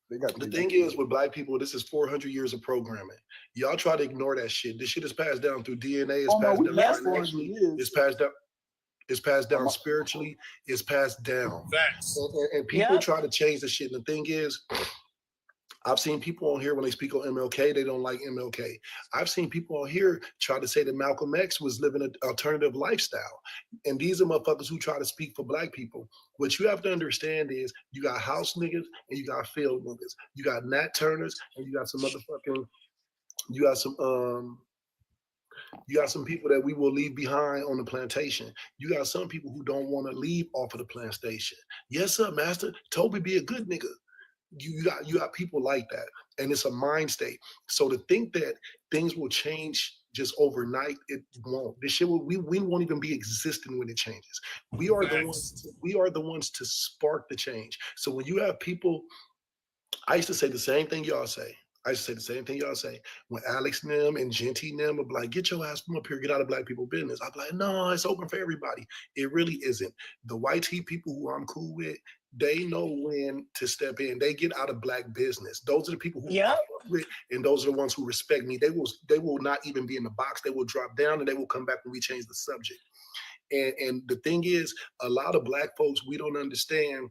The thing is, with Black people, this is 400 years of programming. Y'all try to ignore that shit. This shit is passed down through DNA. It's passed down spiritually. It's passed down. Facts. And people try to change the shit. And the thing is, I've seen people on here when they speak on MLK, they don't like MLK. I've seen people on here try to say that Malcolm X was living an alternative lifestyle. And these are motherfuckers who try to speak for Black people. What you have to understand is you got house niggas and you got field niggas. You got Nat Turners and you got some motherfucking, you got some people that we will leave behind on the plantation. You got some people who don't want to leave off of the plantation. Yes, sir, master. Toby be a good nigga. You got people like that, and it's a mind state. So to think that things will change just overnight, it won't. This shit we won't even be existing when it changes. We are the ones to spark the change. So when you have people, I used to say the same thing y'all say. When Alex and them and Genty and them would be like, get your ass from up here, get out of Black people business. I'd be like, no, it's open for everybody. It really isn't. The white tea people who I'm cool with, they know when to step in. They get out of Black business. Those are the people who I fuck with, and those are the ones who respect me. They will not even be in the box. They will drop down and they will come back when we change the subject. And the thing is, a lot of Black folks, we don't understand.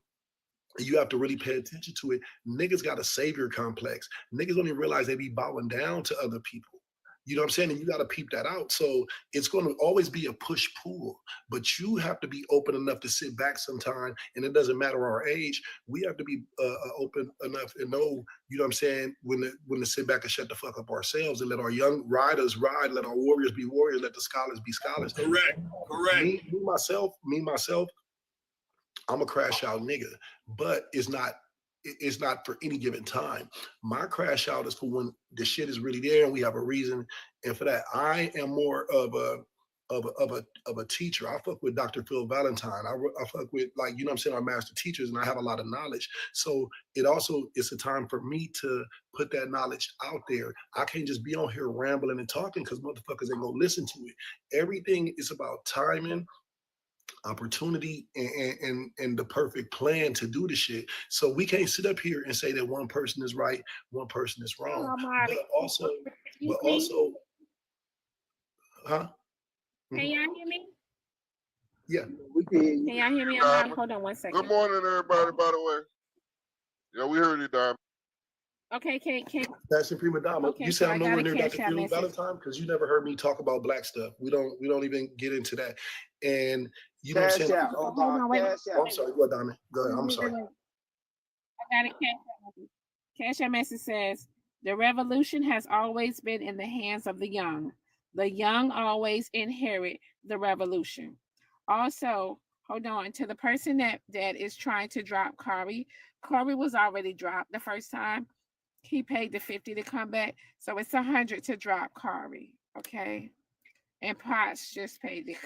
You have to really pay attention to it. Niggas got a savior complex. Niggas don't even realize they be bowing down to other people. You know what I'm saying? And you got to peep that out. So it's going to always be a push-pull, but you have to be open enough to sit back sometime. And it doesn't matter our age. We have to be open enough and know, you know what I'm saying, when to sit back and shut the fuck up ourselves and let our young riders ride, let our warriors be warriors, let the scholars be scholars. Correct. Me myself, I'm a crash out nigga, but it's not for any given time. My crash out is for when the shit is really there and we have a reason. And for that, I am more of a teacher. I fuck with Dr. Phil Valentine. I fuck with, like, you know what I'm saying, our master teachers, and I have a lot of knowledge. So it's a time for me to put that knowledge out there. I can't just be on here rambling and talking because motherfuckers ain't gonna listen to it. Everything is about timing, opportunity, and the perfect plan to do the shit. So we can't sit up here and say that one person is right, one person is wrong. But also, huh? Can y'all hear me? Yeah, we can. Can y'all hear me? I'm not, hold on one second. Good morning, everybody, by the way. Yeah, we heard you, Diamond. Okay, can Passion Prima Dama. Okay, You so say I I'm got nowhere a near cash Dr. out Phil message. Valentine because you never heard me talk about black stuff. We don't even get into that. And you know what I'm Cash saying? out. Hold on, wait. Cash Oh, out. I'm sorry. Go ahead, Diamond. Go ahead. I'm sorry. I got a cash out message. Cash out message says, the revolution has always been in the hands of the young. The young always inherit the revolution. Also, hold on, to the person that is trying to drop Corey was already dropped the first time. He paid the 50 to come back. So it's 100 to drop Corey. Okay. And Potts just paid the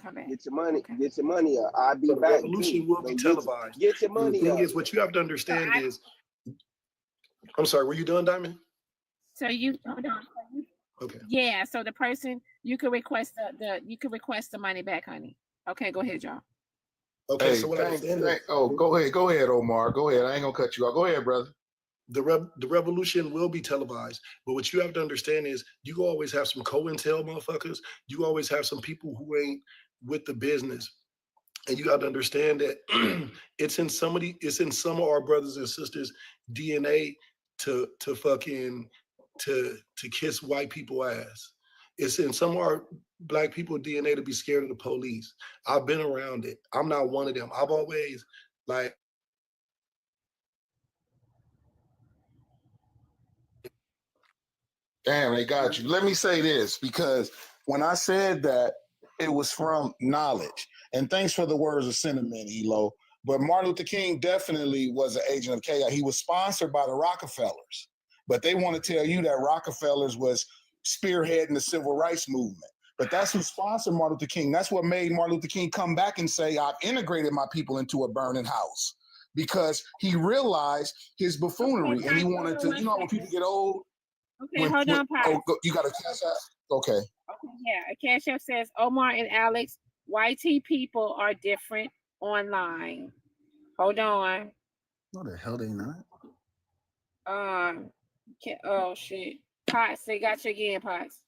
come back. Get your money. Okay. Get your money up. I'll be So the back. revolution Too. will be televised. Get your And the money thing up. is, what you have to understand is, I'm sorry, were you done, Diamond? So you hold on. Okay. Yeah, so the person you could request the money back, honey. Okay, go ahead, y'all. Okay, Hey, so what I understand is, go ahead, Omar. Go ahead. I ain't gonna cut you off. Go ahead, brother. the revolution will be televised, but what you have to understand is you always have some co-intel motherfuckers. You always have some people who ain't with the business. And you got to understand that it's in some of our brothers and sisters' DNA to kiss white people ass. It's in some of our black people DNA to be scared of the police. I've been around it. I'm not one of them. I've always like Damn, they got you. Let me say this, because when I said that, it was from knowledge. And thanks for the words of sentiment, Elo. But Martin Luther King definitely was an agent of chaos. He was sponsored by the Rockefellers. But they want to tell you that Rockefellers was spearheading the civil rights movement. But that's who sponsored Martin Luther King. That's what made Martin Luther King come back and say, I've integrated my people into a burning house. Because he realized his buffoonery, and he wanted to, you know, when people get old. Okay, hold on, Pot. You got a cash app? Okay. Okay, yeah. A cash app says Omar and Alex, YT people are different online. Hold on. No, the hell they not. Oh shit. Potts, they got you again, Potts.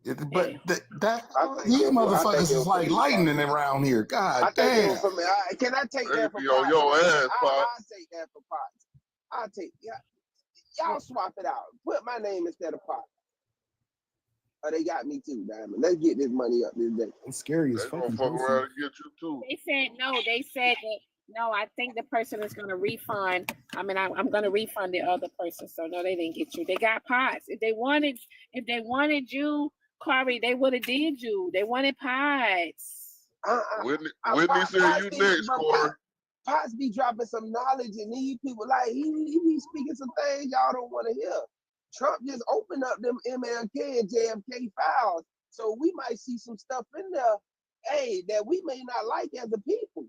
But these motherfuckers is like lightning around here. God damn. Can I take that for Be on your ass, I'll take that for Potts. I'll take y'all swap it out. Put my name instead of Potts. Oh, they got me too, Diamond. Let's get this money up this day. It's scary as fucking. Fuck around and get you too. They said that no, I think the person is gonna refund. I mean, I'm gonna refund the other person. So no, they didn't get you. They got Potts. If they wanted you, Corey, they would have did you. They wanted Potts. Whitney said you next, Corey. Potts be dropping some knowledge, and these people like he be speaking some things y'all don't want to hear. Trump just opened up them MLK and JFK files, so we might see some stuff in there, that we may not like as a people.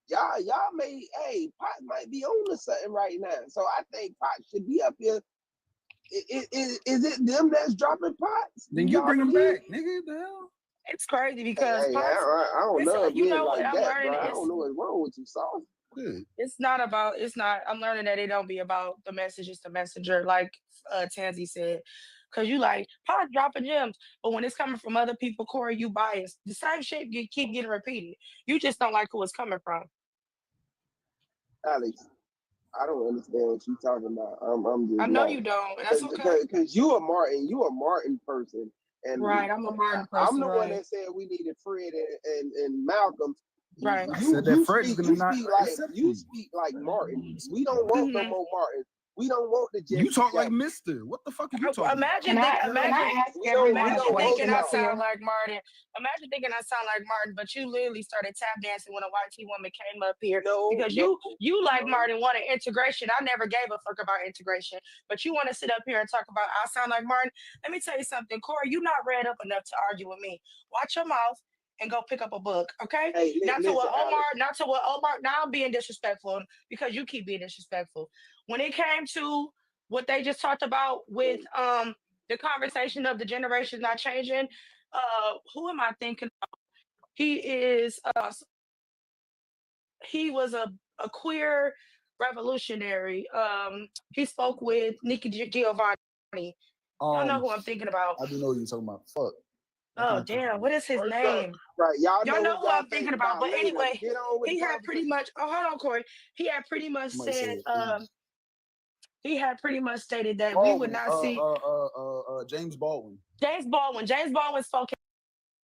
Y'all may, Potts might be on to something right now. So I think Potts should be up here. Is it them that's dropping Potts? Then you bring them back, nigga. The hell? It's crazy because I don't know. You know like what I'm that, learning bro. I is don't know what's wrong with you, Sauce. I'm learning that it don't be about the message, it's the messenger, like Tansy said. Cause you like Pot dropping gems, but when it's coming from other people, Corey, you biased. The same shit keep getting repeated. You just don't like who it's coming from. Alex. I don't understand what you talking about. I'm just I know lost. you don't, and that's okay. Cause you a Martin person, and Right, I'm a Martin I'm person, the one right? that said we needed Fred and Malcolm. Right. I said that Fred's gonna not accept You you. speak like Martin. We don't want no more Martin. We don't want the Jesse You talk like Jackson. Mister. What the fuck are you talking Imagine about? ask We don't thinking I want sound like Martin. Imagine thinking I sound like Martin, but you literally started tap dancing when a white tea woman came up here because you like Martin wanted integration. I never gave a fuck about integration, but you want to sit up here and talk about I sound like Martin. Let me tell you something, Corey. You not read up enough to argue with me. Watch your mouth and go pick up a book, okay? Hey, not to what listen, Omar, Alex. not to what Omar. Now I'm being disrespectful because you keep being disrespectful. When it came to what they just talked about with the conversation of the generations not changing, who am I thinking of? He was a queer revolutionary. He spoke with Nikki Giovanni. Y'all know who I'm thinking about. I do know what you're talking about. Fuck. Oh damn, what is his name? Right, y'all know who I'm think thinking about. But later. anyway, Get on with he the had pretty much. Oh, hold on, Corey. He had pretty much Somebody said. said, He had pretty much stated that we would not see James Baldwin. James Baldwin spoke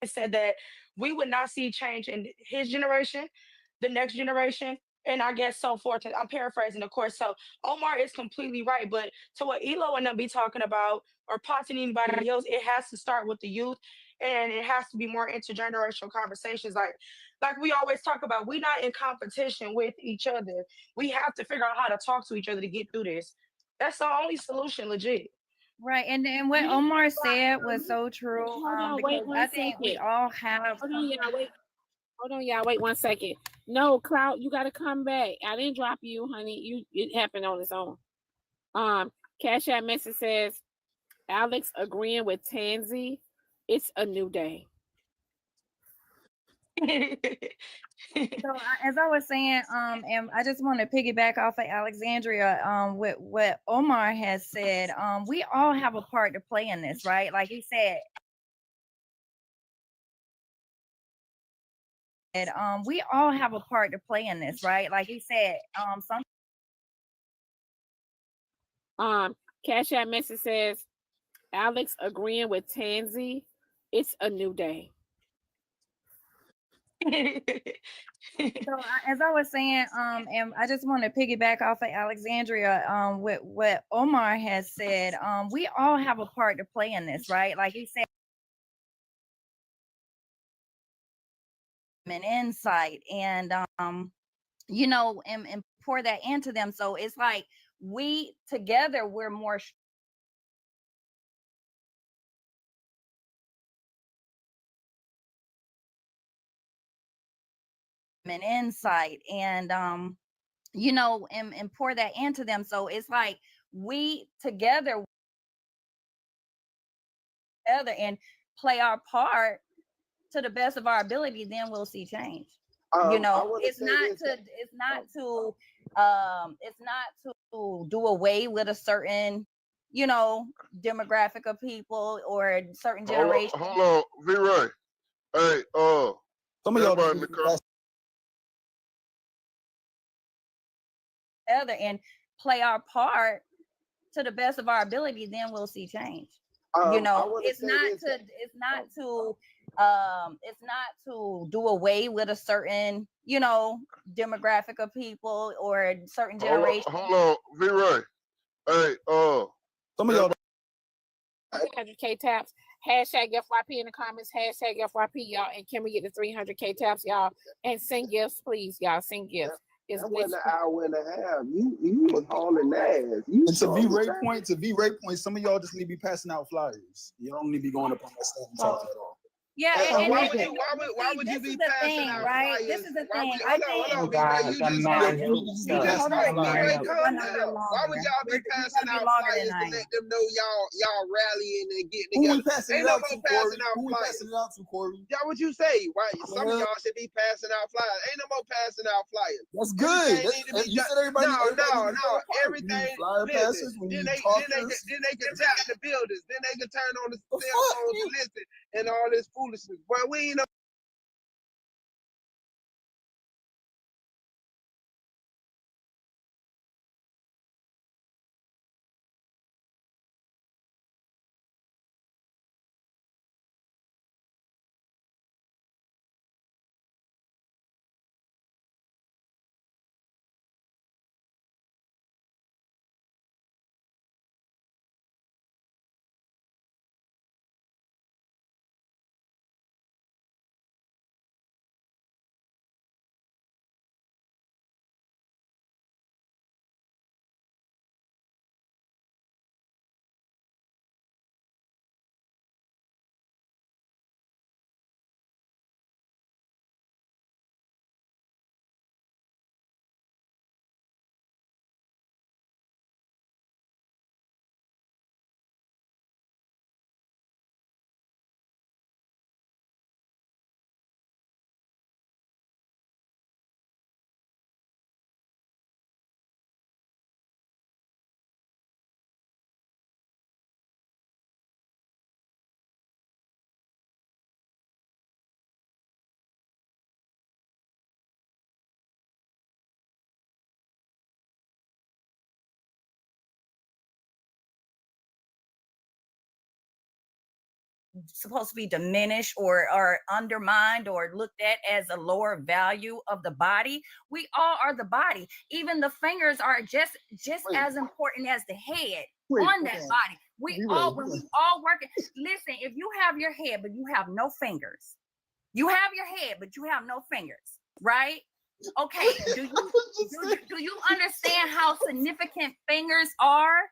and said that we would not see change in his generation, the next generation, and I guess so forth. I'm paraphrasing, of course. So Omar is completely right. But to what Elo and them be talking about, or potting anybody else, it has to start with the youth, and it has to be more intergenerational conversations. Like we always talk about, we're not in competition with each other. We have to figure out how to talk to each other to get through this. That's the only solution, legit. Right, and what Omar said was so true. Hold on, Because wait I 1 think we second. all have. Hold on, y'all. Wait. Hold on, y'all. Wait 1 second. No, Cloud, you gotta come back. I didn't drop you, honey. It happened on its own. Cash App message says, Alex agreeing with Tansy. It's a new day. So as I was saying, and I just want to piggyback off of Alexandria, with what Omar has said. We all have a part to play in this, right? Like he said, we all have a part to play in this, right? Like he said, Cash App message says, Alex agreeing with Tansy. It's a new day. So as I was saying, and I just want to piggyback off of Alexandria, with what Omar has said. We all have a part to play in this, right? Like he said, an insight, and and pour that into them. So it's like we together, we're more an insight, and and pour that into them. So it's like we together and play our part to the best of our ability, then we'll see change. It's not to do away with a certain demographic of people or a certain generation. Hold on, V-Ray. Hey, some of y'all everybody in the car. Other and play our part to the best of our ability, then we'll see change. It's not to do away with a certain demographic of people or a certain generation. Hold on, V-Ray. Hey, some of y'all 300K taps. Hashtag FYP in the comments. Hashtag FYP, y'all. And can we get the 300K taps, y'all? And send gifts, please, y'all. Send gifts. That wasn't an hour and a half. You was hauling ass. And to V-Ray point, some of y'all just need to be passing out flyers. You don't need to be going up on that stand and talking at all. Yeah, and why would you be passing out right? This is the thing. Hold on, V-Ray. You just V-Ray, calm down. Why would y'all be passing out flyers to let them know y'all rallying and getting together? Who we passing it out to, Corey? Who we passing it out to, Corey? Y'all, what you say? Why some of y'all should be passing out flyers? Ain't no more passing out flyers. That's good. You said everybody. No. Everything. Then they can tap the buildings. Then they can turn on the cell phones and listen and all this foolishness. Well, we ain't supposed to be diminished or undermined or looked at as a lower value of the body. We all are the body. Even the fingers are just as important as the head on that body. We all when we all working. Listen, if you have your head but you have no fingers, you have your head but you have no fingers, right? Okay, do you understand how significant fingers are?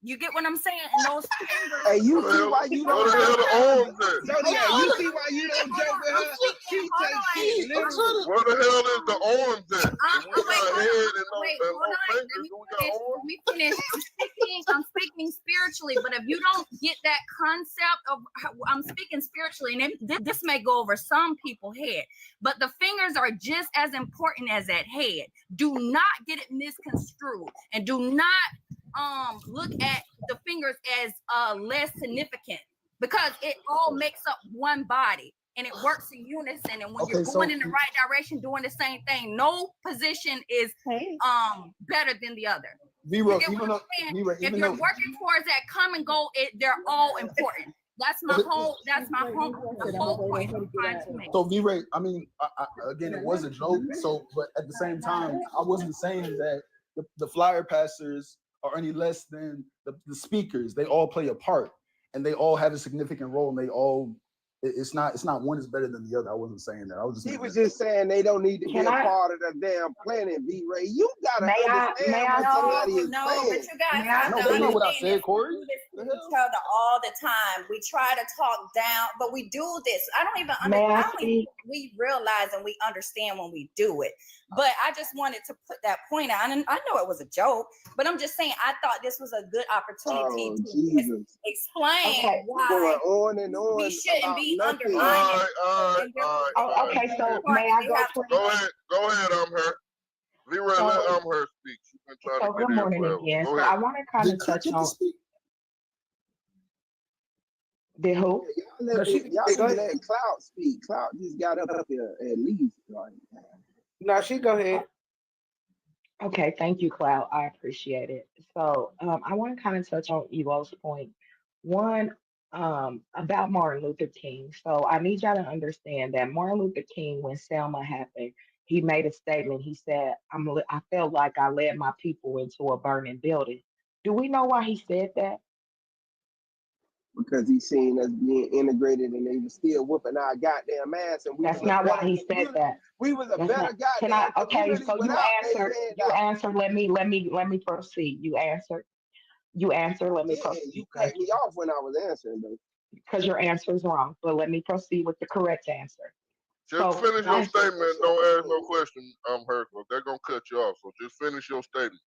You get what I'm saying? And those fingers. Hey, you see why you don't What the hell the arms at? Zodiac, you see why you don't joke with her? She takes shit literally. Where the hell is the arms at? We got head and no fingers. Let me finish. I'm speaking spiritually, but if you don't get that concept of, I'm speaking spiritually, and this may go over some people's head, but the fingers are just as important as that head. Do not get it misconstrued, and do not look at the fingers as less significant, because it all makes up one body and it works in unison. And when you're going in the right direction, doing the same thing, no position is better than the other. If you're working towards that common goal, they're all important. That's my whole the whole point I'm trying to make. So V-Ray, I mean, again, it was a joke. So, but at the same time, I wasn't saying that the flyer passers are any less than the speakers. They all play a part, and they all have a significant role, and they all. It's not one is better than the other. I wasn't saying that. I was just. He was just saying they don't need to be a part of the damn planet. V-Ray, you gotta understand what somebody is saying. But you guys, you know what I said, Corey. We do this to each other all the time. We try to talk down, but we do this. I don't even understand. We realize and we understand when we do it. But I just wanted to put that point out, and I know it was a joke, but I'm just saying I thought this was a good opportunity to explain why going on and on we shouldn't be undermining. Okay, so may I go? Go ahead, I'm her. V-Ray, let her speak. She's been trying to get good morning again. So I want to kind of touch on. Did who? Y'all let Cloud speak. Cloud just got up here at least. No, she go ahead. Okay, thank you, Cloud. I appreciate it. So I want to kind of touch on Evo's point. One, about Martin Luther King. So I need y'all to understand that Martin Luther King, when Selma happened, he made a statement. He said, I felt like I led my people into a burning building. Do we know why he said that? Because he's seen us being integrated and they were still whooping our goddamn ass. And that's not why he said that. We was a better goddamn community. So you answered. Let me proceed. You answered. Let me proceed. You cut me off when I was answering, though. Because your answer is wrong. But let me proceed with the correct answer. Just finish your statement. Don't ask no question. Her. They're gonna cut you off. So just finish your statement.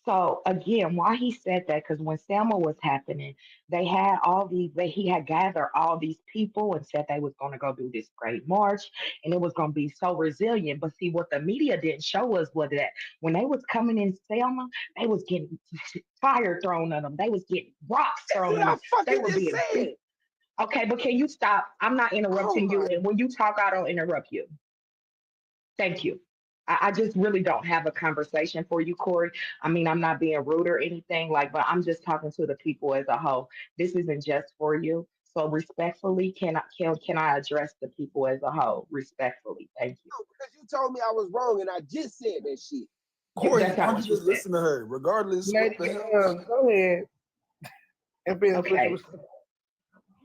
So again, why he said that? Because when Selma was happening, he had gathered all these people and said they was going to go do this great march, and it was going to be so resilient. But see, what the media didn't show us was that when they was coming in Selma, they was getting fire thrown at them. They was getting rocks thrown at them. They were being sick. Okay, but can you stop? I'm not interrupting you, and when you talk, I don't interrupt you. Thank you. I just really don't have a conversation for you, Corey. I mean, I'm not being rude or anything, but I'm just talking to the people as a whole. This isn't just for you. So respectfully, can I address the people as a whole? Respectfully, thank you. No, because you told me I was wrong and I just said that shit. Corey, why don't you just listen to her, regardless. Go ahead. Okay.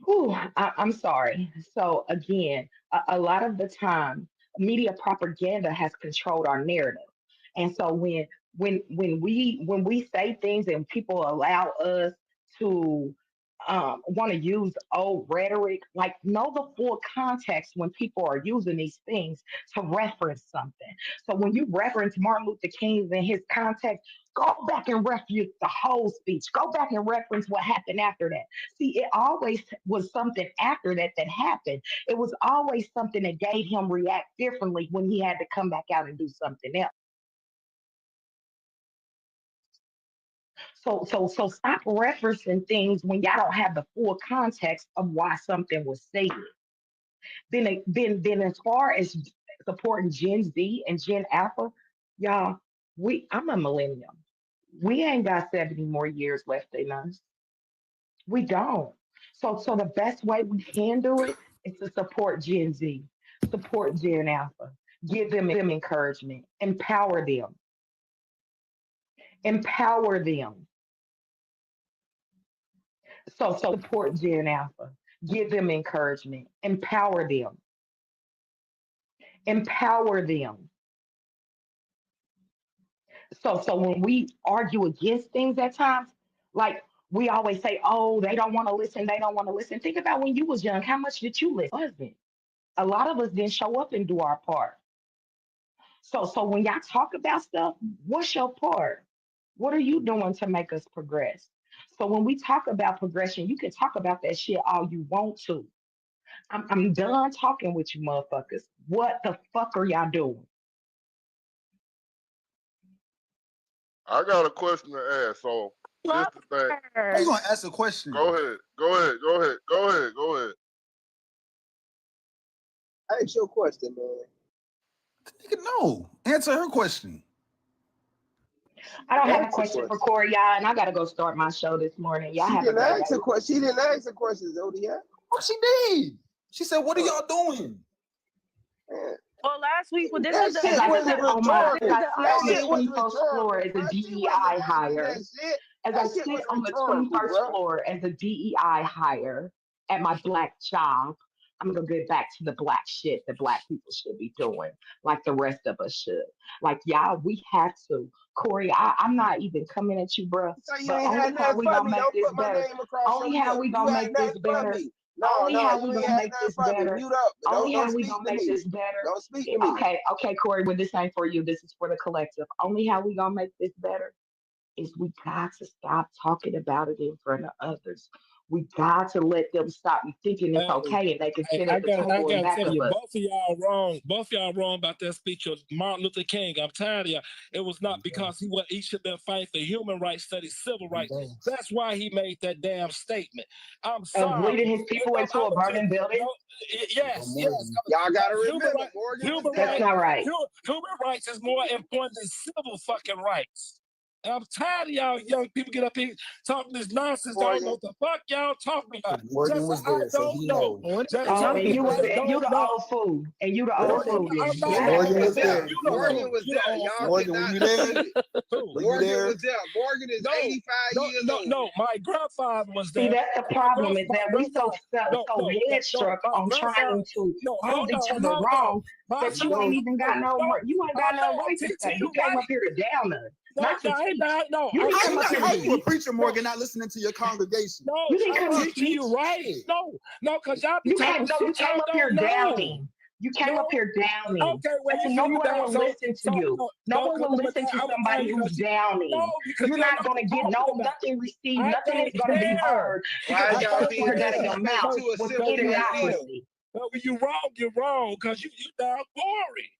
Ooh, I'm sorry. So again, a lot of the time, media propaganda has controlled our narrative, and so when we say things and people allow us to want to use old rhetoric, know the full context when people are using these things to reference something. So when you reference Martin Luther King in his context, go back and reference the whole speech. Go back and reference what happened after that. See, it always was something after that happened. It was always something that gave him react differently when he had to come back out and do something else. So stop referencing things when y'all don't have the full context of why something was said. Then as far as supporting Gen Z and Gen Alpha, y'all, I'm a millennial. We ain't got 70 more years left in us. We don't. So the best way we can do it is to support Gen Z, support Gen Alpha, give them encouragement, empower them. So support Gen Alpha, give them encouragement, empower them. So when we argue against things at times, like we always say, oh, they don't want to listen, they don't want to listen. Think about when you was young, how much did you listen? Husband. A lot of us didn't show up and do our part. So when y'all talk about stuff, what's your part? What are you doing to make us progress? So when we talk about progression, you can talk about that shit all you want to. I'm done talking with you motherfuckers. What the fuck are y'all doing? I got a question to ask. So this the thing. How you gonna ask a question? Go ahead. Ask your question, man. Nigga, no. Answer her question. I don't have a Ask a question for question. Corey, y'all, and I gotta go start my show this morning. Y'all She have a didn't great ask day. a question. She didn't ask a question, Zodiac. What she did? She said, "What are y'all doing?" Well, last week, well, this That is the shit this is was the On my, rhetorical. as I this is sit the That on the shit was 21st floor rhetorical, as a bro. She DEI wasn't asking hire, that shit. as That I shit sit was on the rhetorical, 21st bro. floor as a DEI hire at my black job, I'm gonna get back to the black shit that black people should be doing, like the rest of us should. Like y'all, we have to. Corey, I'm not even coming at you, bro. So you But ain't had only how nothing we for gonna me. make Don't this put my better. name across your Only how lip. we You gonna ain't make this nothing for better. me. No, Only how you we ain't gonna had make nothing this for me. better. Mute up. Only Don't how we speak gonna to make me. this better. Don't speak to me. Okay, Corey. But this ain't for you. This is for the collective. Only how we gonna make this better is we got to stop talking about it in front of others. We got to let them stop thinking it's Hey, okay and they can sit I at the table in gotta back tell of you, us. both of y'all wrong. Both of y'all wrong about that speech of Martin Luther King. I'm tired of y'all. It was not because he should have been fighting for human rights, study civil rights. That's why he made that damn statement. I'm Of sorry. leading his people into a burning building? Yes. Y'all gotta Human, remember, Morgan was human, there. That's not right. human rights is more important than civil fucking rights. And I'm tired of y'all young people get up here talking this nonsense. Don't know what the fuck y'all talking about. Morgan Just was I there, so don't he know. knows. Just Oh, and you was I and you don't the know. old fool. And you the old No, fool. I'm not Y'all the got old Morgan fool. was there. You He the old Morgan fool. was You there. the old Y'all fool. Morgan, cannot were you there? dispute it. Who? Were you Morgan there? was there. Morgan is 85 years old. No. My grandfather was See, there. that's the problem is that we so headstruck My on grandfather. trying to No, prove hold each on, other hold on. wrong, My but you ain't even got no you ain't got no right to say. You came up here to down us, not to teach. No. You didn't come up here How to you a teach. preacher, Morgan, not listening to your congregation? No, You didn't I'm come to teaching teach. you right. No, because y'all be You talking came no, you shit came y'all up here don't know. downing. You came No. up here downing. Okay, well, And you no see you one down. will listen to you. No one Because will listen to I'm somebody because who's you, no, downing. because You're you don't not know gonna what get I'm talking about. nothing received, I nothing is don't gonna be care. heard Why because the y'all first being word out of your disrespectful mouth to a was civil rights leader? idiocracy. No, when you're wrong, because you down Corey.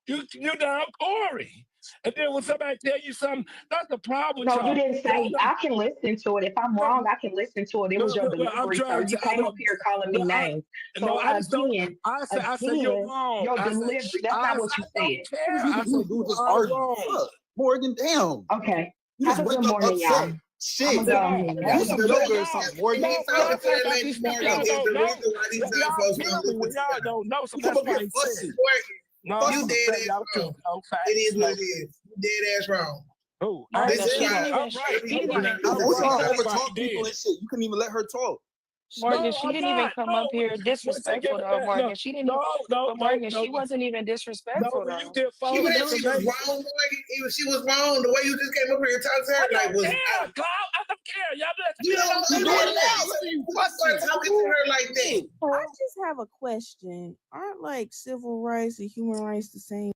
You down Corey. And then when somebody tell you something, that's the problem with No, you y'all. didn't say. I can listen to it. If I'm wrong, I can listen to it. It was your Well, I'm delivery, sir. trying You to. came up here calling me names. No, So I just don't. I say you're again, wrong. your I delivery. That's not what you don't said. care. I say We you just are arguing. wrong. Fuck. Morgan, damn. Okay. You Have just a wake good up morning, upset. y'all. Shit. I'm gonna go ahead. Do some yoga or something, Morgan. No, y'all talk about this stuff y'all don't know. Y'all kill me when y'all don't know, so You come that's up here why he fussing. said. No, You I'm dead saying ass y'all wrong. no facts. It is what No. it is. You dead ass wrong. Who? Morgan, I ain't she saying didn't even. I'm right. She didn't even. I'm What right. y'all That's over why talk he people did and it. shit? You couldn't even let her talk. Morgan, No, she I'm didn't even not. come No, up here once they disrespectful get though. back, Morgan, she didn't. no. But Morgan, she wasn't even disrespectful When you though. get false Even if she was information. wrong, Morgan, even she was wrong, the way you just came up here and talked to her, I like, don't was care, Cloud. I don't care. Y'all do that to you me don't all you the do it time. now. Look at you fussing, talking to her like that. I just have a question. Aren't like civil rights and human rights the same?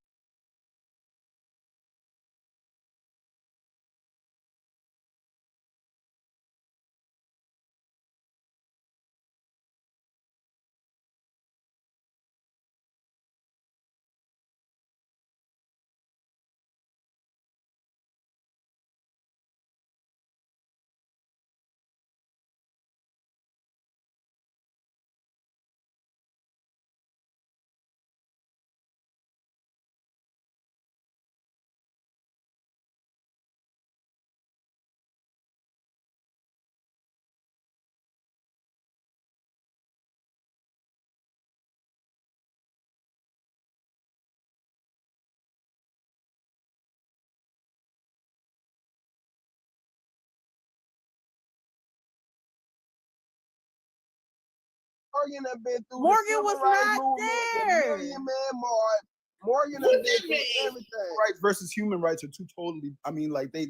Morgan have been through Morgan the was civil rights not movement, there. the Million Man March. Morgan have What been that through mean? everything. Rights versus human rights are two totally. I mean, like they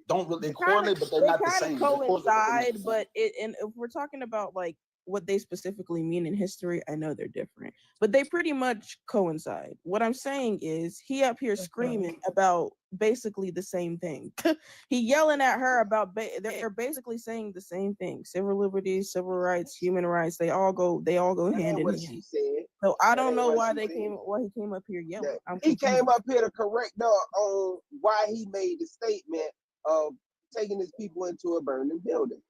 don't really They correlate, but they're they not the kind same. of They're correlated, but they're not coincide, the same. but and if we're talking about like what they specifically mean in history, I know they're different, but they pretty much coincide. What I'm saying is he up here screaming about basically the same thing. He yelling at her about they're basically saying the same thing. Civil liberties, civil rights, human rights, they all go That hand ain't in what hand. she said. So I That don't ain't know what why she said. he came up here yelling. I'm He confused. came up here to correct her on why he made the statement of taking his people into a burning building.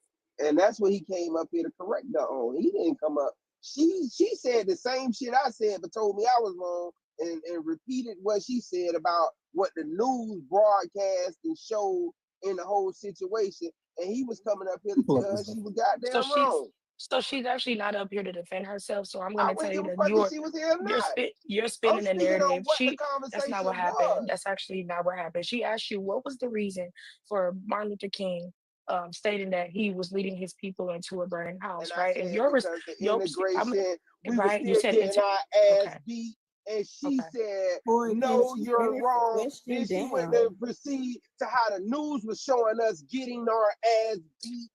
And that's what he came up here to correct her on. He didn't come up. She said the same shit I said, but told me I was wrong and repeated what she said about what the news broadcast and showed in the whole situation. And he was coming up here to tell her she was goddamn wrong. So she's actually not up here to defend herself. So I'm I going to tell wouldn't you give a that fuck if she was here or not. you're I'm spinning the speaking on narrative. what the That's not conversation what happened. was. That's actually not what happened. She asked you what was the reason for Martin Luther King stating that he was leading his people into a burning house, And I right? said And because the integration, we were right. You still said getting our ass okay. beat. And she said, Corey, no, can she you're finish the wrong. question? Then she went Damn. to proceed to how the news was showing us getting our ass beat.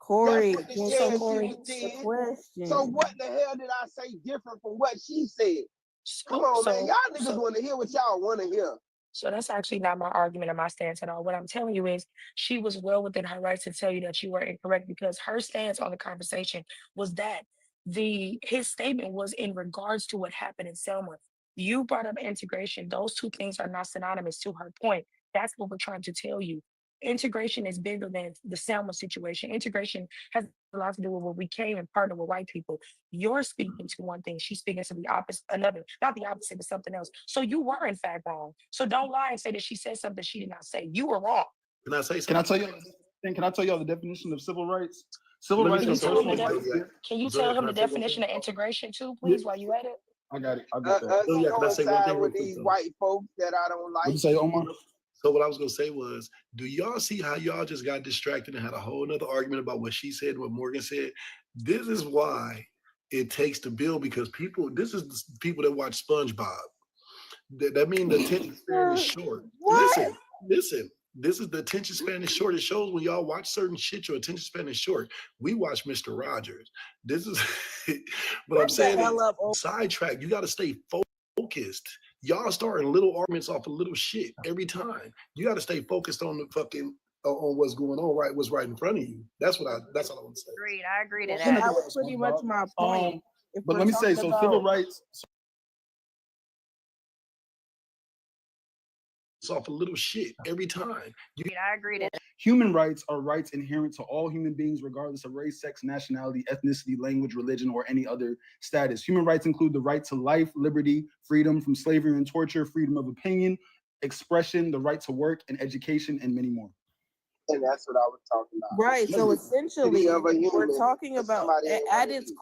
Corey, That's what can the she hell she finish was the did. question? So what the hell did I say different from what she said? Come on, man. Y'all niggas want to hear what y'all want to hear. So that's actually not my argument or my stance at all. What I'm telling you is she was well within her rights to tell you that you were incorrect because her stance on the conversation was that his statement was in regards to what happened in Selma. You brought up integration. Those two things are not synonymous to her point. That's what we're trying to tell you. Integration is bigger than the Selma situation. Integration has a lot to do with what we came and partnered with white people. You're speaking to one thing, she's speaking to the opposite, another, not the opposite, but something else. So you were in fact wrong. So don't lie and say that she said something she did not say. You were wrong. Can I say something? Can I tell y'all the definition of civil rights? Civil Can rights you are tell him personal the rights. can you tell him the definition of integration too, please, while you at it? I got it. I got that. Coincide with these white folks that I don't like. What you say, Omar? So what I was gonna say was, do y'all see how y'all just got distracted and had a whole nother argument about what she said, what Morgan said? This is why it takes to build, because this is people that watch SpongeBob. That means the attention span is short. Listen. This is the attention span is short. It shows when y'all watch certain shit, your attention span is short. We watch Mr. Rogers. This is what I'm saying. Sidetrack. You got to stay focused. Y'all starting little arguments off of little shit every time. You got to stay focused on the fucking on what's going on, right? What's right in front of you. That's all I want to say. Agreed. I agree to That that. was pretty much my point. But let me say, so civil rights. It's off a little shit every time. I agree to that. Human rights are rights inherent to all human beings, regardless of race, sex, nationality, ethnicity, language, religion, or any other status. Human rights include the right to life, liberty, freedom from slavery and torture, freedom of opinion, expression, the right to work and education, and many more. And that's what I was talking about. Right. So essentially, we're talking about at its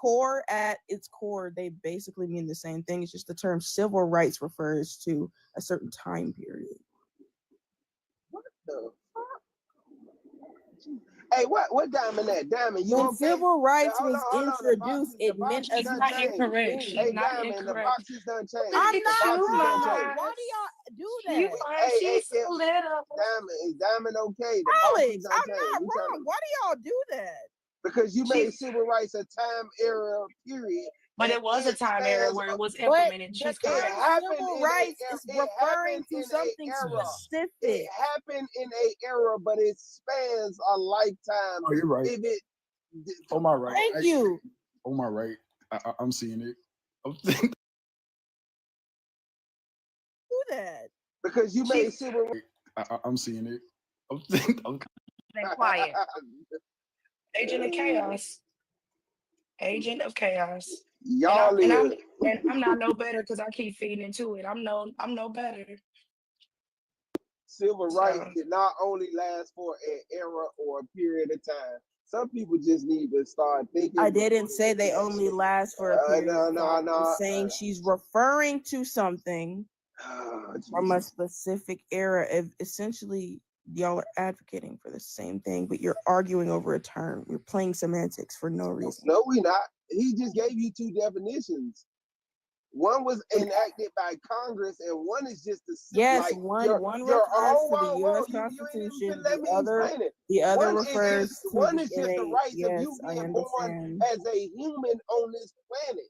core, they basically mean the same thing. It's just the term civil rights refers to a certain time period. What the fuck? Hey, what Diamond at? Diamond, you when okay? civil rights Hold was on, introduced, it meant a done certain changed. thing. Hey, Diamond, the boxes done changed. I'm not The boxes done wrong. changed. Why do y'all do that? Hey, Diamond, is Diamond okay? The Alex, boxes done I'm changed. not You wrong. Why do y'all do that? Because you made civil rights a time era period. But it was a time era where it was implemented. She's correct. Civil rights is referring to something specific. It happened in an era, but it spans a lifetime. Oh, you're right. Omar, right? Thank you. Omar, right? I'm seeing it. Do that because you made civil rights. I'm seeing it. Stay quiet. Agent of chaos. Agent of chaos. Y'all and I'm not no better because I keep feeding into it. I'm no better. Civil rights did not only last for an era or a period of time. Some people just need to start thinking. I didn't say they only last for a period of time. No. I'm saying she's referring to something from a specific era. Essentially, y'all are advocating for the same thing, but you're arguing over a term. You're playing semantics for no reason. No, we not. he just gave you two definitions. One was enacted by Congress, and one is just the Yes, like one your refers to the U.S. you ain't Constitution. even let me explain it. The other One refers is to one the is just the NA. rights Yes, of you I being born understand. as a human on this planet.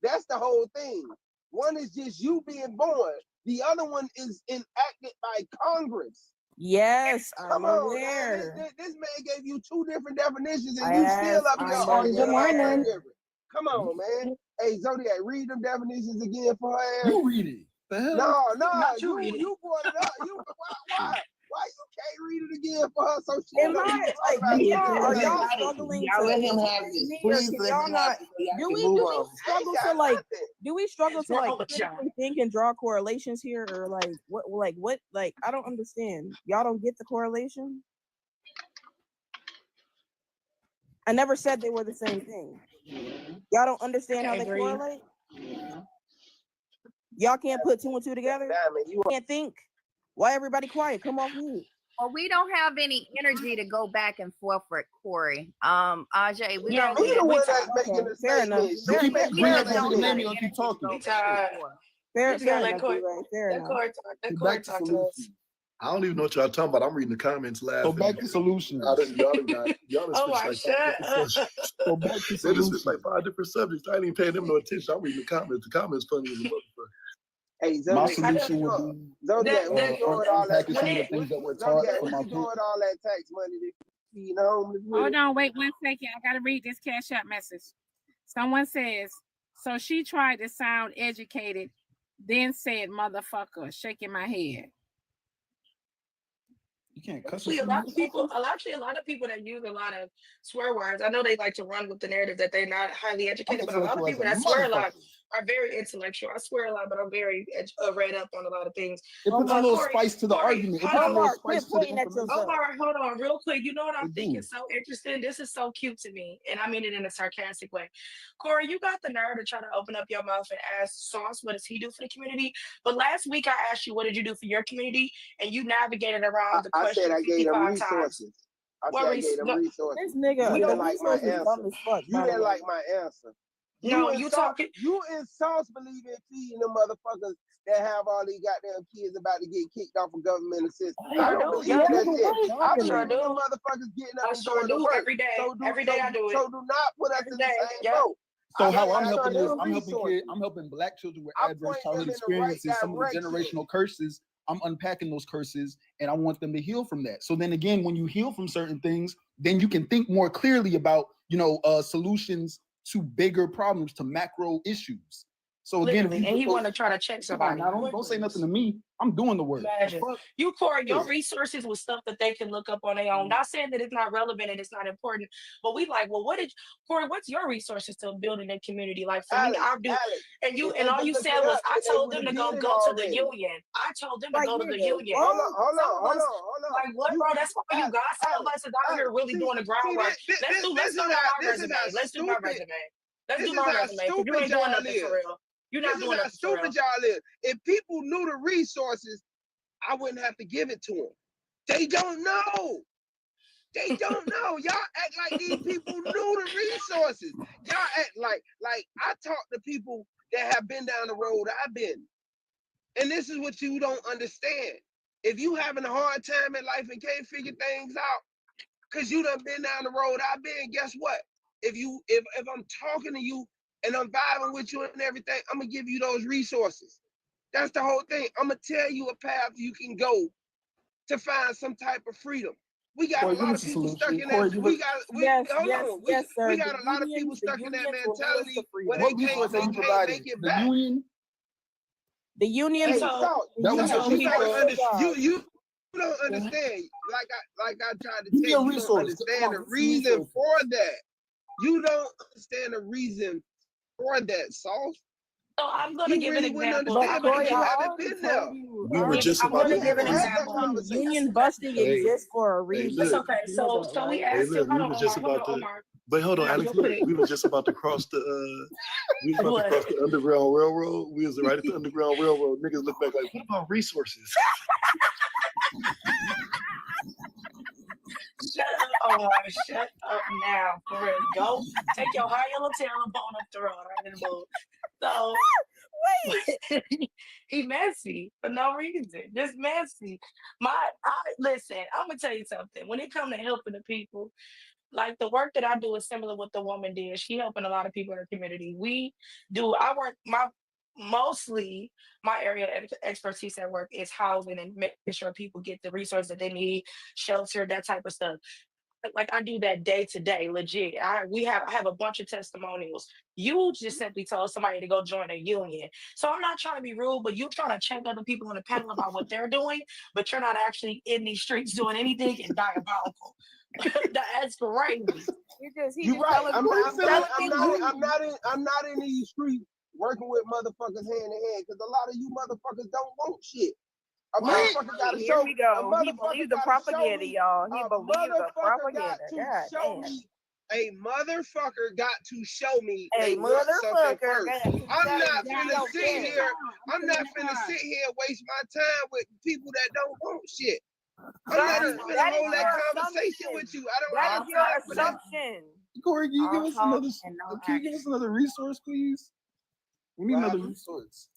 That's the whole thing. One is just you being born. The other one is enacted by Congress. Yes, Come I'm on, aware. man. This man gave you two different definitions, and I you still asked, up here I'm arguing aware. different. Come on, man. Hey, Zodiac, read them definitions again for her ass. You read it. The hell? No, you read it. you brought it up. Why you can't read it again for her so she Am know I you like? about Do it? y'all are Like, y'all struggling Y'all to let him educate have this. me, or Please can let y'all him not? have this so y'all Do can we move do we on. struggle ain't to got like? nothing. Do we struggle to like Wrong with y'all? critically think and draw correlations here, or like what? Like I don't understand. Y'all don't get the correlation. I never said they were the same thing. Y'all don't understand how they Agree. correlate. Y'all can't put two and two together. Diamond, you Can't think. Why everybody quiet? Come off mute. Well, we don't have any energy to go back and forth with Corey. Ajay, we Yeah, don't. be the we one tired. that's making the Fair enough. statement. You She keep making bringing the up his don't have name, the you statement. gonna keep energy to talking. go We back and tired. forth. Fair, We just fair gotta let enough, Corey. D-Ray. Fair Let enough. Corey talk. Let Get Corey back to talk to us. solution. I don't even know what y'all talking about. I'm reading the comments Go laughing. back to solutions. Y'all done Oh my, switched like 5 shut different up. subjects. Go back to They just solutions. switched like 5 different subjects. I ain't even paying them no attention. I'm reading the comments. The comments funny as a motherfucker. Hey, My Zodiac, I solution know. would be Zodiac, what you doing with all that unpacking when some of the it things that were taught Zodiac, from what my you doing with all that tax money that you feeding the homeless with? Hold on, wait 1 second. I gotta read this Cash App message. Someone says, so she tried to sound educated, then said motherfucker, shaking my head. You can't cuss Actually, a lot of people that use a lot of swear words. I know they like to run with the narrative that they're not highly I'm educated, but a lot of intellectual as people a that swear a lot motherfucker. are very intellectual. I swear a lot, but I'm very read up on a lot of things. It puts a Omar, little Corey, spice to the Corey, argument. It hold puts a on. little Omar, spice quit to the pointing at information. yourself. Omar, hold on, real quick. You know what I'm It thinking? do. So interesting. This is so cute to me, and I mean it in a sarcastic way. Corey, you got the nerve to try to open up your mouth and ask Sauce, what does he do for the community? But last week I asked you, what did you do for your community? And you navigated around the I question said I gave them 55 times. resources. I What said I gave them what, resources. This nigga, You the didn't like my resource is answer. dumb as fuck. You By the didn't way, like my answer. no, You you and talking. Sauce believe in feeding them motherfuckers that have all these goddamn kids about to get kicked off of government assistance. Sure I don't do. believe Yeah, in that shit. I I believe sure in them do. motherfuckers getting up I and sure doing the do work. every day. Every day I do it. So do not put us Every in the day. same Yep. boat. So I how said I'm I helping gave is them I'm helping resources. I'm helping black children with I adverse point them childhood in the right experiences, some of the direction. generational curses. I'm unpacking those curses and I want them to heal from that. So then again, when you heal from certain things, then you can think more clearly about, solutions to bigger problems, to macro issues. So again, Literally, and he want to try to check come on somebody. now, Boy, don't say nothing please. to me. I'm doing the work. Imagine. The fuck? You, Corey, Yeah. your resources with stuff that they can look up on their own. Not saying that it's not relevant and it's not important, but we like, well, Corey, what's your resources to building a community? Like for me, I do. And all you said was, I told them to go to the union. I told them to go to the union. Hold on. Like what, bro? That's why you got some of us is out here really doing the groundwork. Let's do my resume. Let's do my resume. Let's do my resume. Because you ain't doing nothing for real. You're not doing nothing for real. This is how stupid y'all is. If people knew the resources, I wouldn't have to give it to them. They don't know. They don't know. Y'all act like these people knew the resources. Y'all act like I talk to people that have been down the road I've been. And this is what you don't understand. If you having a hard time in life and can't figure things out, because you done been down the road I've been, guess what? If I'm talking to you and I'm vibing with you and everything, I'm gonna give you those resources. That's the whole thing. I'm gonna tell you a path you can go to find some type of freedom. We got Corey, a lot of people stuck in that. We got a lot of people stuck in that mentality where they can't make it back. The union. Hey, you don't understand. Like I tried to tell you, you don't understand the reason for that. You don't understand the reason for that, Sauce. So I'm gonna give an example. You haven't been there. We were just about to give an example. Union busting exists for a reason. It's okay. So we asked him. We were just about to. But hold on, Alex. Look, we were just about to cross the. We was about to cross the Underground Railroad. We was right at the Underground Railroad. Niggas look back like, what about resources? Oh, shut up now. For real. Go take your high yellow tail and bone up the road right in the boat. So Wait. he messy for no reason. Just messy. Listen, I'm gonna tell you something. When it comes to helping the people, like the work that I do is similar to what the woman did. She helping a lot of people in the community. Mostly my area of expertise at work is housing and making sure people get the resources that they need, shelter, that type of stuff. Like I do that day to day, legit. I have a bunch of testimonials. You just simply told somebody to go join a union. So I'm not trying to be rude, but you're trying to check other people on the panel about what they're doing, but you're not actually in these streets doing anything and diabolical. That's crazy. You're right. I'm not in these streets working with motherfuckers hand in hand because a lot of you motherfuckers don't want shit. A motherfucker got to show. He believes the propaganda, y'all. He believes the propaganda. A motherfucker got to show me. A motherfucker got to I'm not finna sit here. I'm not finna sit here and waste my time with people that don't want shit. I'm not even finna hold that conversation with you. I don't have time for that. Corey, can you give us another resource, please? We need another resource.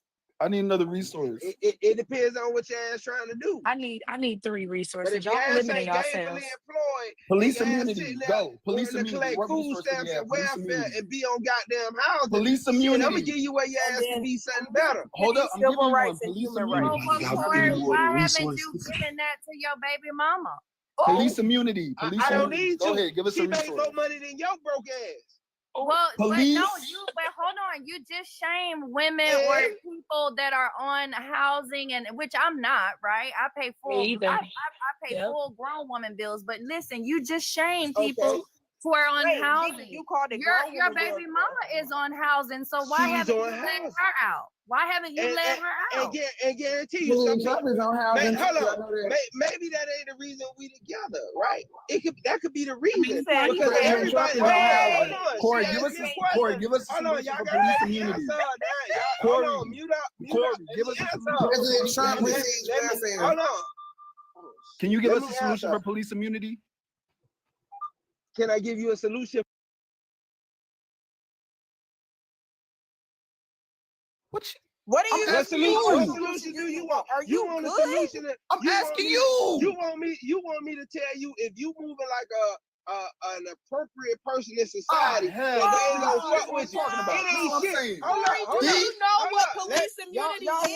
I need another resource. It depends on what your ass trying to do. I need 3 resources. But if Y'all your ass ain't limiting gainfully yourselves. employed, Police immunity, go. Police immunity. immunity. Collect food stamps and welfare and be on goddamn housing. Police immunity. I'm gonna give you where your ass can be something better. Hold up, I'm giving you one. Police Why haven't you given that to your baby mama? Police immunity. Police I don't immunity. need to. Go ahead, give us a She made resource. more money than your broke ass. Well, Police. but hold on. You just shame women or people that are on housing, and which I'm not, right? I pay full. I pay full grown woman bills. But listen, you just shame people who are on housing. You called it your baby mama is on housing, so why haven't you let her out? Why haven't you let her out? And guarantee you something. Hold on. Maybe that ain't the reason we together, right? That could be the reason. Because everybody. Corey, give us a solution for police immunity. Hold on, mute up. Corey, give us a solution. Hold on. Can you give us a solution for police immunity? Can I give you a solution? What solution do you want? Are you want good? a solution? I'm asking you. You want me to tell you if you moving like an appropriate person in society, they ain't gonna fuck with you. It ain't shit. Hold on. Do you know what police immunity y'all is?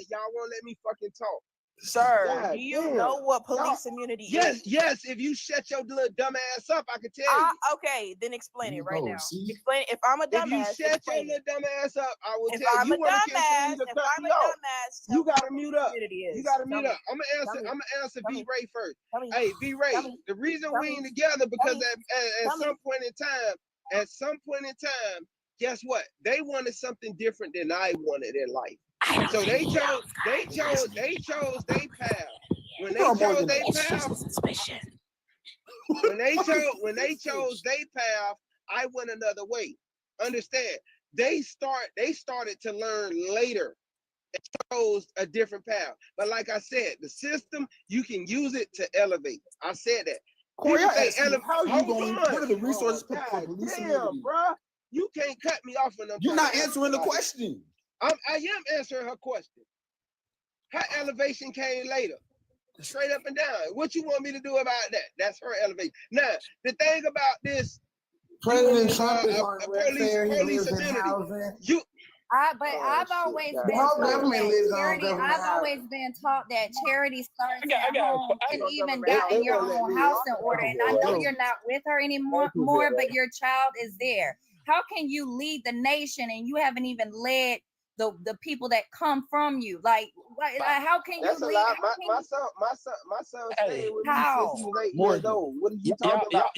Y'all won't let me fucking talk. Sir, God do you damn. know what police immunity is? Yes. If you shut your little dumb ass up, I can tell you. Okay, then explain it right now. Explain it. If I'm a dumbass, if you shut your little dumb ass up, I will if tell you. I'm You a want to dumbass, continue to if cut I'm me a off. dumbass, You gotta mute up. You gotta mute Tell up. I'm me. gonna answer Tell B me. Ray first. Tell me. Hey, B Ray, Tell me. the reason Tell we me. ain't together because Tell me. at some point in time, guess what? They wanted something different than I wanted in life. So they chose their path. When they chose their path, when they chose their path, I went another way. Understand? They started to learn later and chose a different path. But like I said, the system, you can use it to elevate. I said that. Corey, How you going? What are the resources for police immunity? Bro, you can't cut me off when I'm. You're not answering the question. I am answering her question. Her elevation came later. Straight up and down. What you want me to do about that? That's her elevation. Now, the thing about this, President Trump is on welfare. He lives in housing. I've always been taught that charity starts at home and even gotten your own house in order. And I know you're not with her anymore, but your child is there. How can you lead the nation and you haven't even led the people that come from you? Like how can you lead? My son stayed with me How? since he was 8 years old. What are you talking about?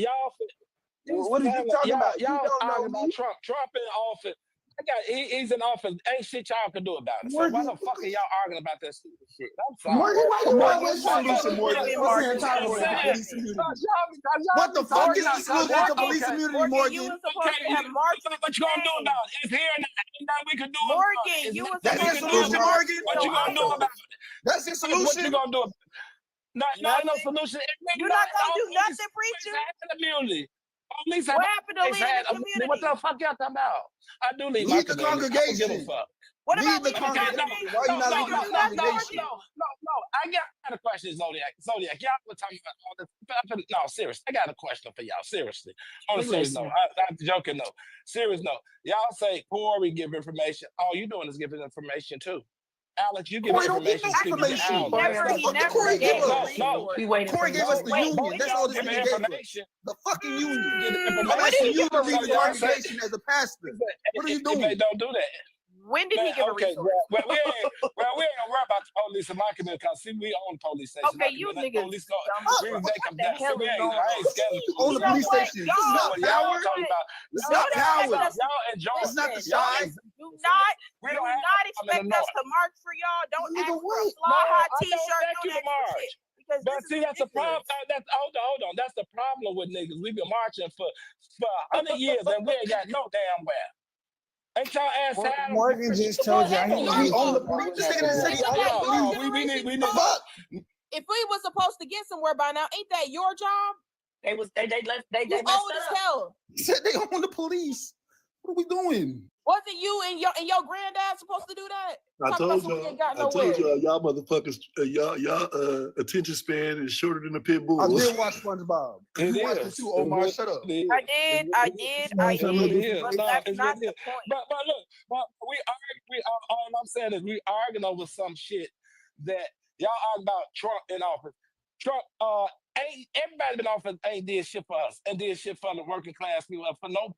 What are you talking about? You don't know about me. Trump in office. He's in office. Ain't shit y'all can do about it. So why the fuck are y'all arguing about that stupid shit? I'm sorry. What the fuck is the solution to police immunity, Morgan? You were supposed to have marched. What you gonna do about it? It's here and ain't nothing we can do about it. Morgan, you were That's your solution, Morgan. What you gonna do about it? That's your solution. What you gonna do about it? Not no solution. You're not gonna do nothing, preacher. Community. What happened to leading the community? What the fuck y'all talking about? I do lead Lead my the community. I don't give a congregation. fuck. What Lead about the leading the congregation. congregation? Why you not leading the congregation? No. I got a question, Zodiac. Y'all were talking about all this. No, seriously. I got a question for y'all. Seriously. On a serious note. I'm joking though. Serious note. Y'all say Corey give information. All you doing is giving information too. Alex, you give Corey don't give information. no information. Out. What the Corey give us? We waiting Corey for gave us the union. That's all this Give nigga gave us. information. The fucking union. Information. I'm asking you to So lead the y'all say- congregation as a pastor. What are you doing? They don't do that. When did he give a resource? Well, we ain't gonna worry about the police in my community because see, we own police stations. Okay, you niggas. Police go, dumb. we they come down. See, hell we is ain't, going I ain't scared of the Own the police. police station. This is not What y'all power. talking about? This is not power. Y'all enjoy. It's not the Y'all shy. Do not We don't have- expect I'm in the us north. to march for y'all. Don't Nigga, ask for a wait. fly high I don't t-shirt. expect you Don't to ask for march. shit. Because But this see, is that's the problem. ridiculous. Hold on. That's the problem with niggas. We've been marching for 100 years and we ain't got no damn where. Ain't y'all ass tired? Morgan just told you. He owned the police. Just said he owned the police. We need. Fuck. If we was supposed to get somewhere by now, ain't that your job? They left. They You messed old as up. hell. He said they own the police. What are we doing? Wasn't you and your granddad supposed to do that? I Talk told about some we y'all, ain't got nowhere. y'all motherfuckers, y'all attention span is shorter than a pit bull. I did watch SpongeBob. You watched it too, Omar. Shut up. I did. But that's not the point. But look, we argue. All I'm saying is we arguing over some shit that y'all argue about Trump in office. Trump, ain't everybody been office ain't did shit for us and did shit for the working class people, for nobody.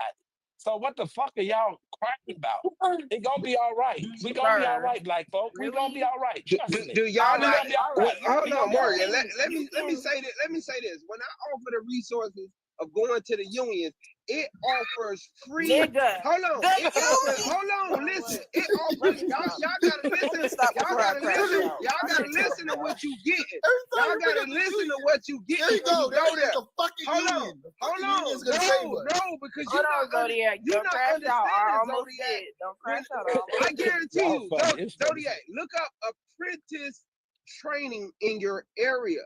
So what the fuck are y'all crying about? It gonna be all right. We gonna be all right, black folk. We gonna be all right. Trust me. Do y'all We not? gonna be all right. Hold We on, gonna be all Morgan. right. Let me say this. Let me say this. When I offer the resources of going to the unions, it offers free. Nigga. Hold on. It offers, hold on. Listen. It offers. Y'all gotta listen. Y'all gotta listen. Y'all gotta listen to what you getting. Y'all gotta listen to what you getting. There you go. There There's the fucking union. The fucking union's gonna save us. No, because Hold on, Zodiac. you're Don't not crash out. I understanding, almost Zodiac. did. Don't crash out. I guarantee you, Y'all funny. It's funny. Zodiac, look up apprentice training in your area.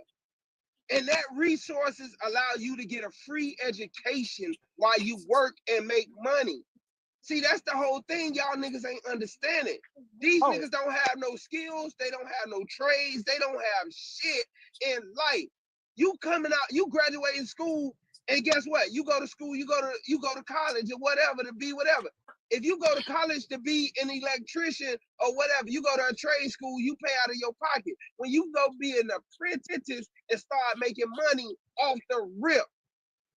And that resources allow you to get a free education while you work and make money. See, that's the whole thing y'all niggas ain't understanding. These niggas don't have no skills. They don't have no trades. They don't have shit in life. You coming out, you graduating school, and guess what? You go to school, you go to college or whatever to be whatever. If you go to college to be an electrician or whatever, you go to a trade school, you pay out of your pocket. When you go be an apprentice and start making money off the rip.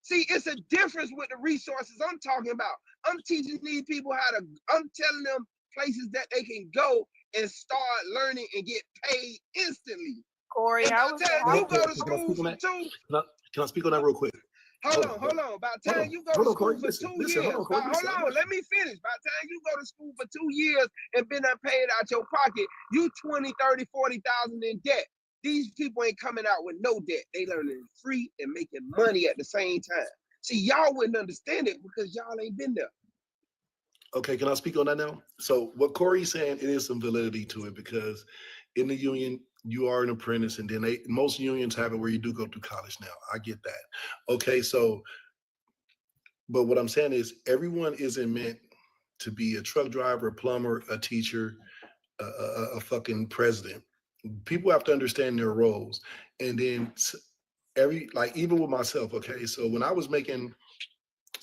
See, it's a difference with the resources I'm talking about. I'm teaching these people I'm telling them places that they can go and start learning and get paid instantly. Corey, how was that? You go to school for Can I speak on that real quick? Hold on. By the time you go to school for 2 years, hold on, let me finish. By the time you go to school for 2 years and been paid out your pocket, you 20, 30, 40,000 in debt. These people ain't coming out with no debt. They learning free and making money at the same time. See, y'all wouldn't understand it because y'all ain't been there. Okay, can I speak on that now? So what Corey's saying, it is some validity to it because in the union, you are an apprentice, and then most unions have it where you do go to college now. I get that. Okay, so, but what I'm saying is everyone isn't meant to be a truck driver, a plumber, a teacher, a fucking president. People have to understand their roles. And then even with myself, okay, so when I was making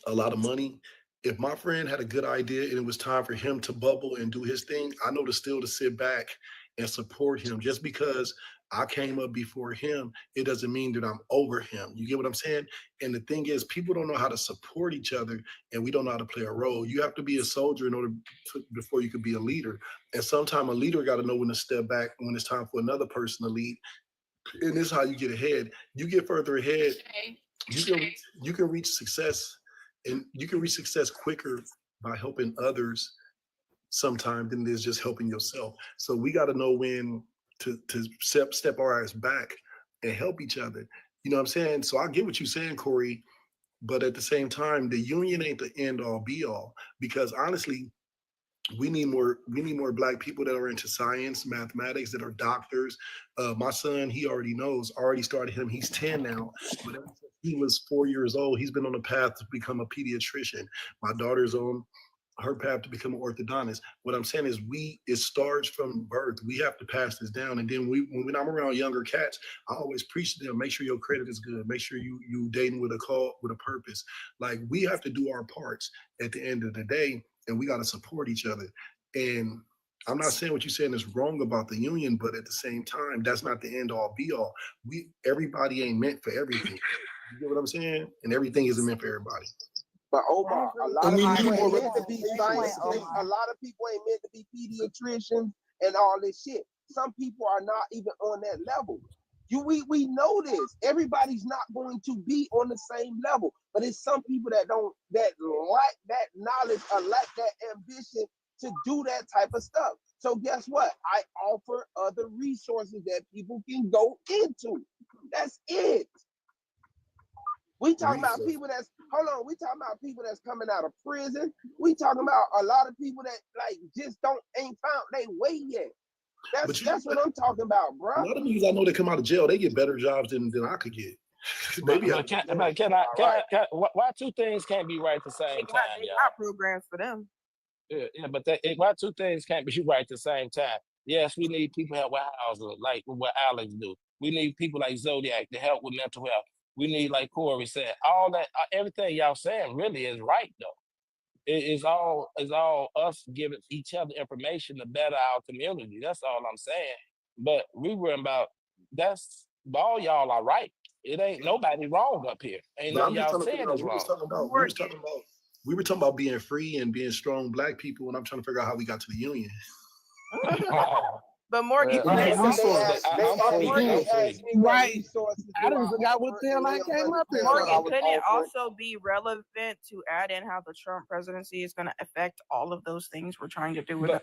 a lot of money, if my friend had a good idea and it was time for him to bubble and do his thing, I know to sit back and support him. Just because I came up before him, it doesn't mean that I'm over him. You get what I'm saying? And the thing is, people don't know how to support each other, and we don't know how to play a role. You have to be a soldier before you could be a leader. And sometimes a leader got to know when to step back when it's time for another person to lead. And this is how you get ahead. You get further ahead, you can reach success, and you can reach success quicker by helping others sometimes than it is just helping yourself. So we got to know when to step our ass back and help each other. You know what I'm saying? So I get what you're saying, Corey, but at the same time, the union ain't the end all be all, because honestly, We need more Black people that are into science, mathematics, that are doctors. My son, he already knows, already started him. He's 10 now, but ever since he was 4 years old, he's been on a path to become a pediatrician. My daughter's on her path to become an orthodontist. What I'm saying is it starts from birth. We have to pass this down. And then when I'm around younger cats, I always preach to them, make sure your credit is good. Make sure you dating with a purpose. Like, we have to do our parts at the end of the day, and we got to support each other. And I'm not saying what you're saying is wrong about the union, but at the same time, that's not the end all be all. Everybody ain't meant for everything. You get what I'm saying? And everything isn't meant for everybody. But Omar, a lot of people ain't meant to be scientists. Omar. A lot of people ain't meant to be pediatricians and all this shit. Some people are not even on that level. We know this. Everybody's not going to be on the same level, but it's some people that lack that knowledge or lack that ambition to do that type of stuff. So guess what? I offer other resources that people can go into. That's it. We talking about people we talking about people that's coming out of prison. We talking about a lot of people that like just ain't found their way yet. That's what I'm talking about, bro. A lot of niggas I know that come out of jail, they get better jobs than I could get. Why two things can't be right at the same time, They y'all? got programs for them. Yeah, but why two things can't be right at the same time? Yes, we need people help with housing, like what Alex do. We need people like Zodiac to help with mental health. We need, like Corey said, all that, everything y'all saying really is right though. It's all us giving each other information to better our community. That's all I'm saying. But we were about all y'all are right. It ain't nobody wrong up here. Ain't none y'all saying is wrong. We were talking about being free and being strong Black people, and I'm trying to figure out how we got to the union. But Morgan, right. I didn't forget what the hell I came up here. Morgan, couldn't it also be relevant to add in how the Trump presidency is going to affect all of those things we're trying to do with it?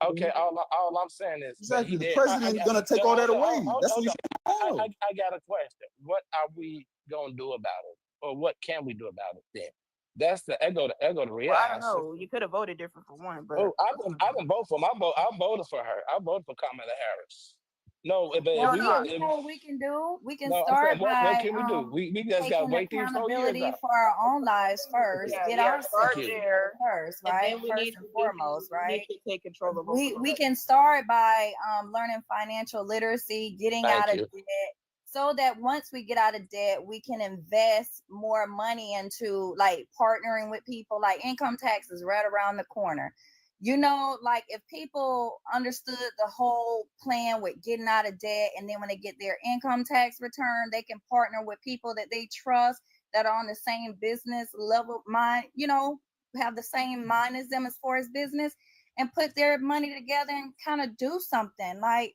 Okay. All I'm saying is exactly the president is going to take all that away. That's what he's I got a question. What are we going to do about it, or what can we do about it then? That's the ego to real. Well, I don't know. You could have voted different for one, but I didn't vote for him. I voted for her. I voted for Kamala Harris. No, you know what we can do? We can start what by can we do? We just got to wait these 4 years accountability out. for our own lives first. Get our start there first, right? And then first and foremost, right? We need to take control of we can start by learning financial literacy, getting out of debt, so that once we get out of debt, we can invest more money into like partnering with people. Like income tax is right around the corner. You know, like if people understood the whole plan with getting out of debt, and then when they get their income tax return, they can partner with people that they trust that are on the same business level mind, have the same mind as them as far as business, and put their money together and kind of do something like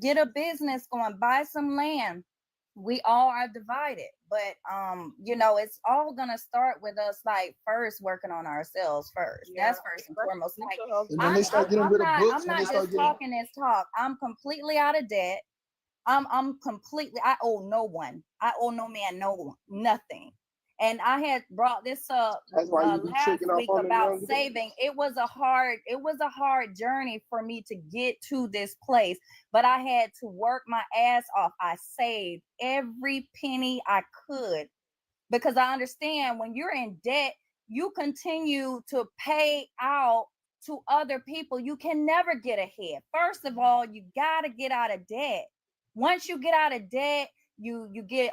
get a business going, buy some land. We all are divided, but it's all gonna start with us like first working on ourselves first. That's first and foremost. Like and then they start getting rid of books. I'm not just talking this talk. I'm completely out of debt. I'm completely. I owe no one. I owe no man nothing. And I had brought this up last week about saving. It was a hard journey for me to get to this place, but I had to work my ass off. I saved every penny I could because I understand when you're in debt, you continue to pay out to other people. You can never get ahead. First of all, you got to get out of debt. Once you get out of debt, you get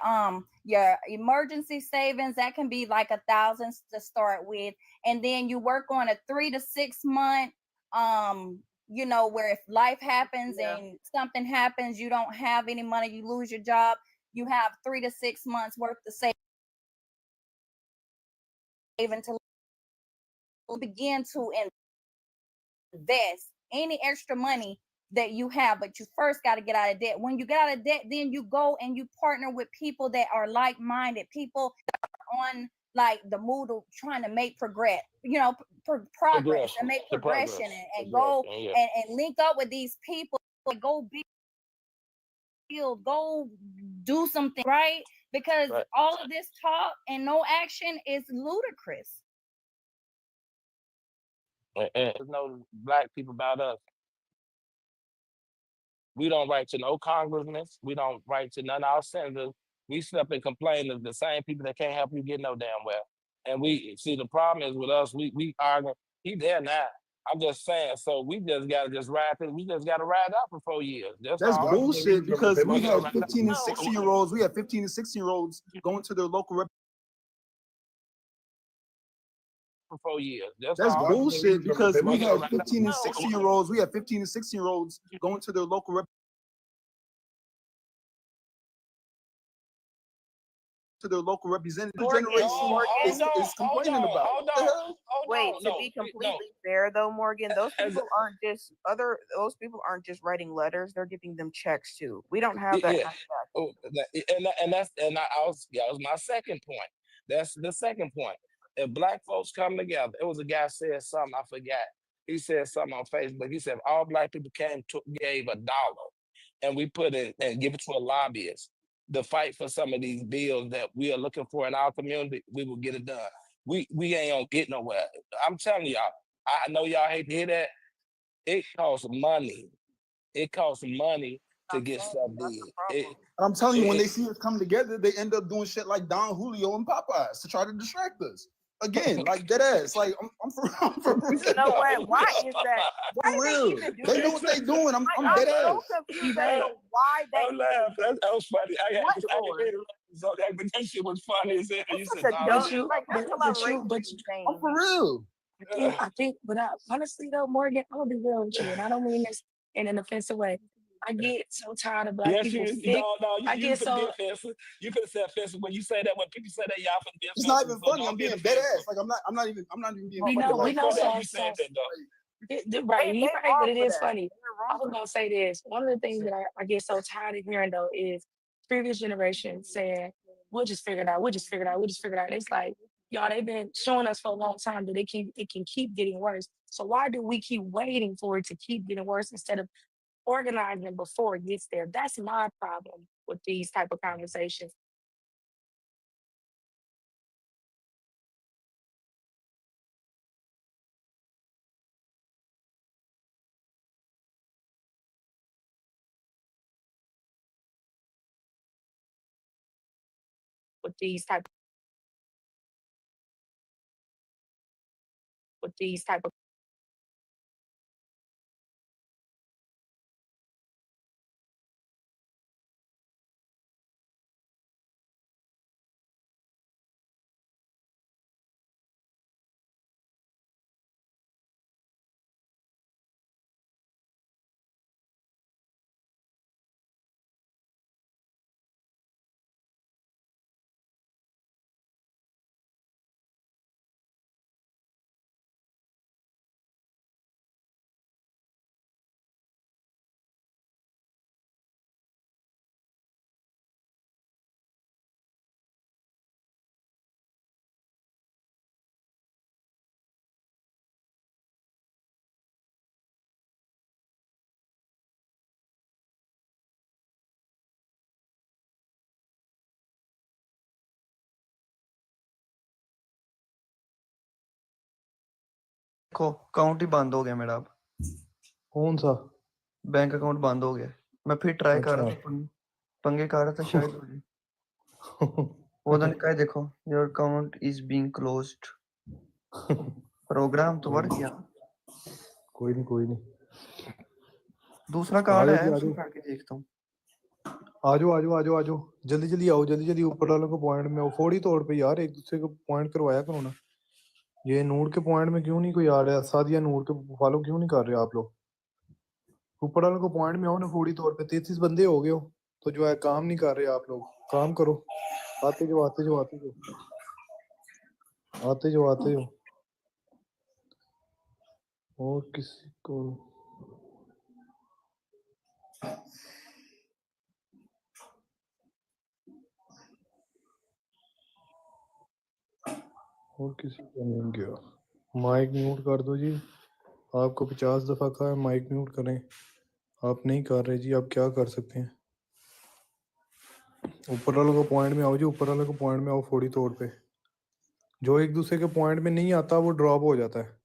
your emergency savings. That can be like $1,000 to start with, and then you work on a 3 to 6 month where if life happens and something happens, you don't have any money, you lose your job, you have 3 to 6 months worth to save to begin to invest any extra money that you have. But you first got to get out of debt. When you get out of debt, then you go and you partner with people that are like-minded, people that are on like the mood of trying to make progress and make progression and go and link up with these people, go build, go do something, right? Because all of this talk and no action is ludicrous. And there's no black people about us. We don't write to no congressmen. We don't write to none of our senators. We sit up and complain of the same people that can't help you get no damn well. And we see the problem is with us, we argue. He there now. I'm just saying. So we just gotta just ride through. We just gotta ride out for 4 years. That's all. bullshit because we had Right 15 now. and 16-year-olds. We had 15 and 16-year-olds going to their local For 4 years. That's That's all. bullshit because we had Right 15 and now. 16-year-olds. We had 15 and 16-year-olds going to their local representative generation is complaining about. Wait, to be completely fair though, Morgan, those people aren't just writing letters, they're giving them checks too. We don't have that kind of fact. Oh, that was my second point. That's the second point. If black folks come together, it was a guy said something, I forgot. He said something on Facebook. He said if all black people gave $1 and we put it and give it to a lobbyist to fight for some of these bills that we are looking for in our community, we will get it done. We ain't gonna get nowhere. I'm telling y'all, I know y'all hate to hear that. It costs money. It costs money to get stuff did. I'm telling you, when they see us come together, they end up doing shit like Don Julio and Popeyes to try to distract us. Again, like dead ass. Like I'm for real. You know what? Why is that? Why For do real. even do They that? know what they doing. I'm I'm dead so ass. confused as to why they I'm laughing. That was funny. I had What to read it, so that shit was funny as hell. You said, such a dumb, "Dog, like that's a lot of racist things. I'm for real. I think, but honestly though, Morgan, I'm gonna be real with you, and I don't mean this in an offensive way. I get so tired of black Yes, people you sick. I you get could be so offensive. You could say offensive when you say that. When people say that, y'all finna be offensive. It's not even so funny. don't I'm be being dead offensive. ass. Like I'm not even being we fucking know, like You said that though. right, They you're right, wrong but it for is that. funny. They're I wrong was for gonna say this. One of the things that I get so tired of hearing though is previous generation saying, we'll just figure it out, we'll just figure it out, we'll just figure it out. It's like, y'all, they've been showing us for a long time that it can keep getting worse. So why do we keep waiting for it to keep getting worse instead of organizing before it gets there? That's my problem with these type of conversations. With these type of देखो account ही बंद हो गया मेरा अब। कौन सा bank account बंद हो गया। मैं फिर ट्राई कर रहा था, पंगे कर रहा था शायद हो जाए। वो तो निकाय देखो, your account is being closed. Program तो बढ़ गया। कोई नहीं दूसरा कार्ड है, उसको करके देखता हूँ। आजो जल्दी आओ, जल्दी ऊपर वालों को पॉइंट में आओ। फोड़ी तौड़ पे यार एक दूसरे को पॉइंट करवाया करो ना। ये नूर के पॉइंट में क्यों नहीं कोई आ रहा? सादिया नूर के फॉलो क्यों नहीं कर रहे आप लोग? ऊपर वालों को पॉइंट में आओ ना। फोड़ी तौर पे 33 बंदे हो गए हो तो जो है काम नहीं कर रहे आप लोग। काम करो। आते जो और किसी को नहीं गया। माइक म्यूट कर दो जी। आपको 50 दफा कहा है माइक म्यूट करें, आप नहीं कर रहे जी। आप क्या कर सकते हैं? ऊपर वालों को पॉइंट में आओ जी, ऊपर वालों को पॉइंट में आओ। फोड़ी तौर पे जो एक दूसरे के पॉइंट में नहीं आता वो ड्रॉप हो जाता है।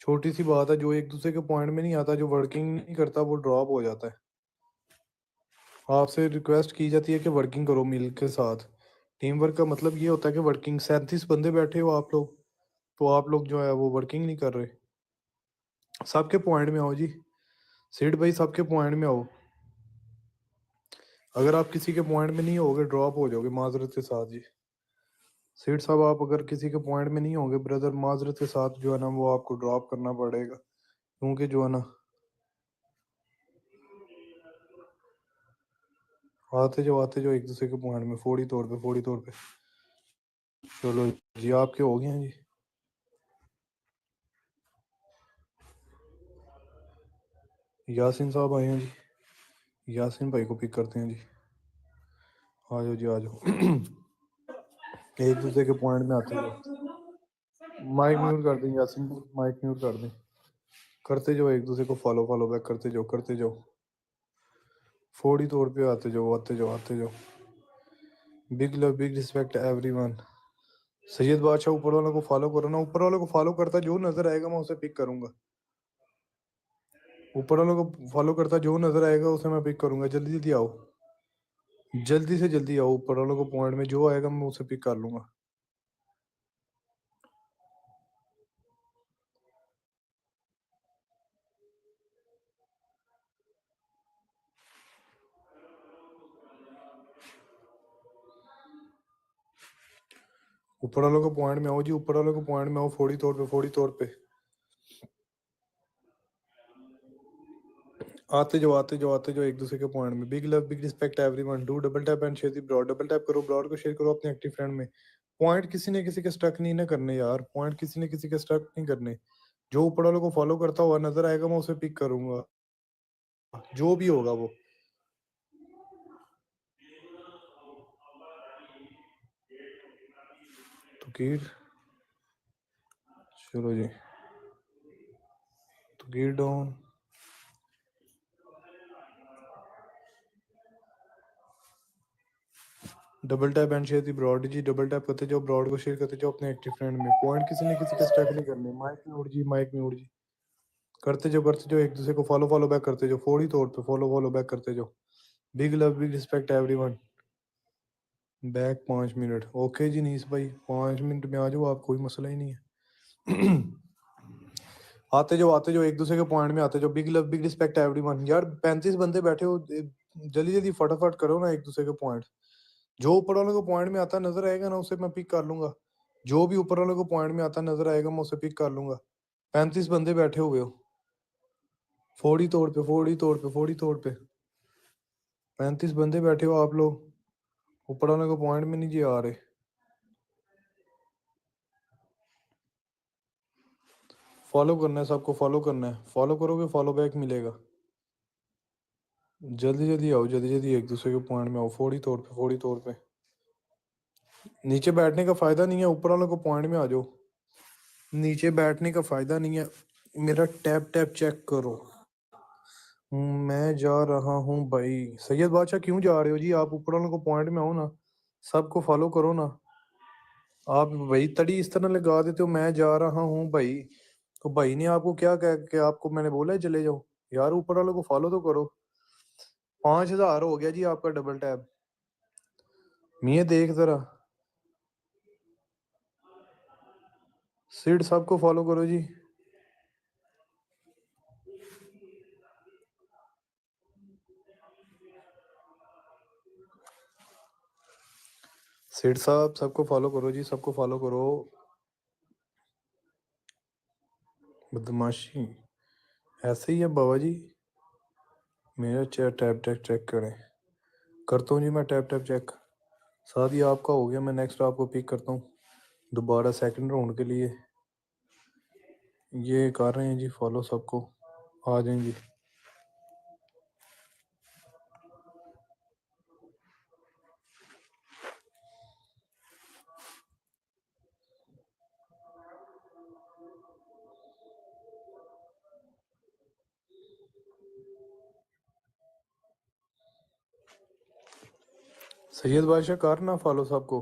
छोटी सी बात है, जो एक दूसरे के पॉइंट में नहीं आता, जो वर्किंग नहीं करता, वो ड्रॉप हो जाता है। आपसे रिक्वेस्ट की जाती है कि वर्किंग करो मिल के साथ। टीम वर्क का मतलब ये होता है कि वर्किंग, 37 बंदे बैठे हो आप लोग, तो आप लोग जो है वो वर्किंग नहीं कर रहे। सबके पॉइंट में आओ जी, सेठ भाई सबके पॉइंट में आओ। अगर आप किसी के पॉइंट में नहीं होगे ड्रॉप हो जाओगे माजरत के साथ जी। सेठ साहब आप अगर किसी के पॉइंट में नहीं होगे ब्रदर, माजरत के साथ जो है ना वो आपको ड्रॉप करना पड़ेगा, क्योंकि जो है ना आते जो एक दूसरे के पॉइंट में फोड़ी तौर पे। चलो जी आपके हो गए हैं जी। यासिन साहब आए हैं जी, यासिन भाई को पिक करते हैं जी। आ जाओ जी आ जाओ। एक दूसरे के पॉइंट में आते हैं। माइक म्यूट कर दें यासिन, माइक म्यूट कर दें। करते जाओ एक दूसरे को फॉलो बैक करते जाओ। फोड़ी तौर पे आते जाओ। Big love big respect everyone. Syed बादशाह ऊपर वालों को फॉलो करो ना, ऊपर वालों को फॉलो करता जो नजर आएगा मैं उसे पिक करूंगा। ऊपर वालों को फॉलो करता जो नजर आएगा उसे मैं पिक करूंगा। जल्दी आओ, जल्दी से जल्दी आओ। ऊपर वालों को पॉइंट में जो आएगा मैं उसे पिक कर लूंगा। ऊपर वालों को पॉइंट में आओ जी, ऊपर वालों को पॉइंट में आओ। फोड़ी तौर पे आते जाओ एक दूसरे के पॉइंट में। Big love big respect everyone. Do double tap and share the broad. Double tap करो, ब्रॉड को शेयर करो अपने एक्टिव फ्रेंड में। पॉइंट किसी ने किसी के स्टक नहीं ना करने यार, पॉइंट किसी ने किसी के स्टक नहीं करने। जो ऊपर वालों को फॉलो करता हुआ नजर आएगा मैं उसे पिक करूंगा, जो भी होगा वो। तो चलो जी, तो down. Double tap and share the broad जी। डबल टैप करते जाओ, ब्रॉड को शेयर करते जाओ अपने एक्टिव फ्रेंड में। पॉइंट किसी ने किसी के स्टक नहीं करने। माइक में उड़ जी। करते जाओ एक दूसरे को फॉलो बैक करते जाओ। फोड़ी तौर पे फॉलो बैक करते जाओ। Big love big respect everyone. Back 5 minute. Okay जी नीस भाई 5 मिनट में आ जाओ आप, कोई मसला ही नहीं है। आते जाओ एक दूसरे के पॉइंट में आते जाओ। Big love big respect everyone. यार 35 बंदे बैठे हो, जल्दी फटाफट करो ना एक दूसरे के पॉइंट। जो ऊपर वाले को पॉइंट में आता नजर आएगा ना उसे मैं पिक कर लूंगा। जो भी ऊपर वाले को पॉइंट में आता नजर आएगा मैं उसे पिक कर लूंगा। 35 बंदे बैठे हुए हो, फोड़ी तौर पे 35 बंदे बैठे हो आप लोग, ऊपर वाले को पॉइंट में नहीं जी आ रहे। फॉलो करना है, सबको फॉलो करना है। फॉलो करोगे फॉलो बैक मिलेगा। जल्दी आओ, जल्दी एक दूसरे के पॉइंट में आओ। फोड़ी तौर पे नीचे बैठने का फायदा नहीं है, ऊपर वालों को पॉइंट में आ जाओ। नीचे बैठने का फायदा नहीं है। मेरा टैप चेक करो। मैं जा रहा हूँ भाई। सैयद बादशाह क्यों जा रहे हो जी? आप ऊपर वालों को पॉइंट में आओ ना, सबको फॉलो करो ना। आप भाई तड़ी इस तरह लगा देते हो, मैं जा रहा हूँ भाई। तो भाई ने आपको क्या कह के आपको मैंने बोला है चले जाओ? यार ऊपर वालों को फॉलो तो करो। 5000 हो गया जी आपका डबल टैप। मैं देख जरा, सीट सबको फॉलो करो जी। सेठ साहब सबको फॉलो करो जी, सबको फॉलो करो। बदमाशी ऐसे ही है बाबा जी। मेरा टैप चेक करें। करता हूँ जी मैं टैप चेक। साथ ही आपका हो गया, मैं नेक्स्ट आपको पिक करता हूँ दोबारा सेकंड राउंड के लिए। ये कर रहे हैं जी फॉलो सबको, आ जाएं जी। सैयद बादशाह करना फॉलो सबको।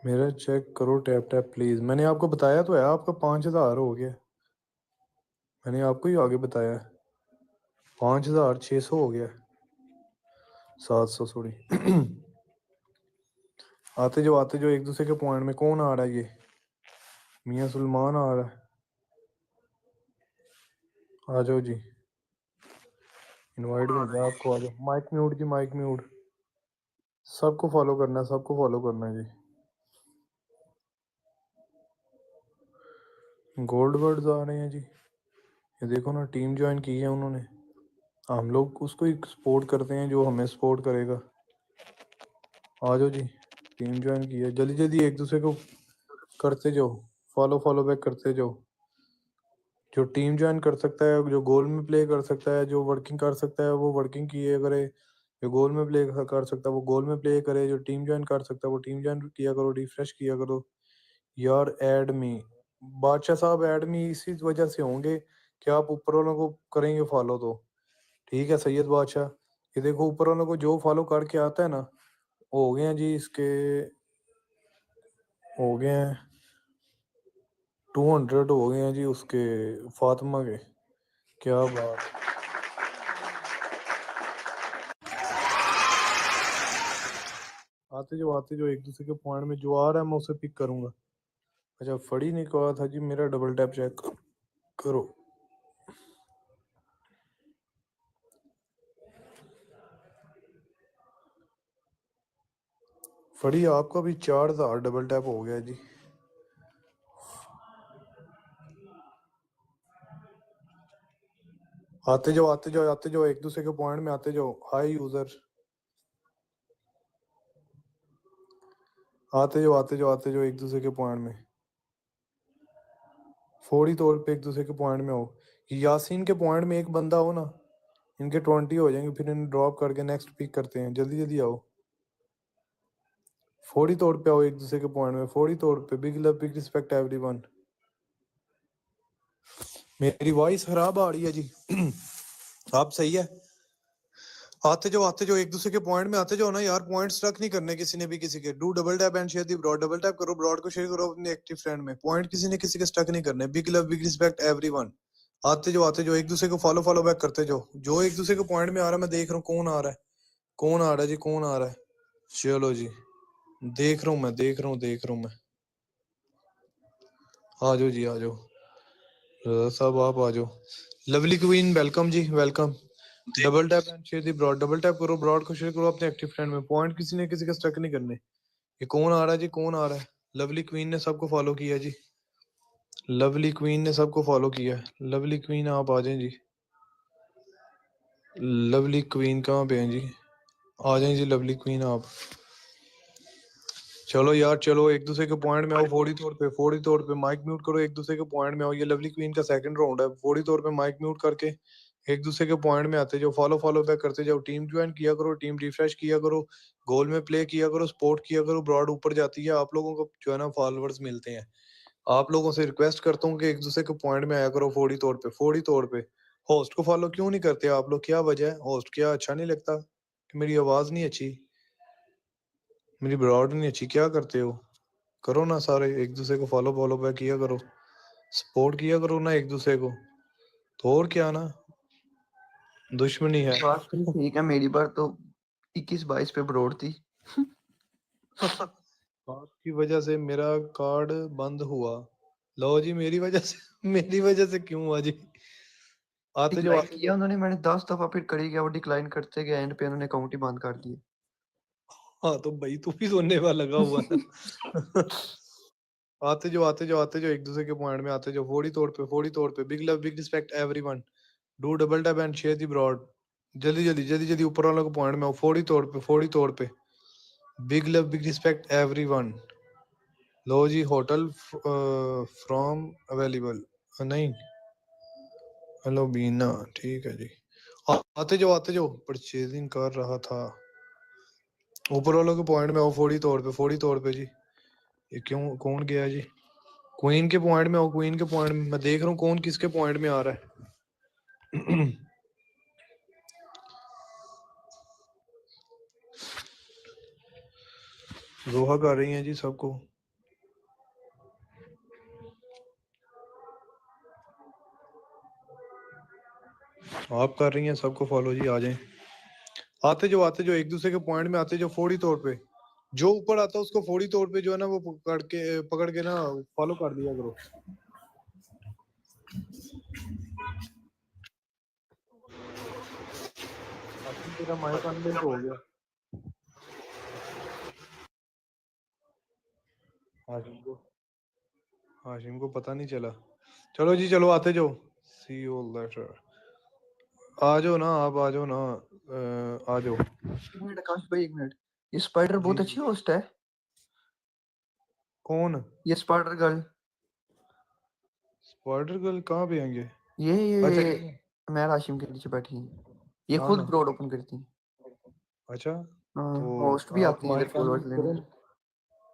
मेरा चेक करो टैप टैप प्लीज। मैंने आपको बताया तो है, आपका 5000 हो गया। मैंने आपको ही आगे बताया 5600 हो गया, 700 सॉरी। आते जो एक दूसरे के पॉइंट में। कौन आ रहा है? ये मियां सुलेमान आ रहा है। आ जाओ जी, इनवाइट कर दिया आपको। आ जाओ। माइक म्यूट जी, माइक म्यूट। सबको फॉलो करना है, सबको फॉलो करना है जी। गोल्ड वर्ड्स आ रहे हैं जी। ये देखो ना, टीम ज्वाइन की है उन्होंने। हम लोग उसको ही सपोर्ट करते हैं जो हमें सपोर्ट करेगा। आ जाओ जी, टीम ज्वाइन की है। जल्दी जल्दी एक दूसरे को करते जाओ, फॉलो बैक करते जाओ। जो टीम ज्वाइन कर सकता है, जो गोल में प्ले कर सकता है, जो वर्किंग कर सकता है वो वर्किंग किए करे। जो गोल में प्ले कर सकता है वो गोल में प्ले करे। जो टीम ज्वाइन कर सकता है वो टीम ज्वाइन किया करो, रिफ्रेश किया करो। यार ऐड मी बादशाह साहब, ऐड मी इसी वजह से होंगे कि आप ऊपर वालों को करेंगे फॉलो। तो ठीक है सैयद बादशाह, ये देखो ऊपर वालों को जो फॉलो करके आता है ना, हो गए हैं जी इसके, हो गए हैं 200 हो गए हैं जी उसके, फातिमा के। क्या बात। आते जो एक दूसरे के पॉइंट में जो आ रहा है मैं उसे पिक करूंगा। अच्छा, फड़ी ने कहा था जी मेरा डबल टैप चेक करो। फड़ी आपका भी 4000 डबल टैप हो गया जी। आते जाओ एक दूसरे के पॉइंट में आते जाओ। हाय यूजर, आते जाओ एक दूसरे के पॉइंट में। फौरी तौर पे एक दूसरे के पॉइंट में हो। यासीन के पॉइंट में एक बंदा हो ना, इनके 20 हो जाएंगे, फिर इन्हें ड्रॉप करके नेक्स्ट पिक करते हैं। जल्दी जल्दी आओ, फौरी तौर पे आओ एक दूसरे के पॉइंट में, फौरी तौर पे। Big love big respect everyone. मेरी वॉइस खराब आ रही है जी? आप सही है? आते जाओ एक दूसरे के पॉइंट में आते जाओ ना यार। पॉइंट स्ट्रक नहीं करने किसी ने भी किसी के। Do double tap and share the broad. Double tap करो, ब्रॉड को शेयर करो अपने एक्टिव फ्रेंड में। पॉइंट किसी ने किसी के स्ट्रक नहीं करने। Big love big respect everyone. आते जाओ एक दूसरे को फॉलो बैक करते जाओ। जो एक दूसरे के पॉइंट में आ रहा है मैं देख रहा हूँ कौन आ रहा है, कौन आ रहा है जी, कौन आ रहा है। चलो जी, देख रहा हूँ मैं। आ जाओ जी, आ जाओ सब, आप आ जाओ। लवली क्वीन वेलकम जी, welcome. Double tap and share the broad. Double tap करो, ब्रॉड को शेयर करो अपने एक्टिव फ्रेंड में। पॉइंट किसी ने किसी का स्टक नहीं करने। ये कौन आ रहा है जी, कौन आ रहा है? लवली क्वीन ने सबको फॉलो किया जी। लवली क्वीन ने सबको फॉलो किया। लवली क्वीन आप आ जाएं जी। लवली क्वीन कहाँ पे हैं जी? आ जाएं जी लवली क्वीन आप। चलो यार, चलो एक दूसरे के पॉइंट में आओ। फौरी तौर पे माइक म्यूट करो, एक दूसरे के पॉइंट में आओ। ये लवली क्वीन का सेकंड राउंड है। फौरी तौर पे माइक म्यूट करके एक दूसरे के पॉइंट में आते जाओ, फॉलो बैक करते जाओ। टीम ज्वाइन किया करो, टीम रिफ्रेश किया करो, गोल में प्ले किया करो, सपोर्ट किया करो। ब्रॉड ऊपर जाती है, आप लोगों को जो है ना फॉलोअर्स मिलते हैं। आप लोगों से रिक्वेस्ट करता हूँ कि एक दूसरे के पॉइंट में आया करो फौरी तौर पे। होस्ट को फॉलो क्यों नहीं करते आप लोग? क्या वजह है? होस्ट क्या अच्छा नहीं लगता कि मेरी आवाज नहीं अच्छी, मेरी ब्रॉड नहीं अच्छी? क्या करते हो? करो ना सारे एक दूसरे को फॉलो बैक किया करो, सपोर्ट किया करो ना एक दूसरे को। तो और क्या ना, दुश्मनी है। बात तो ठीक है, मेरी बार तो 21-22 पे ब्रोड थी। आपकी वजह से मेरा कार्ड बंद हुआ। लो जी, मेरी वजह से क्यों हुआ जी? आते डिक्लाइन जाओ। किया उन्होंने, मैंने 10 दफा फिर करी गया, वो डिक्लाइन करते गए, एंड पे उन्होंने अकाउंट ही बंद कर दिए। हाँ तो भाई तू भी सोने वाला लगा हुआ है। आते जाओ एक दूसरे के पॉइंट में आते जाओ। फौरी तौर पे big love big respect everyone. Do double tap and share the broad. जल्दी ऊपर वालों के पॉइंट में आओ। फौरी तौर पे big love big respect everyone. लो जी, होटल फ्रॉम अवेलेबल नहीं, हेलो बीना, ठीक है जी। आते जाओ परचेजिंग कर रहा था। ऊपर वालों के पॉइंट में आओ फौरी तौर पे जी। ये क्यों, कौन गया जी? क्वीन के पॉइंट में आओ, क्वीन के पॉइंट में। मैं देख रहा हूँ कौन किसके पॉइंट में आ रहा है। जोहा कर रही हैं जी सबको। आप कर रही हैं सबको फॉलो जी, आ जाएं। आते जो एक दूसरे के पॉइंट में आते जो फौरी तौर पे जो ऊपर आता है उसको फौरी तौर पे जो है ना वो पकड़ के ना फॉलो कर दिया करो। तेरा माइक अनम्यूट हो गया। हाशिम को पता नहीं चला। चलो जी चलो आते जाओ। सी यू लेटर। आ जाओ ना आप, आ जाओ ना, आ जाओ। एक मिनट आकाश भाई, एक मिनट। ये स्पाइडर बहुत अच्छी होस्ट है। कौन? ये स्पाइडर गर्ल। स्पाइडर गर्ल कहाँ पे आएंगे? ये अच्छा मैं हाशिम के नीचे बैठी है। ये हाँ खुद ना। ब्रॉड ओपन करती है। अच्छा तो होस्ट भी आप आती है इधर माइक फॉलोअर्स अनम्यूट लेने। करें,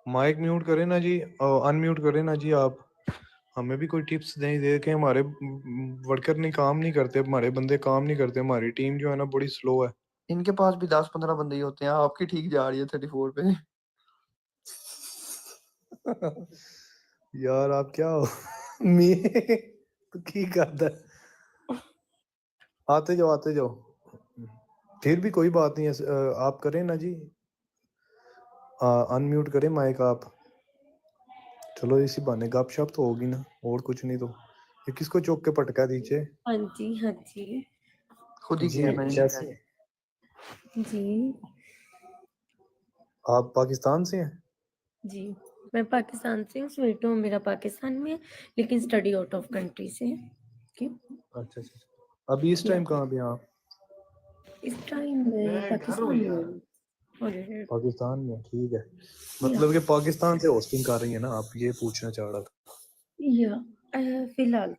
माइक म्यूट करें ना जी, अनम्यूट करें ना जी आप। हमें भी कोई टिप्स नहीं दे के, हमारे वर्कर नहीं काम नहीं करते, हमारे बंदे काम नहीं करते, हमारी टीम जो है ना बड़ी स्लो है। इनके पास भी 10-15 बंदे ही होते हैं। आपकी ठीक जा रही है 34 पे। यार आप क्या हो मैं तो की करता है। आते जाओ फिर भी कोई बात नहीं है। आप करें ना जी, अनम्यूट करें माइक आप। चलो इसी बहाने गपशप तो होगी ना, और कुछ नहीं तो। ये किसको चौक के पटका दीजिए। हाँ जी खुद ही जी किया मैंने। कैसे जी आप पाकिस्तान से हैं? जी मैं पाकिस्तान से हूँ। स्वीट हूँ मेरा पाकिस्तान में, लेकिन स्टडी आउट ऑफ कंट्री से है। क्यों? अच्छा अभी इस टाइम कहाँ पे हैं आप? इस टाइम में पाकिस्तान में हूँ। पाकिस्तान में, ठीक है। मतलब कि पाकिस्तान से होस्टिंग कर रही है ना आप, ये पूछना चाह रहा था। फिलहाल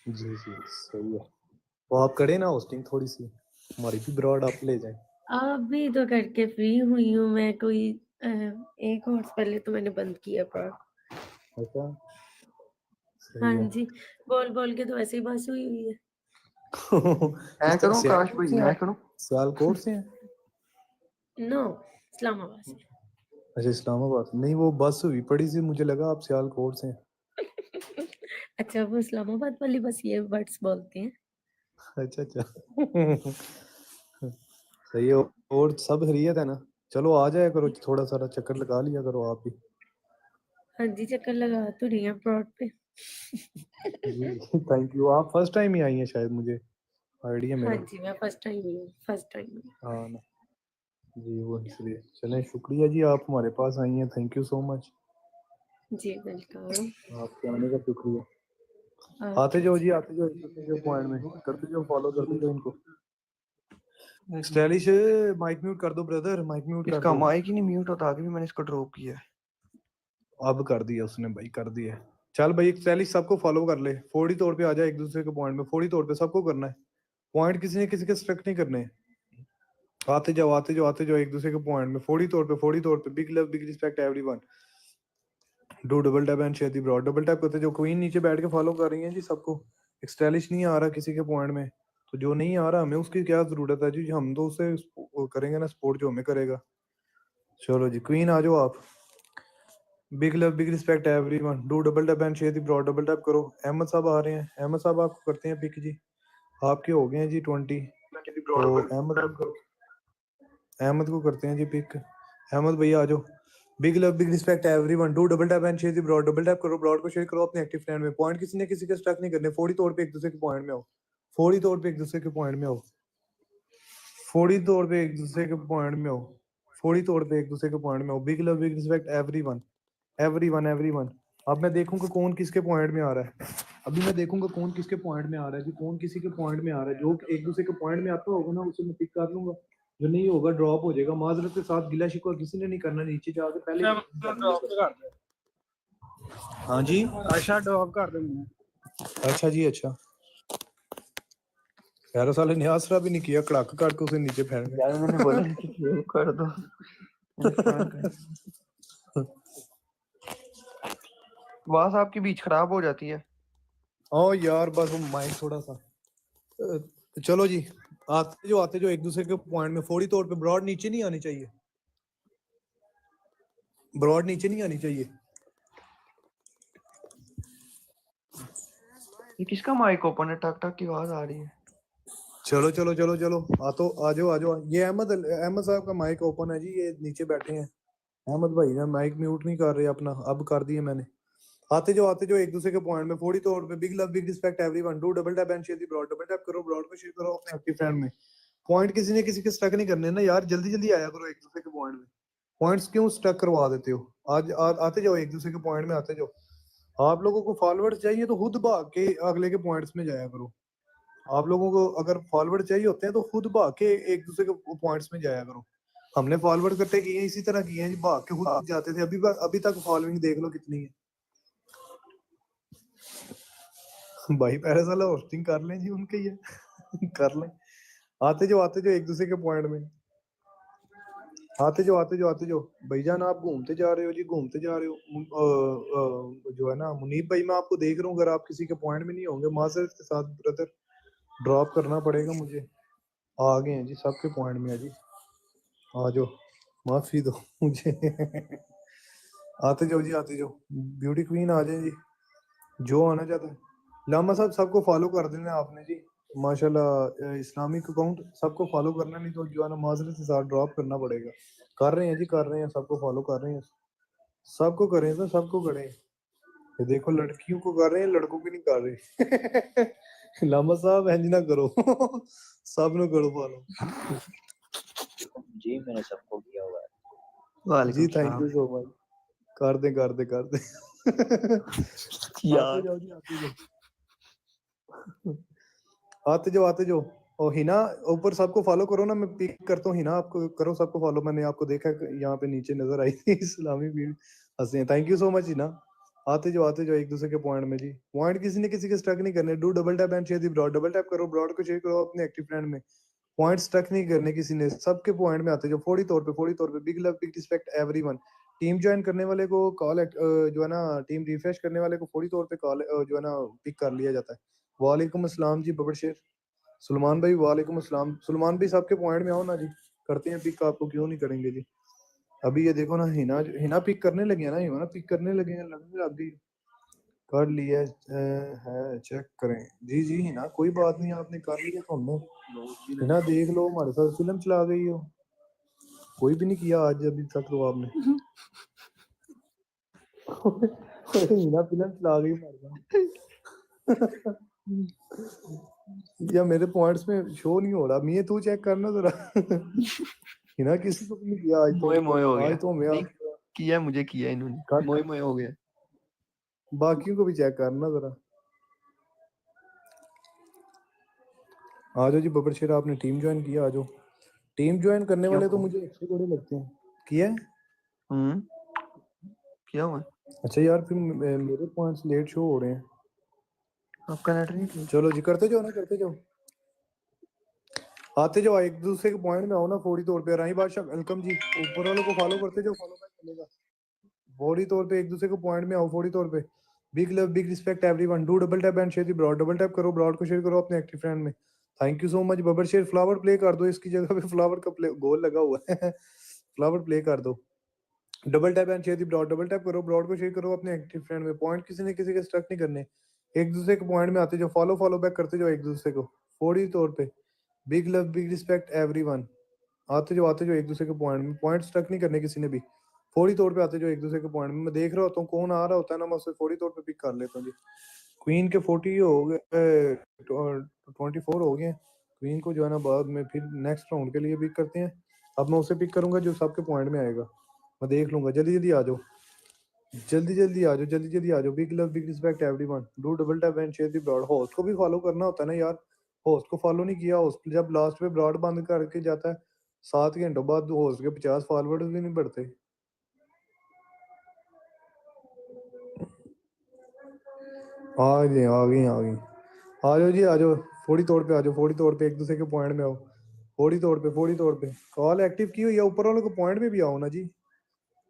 जी सही है। तो आप करें ना होस्टिंग थोड़ी सी, हमारी भी ब्रॉड आप ले जाएं। अभी तो करके फ्री हुई हूँ मैं। कोई 1 हॉर्स पहले तो मैंने बंद किया पर। अच्छा सही हाँ है। जी, बोल के तो ऐसे ही बस हुई है। मैं करूँ काश भाई, मैं करूँ। सियालकोट से हैं? नो, इस्लामाबाद से। अच्छा इस्लामाबाद नहीं, वो बस हुई पड़ी सी, मुझे लगा आप सियालकोट से हैं। अच्छा, वो इस्लामाबाद वाली बस ये वर्ड्स बोलते हैं। अच्छा सही है। और सब खैरियत है ना? चलो आ जाया करो, थोड़ा सारा चक्कर लगा लिया करो आप भी। हाँ जी, चक्कर लगा तो रही है ब्रॉड पे। जी थैंक यू। आप फर्स्ट टाइम ही आई हैं शायद, मुझे आइडिया हाँ मेरा। जी, मैं फर्स्ट टाइम हुई हूँ, फर्स्ट टाइम। हाँ ना जी, वो इसलिए। चलें शुक्रिया जी, आप हमारे पास आई हैं, थैंक यू सो मच। जी वेलकम। आपके आने का शुक्रिया। आते जाओ जी, आते जाओ, एक दूसरे के पॉइंट में करते जाओ, फॉलो करते जाओ इनको। स्टाइलिश माइक म्यूट कर दो ब्रदर, माइक म्यूट कर इसका दो। माइक ही नहीं म्यूट होता, आगे भी मैंने इसको ड्रॉप किया है। अब कर दिया उसने भाई, कर दिया। चल भाई स्टाइलिश सबको फॉलो कर ले, फौरी तौर पे आ जाए एक दूसरे के पॉइंट में, फौरी तौर पे सबको करना है। पॉइंट किसी ने किसी के स्ट्रक नहीं करने। आते जाओ एक दूसरे के पॉइंट में, फौरी तौर पे। Big love big respect everyone. Do double tap and share the broad. Double tap करते जो क्वीन नीचे बैठ के फॉलो कर रही है जी सबको। स्टाइलिश नहीं आ रहा किसी के पॉइंट में, तो जो नहीं आ रहा हमें उसकी क्या जरूरत है जी, हम तो उसे करेंगे ना सपोर्ट जो हमें करेगा। चलो जी क्वीन आ जाओ आप। Big love big respect everyone. Do double tap and share the broad. Double tap करो। अहमद साहब आ रहे हैं, अहमद साहब आपको करते हैं पिक जी। आपके हो गए हैं जी 20, तो अहमद को करते हैं जी पिक। अहमद भैया आ जाओ। Big love big respect everyone. Do double tap and share the broad. Double tap करो, ब्रॉड को शेयर करो अपने एक्टिव फ्रेंड में। पॉइंट किसी ने किसी के स्ट्रक नहीं करने, फौरी तौर पे एक दूसरे के पॉइंट में आओ। फौरी तौर पे एक दूसरे के पॉइंट में आओ। फौरी तौर पे एक दूसरे के पॉइंट में आओ। फौरी तौर पे एक दूसरे के पॉइंट में आओ। Big love big respect everyone, everyone. अब मैं देखूंगा कौन किसके पॉइंट में आ रहा है। अभी मैं देखूंगा कौन किसके पॉइंट में आ रहा है जी, कौन किसी के पॉइंट में आ रहा है। जो एक दूसरे के पॉइंट में आता होगा ना उसे मैं पिक कर लूंगा, जो नहीं होगा ड्रॉप हो जाएगा। माजरत के साथ गिला शिकवा किसी ने नहीं करना, नीचे जाके पहले। हाँ जी अच्छा ड्रॉप कर देंगे। अच्छा जी अच्छा। यार साले ने आसरा भी नहीं किया, कड़क करके उसे नीचे फेंक यार मैंने बोला नीचे क्यों कर दो। आवाज आपकी बीच खराब हो जाती है। ओ यार बस वो माइक थोड़ा सा। चलो जी आते जो एक दूसरे के पॉइंट में, फौरी तौर पे ब्रॉड नीचे नहीं आनी चाहिए। ब्रॉड नीचे नहीं आनी चाहिए। ये किसका माइक ओपन है? टक टक की आवाज आ रही है। चलो चलो चलो चलो आ जाओ। ये अहमद साहब का माइक ओपन है जी, ये नीचे बैठे हैं। अहमद भाई ना माइक म्यूट नहीं कर रहे अपना, अब कर दिए मैंने। आते जो एक दूसरे के पॉइंट में फोड़ी तौर पे। Big love big respect everyone, do double tap and share the broad. Double tap करो, ब्रॉड को शेयर करो अपने एक्टिव फ्रेंड में। पॉइंट किसी ने किसी के स्टक नहीं करने ना यार, जल्दी जल्दी आया करो एक दूसरे के पॉइंट में। पॉइंट्स क्यों स्टक करवा देते हो? आते जाओ एक दूसरे के पॉइंट में, आते जाओ। आप लोगों को फॉलोअर्स चाहिए तो खुद भाग के अगले के पॉइंट्स में जाया करो। आप लोगों को अगर फॉलोअर चाहिए होते हैं तो खुद भाग के एक दूसरे के पॉइंट्स में जाया करो। हमने फॉलोअर करते किए इसी तरह किए हैं जी, भाग के खुद जाते थे। अभी तक फॉलोइंग देख लो कितनी है भाई। पहले साला होस्टिंग कर लें जी उनके, ये कर लें। आते जो एक दूसरे के पॉइंट में। आते जो भाईजान आप घूमते जा रहे हो जी, घूमते जा रहे हो। जो है ना मुनीब भाई, मैं आपको देख रहा हूँ, अगर आप किसी के पॉइंट में नहीं होंगे माजरत के साथ ब्रदर, ड्रॉप करना पड़ेगा मुझे। आ गए हैं जी, सबके पॉइंट में है जी। आ जाओ, माफी दो मुझे आते जाओ जी, आते जाओ। ब्यूटी क्वीन आ जाए जी, जो आना चाहता है। लामा साहब सबको फॉलो कर देना आपने जी, माशाल्लाह। इस्लामिक अकाउंट सबको फॉलो करना, नहीं तो जो है ना माजरत के साथ ड्रॉप करना पड़ेगा। कर रहे हैं जी, कर रहे हैं, सबको फॉलो कर रहे हैं। सबको करें तो सबको करें। ये देखो लड़कियों को कर रहे हैं, लड़कों को नहीं कर रहे लामा साहब इंज ना करो सब ने करो फॉलो जी। मैंने सबको किया हुआ है। जी, थैंक यू सो मच। कर दे यार आते जाओ। और हिना ऊपर सबको फॉलो करो ना, मैं पिक करता हूँ। हिना आपको करो सबको फॉलो, मैंने आपको देखा यहाँ पे नीचे नजर आई थी इस्लामी भीड़ हंसे। Thank you so much Hina. आते जाओ एक दूसरे के पॉइंट में जी। पॉइंट किसी ने किसी के स्टक नहीं करने। Do double tap and share the broad. Double tap करो, ब्रॉड को शेयर करो अपने एक्टिव फ्रेंड में। पॉइंट स्टक नहीं करने किसी ने, सबके पॉइंट में आते जाओ। फोड़ी तौर पे big love big respect everyone. Team join करने वाले को कॉल, जो है ना टीम रिफ्रेश करने वाले को फोड़ी तौर पे कॉल, जो है ना पिक कर लिया जाता है। वालेकुम अस्सलाम जी बबर शेर। सलमान भाई वालेकुम अस्सलाम। सलमान भाई सबके पॉइंट में आओ ना जी, करते हैं पिक, आपको क्यों नहीं करेंगे जी। अभी ये देखो ना, हिना पिक करने लगे हैं ना, हिना पिक करने लगे हैं, लगने लग गई। कर लिया है, चेक करें जी। जी हिना कोई बात नहीं, आपने कर लिया तो हमने। हिना देख लो, हमारे साथ फिल्म चला गई हो। कोई भी नहीं किया आज अभी तक तो आपने हिना फिल्म चला गई हमारे साथ या मेरे पॉइंट्स में शो नहीं हो रहा। मैं तू चेक करना जरा हिना किसी को भी नहीं किया आज तो। मोए हो गया। आज तो मैं किया, मुझे किया इन्होंने। मोए हो गया। बाकियों को भी चेक करना जरा। आ जाओ जी बबर शेर, आपने टीम ज्वाइन किया, आ जाओ। टीम ज्वाइन करने वाले तो मुझे अच्छे बड़े लगते हैं। किया क्या हुआ? अच्छा यार, फिर मेरे पॉइंट्स लेट शो हो रहे हैं। आपका नेट नहीं? चलो जी, करते जाओ ना, करते जाओ। आते जाओ एक दूसरे के पॉइंट में आओ ना। फोड़ी तौर पे राही बादशाह वेलकम जी। ऊपर वालों को फॉलो करते जाओ, फॉलो बैक चलेगा। फोड़ी तौर पे एक दूसरे को पॉइंट में आओ। फोड़ी तौर पे big love big respect everyone, do double tap and share the broad. Double tap करो, ब्रॉड को शेयर करो अपने एक्टिव फ्रेंड में। थैंक यू सो मच बबर शेर। फ्लावर प्ले कर दो, इसकी जगह पे फ्लावर का प्ले गोल लगा हुआ है फ्लावर प्ले कर दो। Double tap and share the broad. Double tap करो, ब्रॉड को शेयर करो अपने एक्टिव फ्रेंड में। पॉइंट किसी ने किसी के स्ट्रक नहीं करने, एक दूसरे के पॉइंट में आते जाओ। फॉलो बैक करते जाओ एक दूसरे को। फोड़ी तौर पे big love big respect everyone. आते जाओ एक दूसरे के पॉइंट में। पॉइंट स्ट्रक नहीं करने किसी ने भी। फोड़ी तौर पे आते जाओ एक दूसरे के पॉइंट में। मैं देख रहा होता हूँ कौन आ रहा होता है ना, मैं उसे फोड़ी तौर पे पिक कर लेता हूँ जी। क्वीन के 40 हो गए, 24 हो गए। क्वीन को जो है ना बाद में फिर नेक्स्ट राउंड के लिए पिक करते हैं। अब मैं उसे पिक करूंगा जो सबके पॉइंट में आएगा, मैं देख लूंगा। जल्दी आ जाओ, जल्दी आ जाओ। Big love big respect everyone, do double tap and share the broad. Host को भी फॉलो करना होता है ना यार, होस्ट को फॉलो नहीं किया। होस्ट जब लास्ट पे ब्रॉड बंद करके जाता है 7 घंटों बाद, होस्ट के 50 फॉलोअर्स भी नहीं बढ़ते। आ गई। आ जाओ जी, आ जाओ। फोड़ी तौड़ पे आ जाओ, फोड़ी तौड़ पे एक दूसरे के पॉइंट में आओ। फोड़ी तौड़ पे कॉल एक्टिव की हुई है, ऊपर वालों को पॉइंट में भी आओ ना जी।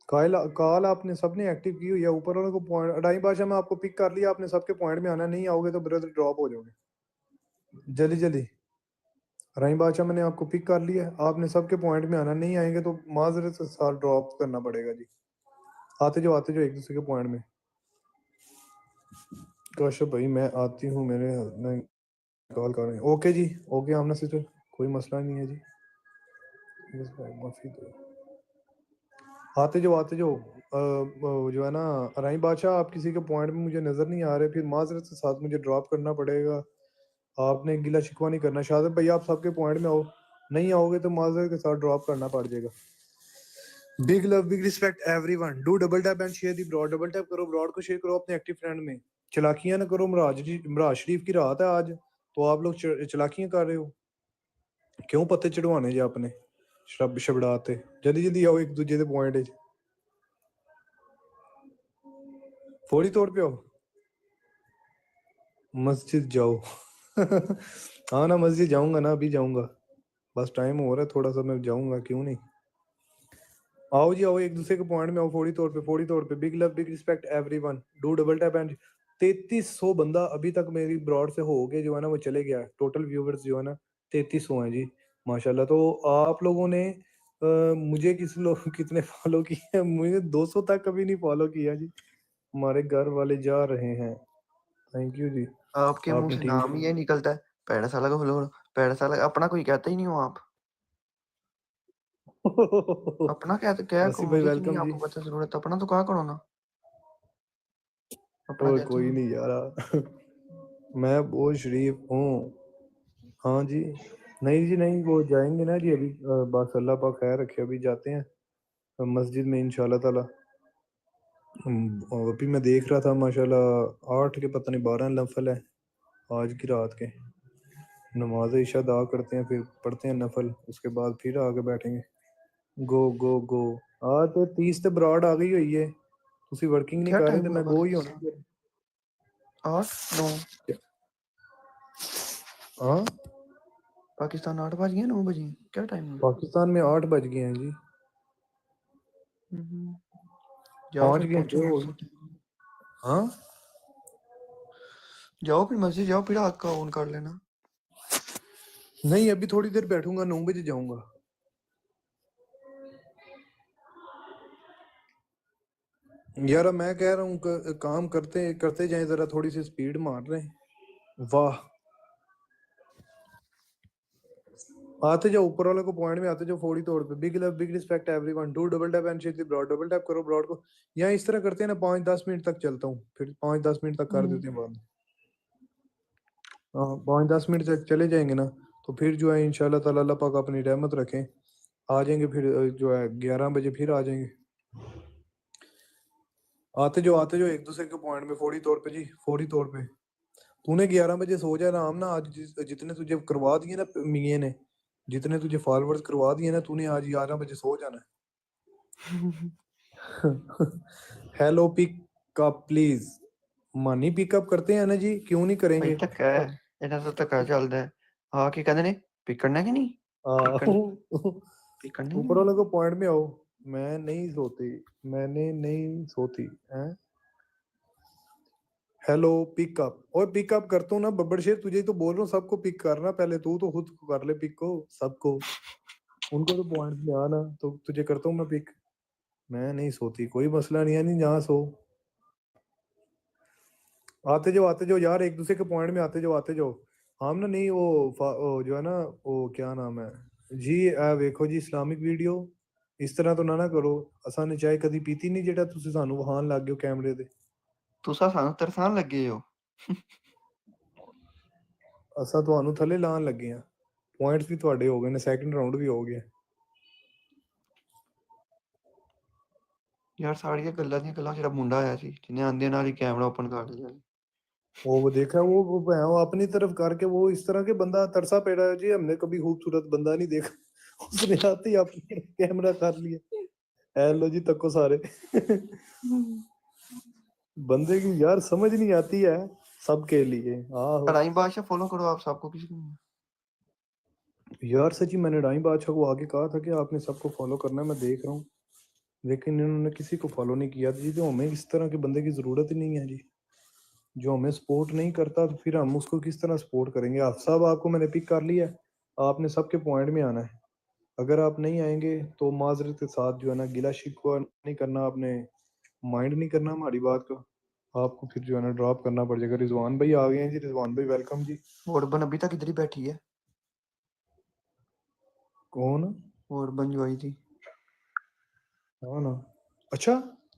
कॉल आपने सबने एक्टिव की हुई है, ऊपर वालों को पॉइंट। अडाई भाषा में आपको पिक कर लिया, आपने सबके पॉइंट में आना। नहीं आओगे तो ब्रदर ड्रॉप हो जाओगे। जल्दी राई बादशाह मैंने आपको पिक कर लिया, आपने सबके पॉइंट में आना। नहीं आएंगे तो माजरत से साथ ड्रॉप करना पड़ेगा जी। आते जाओ एक दूसरे के पॉइंट में। कौशल भाई मैं आती हूँ, मेरे हस्बैंड कॉल कर रहे हैं। ओके जी, ओके आमना सिस्टर, कोई मसला नहीं है जी। बस भाई माफी दो। आते जाओ जो है ना राई बादशाह, आप किसी के पॉइंट में मुझे नजर नहीं आ रहे, फिर माजरत के साथ मुझे ड्रॉप करना पड़ेगा। आपने गिला शिकवा नहीं करना। शायद भाई आप सबके पॉइंट में आओ, नहीं आओगे तो माजरत के साथ ड्रॉप करना पड़ जाएगा। Big love big respect everyone, do double tap and share the broad. Double tap करो, ब्रॉड को शेयर करो अपने एक्टिव फ्रेंड में। चलाकियां ना करो, मराज शरीफ की रात है आज, तो आप लोग चलाकियां कर रहे हो। क्यों पत्ते चढ़वाने जे अपने शब शबड़ाते। जल्दी जल्दी आओ एक दूजे के पॉइंट। फौरी तौर पे आओ, मस्जिद जाओ। हाँ ना, मस्जिद जाऊंगा ना, अभी जाऊंगा, बस टाइम हो रहा है थोड़ा सा, मैं जाऊंगा, क्यों नहीं। आओ जी आओ एक दूसरे के पॉइंट में आओ। फौरी तौर पे big love big respect everyone, do double tap and 3300 बंदा अभी तक मेरी ब्रॉड से हो गए जो है ना, वो चले गया। टोटल व्यूवर्स जो है ना 3300 हैं जी, माशाल्लाह। तो आप लोगों ने मुझे कितने फॉलो किए? मुझे 200 तक कभी नहीं फॉलो किया जी। हमारे घर वाले जा रहे हैं, थैंक यू जी। आपके मुंह आपने से ठीक नाम ही ये निकलता है, पैड़ा साला का फॉलो। पैड़ा साला अपना कोई कहता ही नहीं हो आप। अपना क्या क्या आसिफ भाई मुझे तो नहीं वेलकम जी। आपको पता जरूरत, अपना तो कहा करो ना। अपना और कहते कोई हो नहीं यार। मैं बहुत शरीफ हूँ। हाँ जी, नहीं जी नहीं, वो जाएंगे ना जी अभी, बस अल्लाह पाक खैर रखे, अभी जाते हैं मस्जिद में इंशाल्लाह ताला। और अभी मैं देख रहा था माशाल्लाह 8 के पता नहीं 12 नफल है आज की रात के। नमाज इशा अदा करते हैं, फिर पढ़ते हैं नफल, उसके बाद फिर आगे बैठेंगे। गो गो गो। आज तो 30 ਤੇ ਬਰਾੜ ਆ ਗਈ ਹੋਈ ਏ, ਤੁਸੀਂ वर्किंग नहीं क्या कर रहे टाइम तो हुआ मैं गो ही होना। पाकिस्तान? 8 9 हाँ पाकिस्तान 8 बज गए 9 बजे, क्या टाइम हुआ? पाकिस्तान में 8 बज गए हैं जी। जाओ 5 फिर घंटे पहुंचो हो मस्जिद। गए। हाँ जाओ फिर मस्जिद जाओ, फिर हाथ का ऑन कर लेना। नहीं अभी थोड़ी देर बैठूंगा, 9 बजे जाऊंगा। यार मैं कह रहा हूँ काम करते करते जाए, जरा थोड़ी सी स्पीड मार रहे हैं। वाह, आते जाओ ऊपर वाले को पॉइंट में आते जाओ। फौरी तौर पे big love big respect everyone, do double tap and share the broad. Double tap करो ब्रॉड को। यहाँ इस तरह करते हैं ना, 5-10 मिनट तक चलता हूँ, फिर 5-10 मिनट तक कर देते हैं बंद। हाँ 5-10 मिनट तक चले जाएंगे ना, तो फिर जो है इंशाल्लाह ताला अल्लाह पाक अपनी रहमत रखें, आ जाएंगे फिर जो है 11 बजे फिर आ जाएंगे। आते जाओ एक दूसरे के पॉइंट में फौरी तौर पे जी, फौरी तौर पे। तूने 11 बजे सो जा आराम ना, आज जितने तुझे करवा दिए ना मियां ने, जितने तुझे फॉलोअर्स करवा दिए ना, तूने आज 11 बजे सो जाना है। Hello pickup please. मानी पिकअप करते हैं ना जी, क्यों नहीं भाई करेंगे। तक है, इतना तो तक चलता है। आके कहते ने पिक करना कि नहीं, पिक करना ही ऊपर नहीं। वाले को पॉइंट में आओ। मैं नहीं सोती, मैंने नहीं सोती हैं। हेलो पिकअप, और पिकअप करता हूँ ना बब्बर शेर, तुझे ही तो बोल रहा हूँ सबको पिक करना, पहले तू तो खुद कर ले पिक को सबको, उनको तो पॉइंट में आना, तो तुझे करता हूँ मैं पिक। मैं नहीं सोती, कोई मसला नहीं है, नहीं जहाँ सो। आते जाओ यार एक दूसरे के पॉइंट में आते जाओ। हम ना नहीं वो जो है ना, वो क्या नाम है जी, वेखो जी इस्लामिक वीडियो इस तरह तो ना करो। असा ने चाय कदी पीती नहीं जेड़ा तुसी सानू वहान लग गए कैमरे दे। तुसा सानू तरसान लगे हो। असा ਤੁਹਾਨੂੰ ਥੱਲੇ ਲਾਣ ਲੱਗੇ ਆ। ਪੁਆਇੰਟਸ ਵੀ ਤੁਹਾਡੇ ਹੋ ਗਏ ਨੇ, ਸੈਕੰਡ ਰਾਉਂਡ ਵੀ ਹੋ ਗਿਆ। यार साड़ियां गल्लां ਦੀਆਂ ਗੱਲਾਂ ਜਿਹੜਾ ਮੁੰਡਾ ਆਇਆ ਸੀ ਜਿਹਨੇ ਆਂਦੇ ਨਾਲ ਹੀ ਕੈਮਰਾ ओपन कर लिया। वो देखा वो अपनी तरफ करके वो इस तरह के बंदा तरसा पेड़ा है जी, हमने कभी खूबसूरत बंदा नहीं देखा। उसने आते ही अपने कैमरा कर लिया। हेलो जी तको सारे। बंदे की यार समझ नहीं आती है सबके लिए। राई बादशाह फॉलो करो आप सबको, किसी को यार सच्ची मैंने राई बादशाह को आगे कहा था कि आपने सबको फॉलो करना है, मैं देख रहा हूँ, लेकिन इन्होंने किसी को फॉलो नहीं किया जी। तो हमें इस तरह के बंदे की जरूरत ही नहीं है जी, जो हमें सपोर्ट नहीं करता, तो फिर हम उसको किस तरह सपोर्ट करेंगे। आप सब, आपको मैंने पिक कर लिया, आपने सबके पॉइंट में आना है। अगर आप नहीं आएंगे तो माजरत के साथ जो है ना गिला शिकवा नहीं करना आपने, माइंड नहीं करना हमारी बात को, आपको फिर जो है ना ड्रॉप करना पड़ जाएगा। रिजवान भाई आ गए हैं जी, रिजवान भाई वेलकम जी। वोटबन अभी तक इधर ही बैठी है। कौन? वोटबन जो आई थी। हाँ ना, अच्छा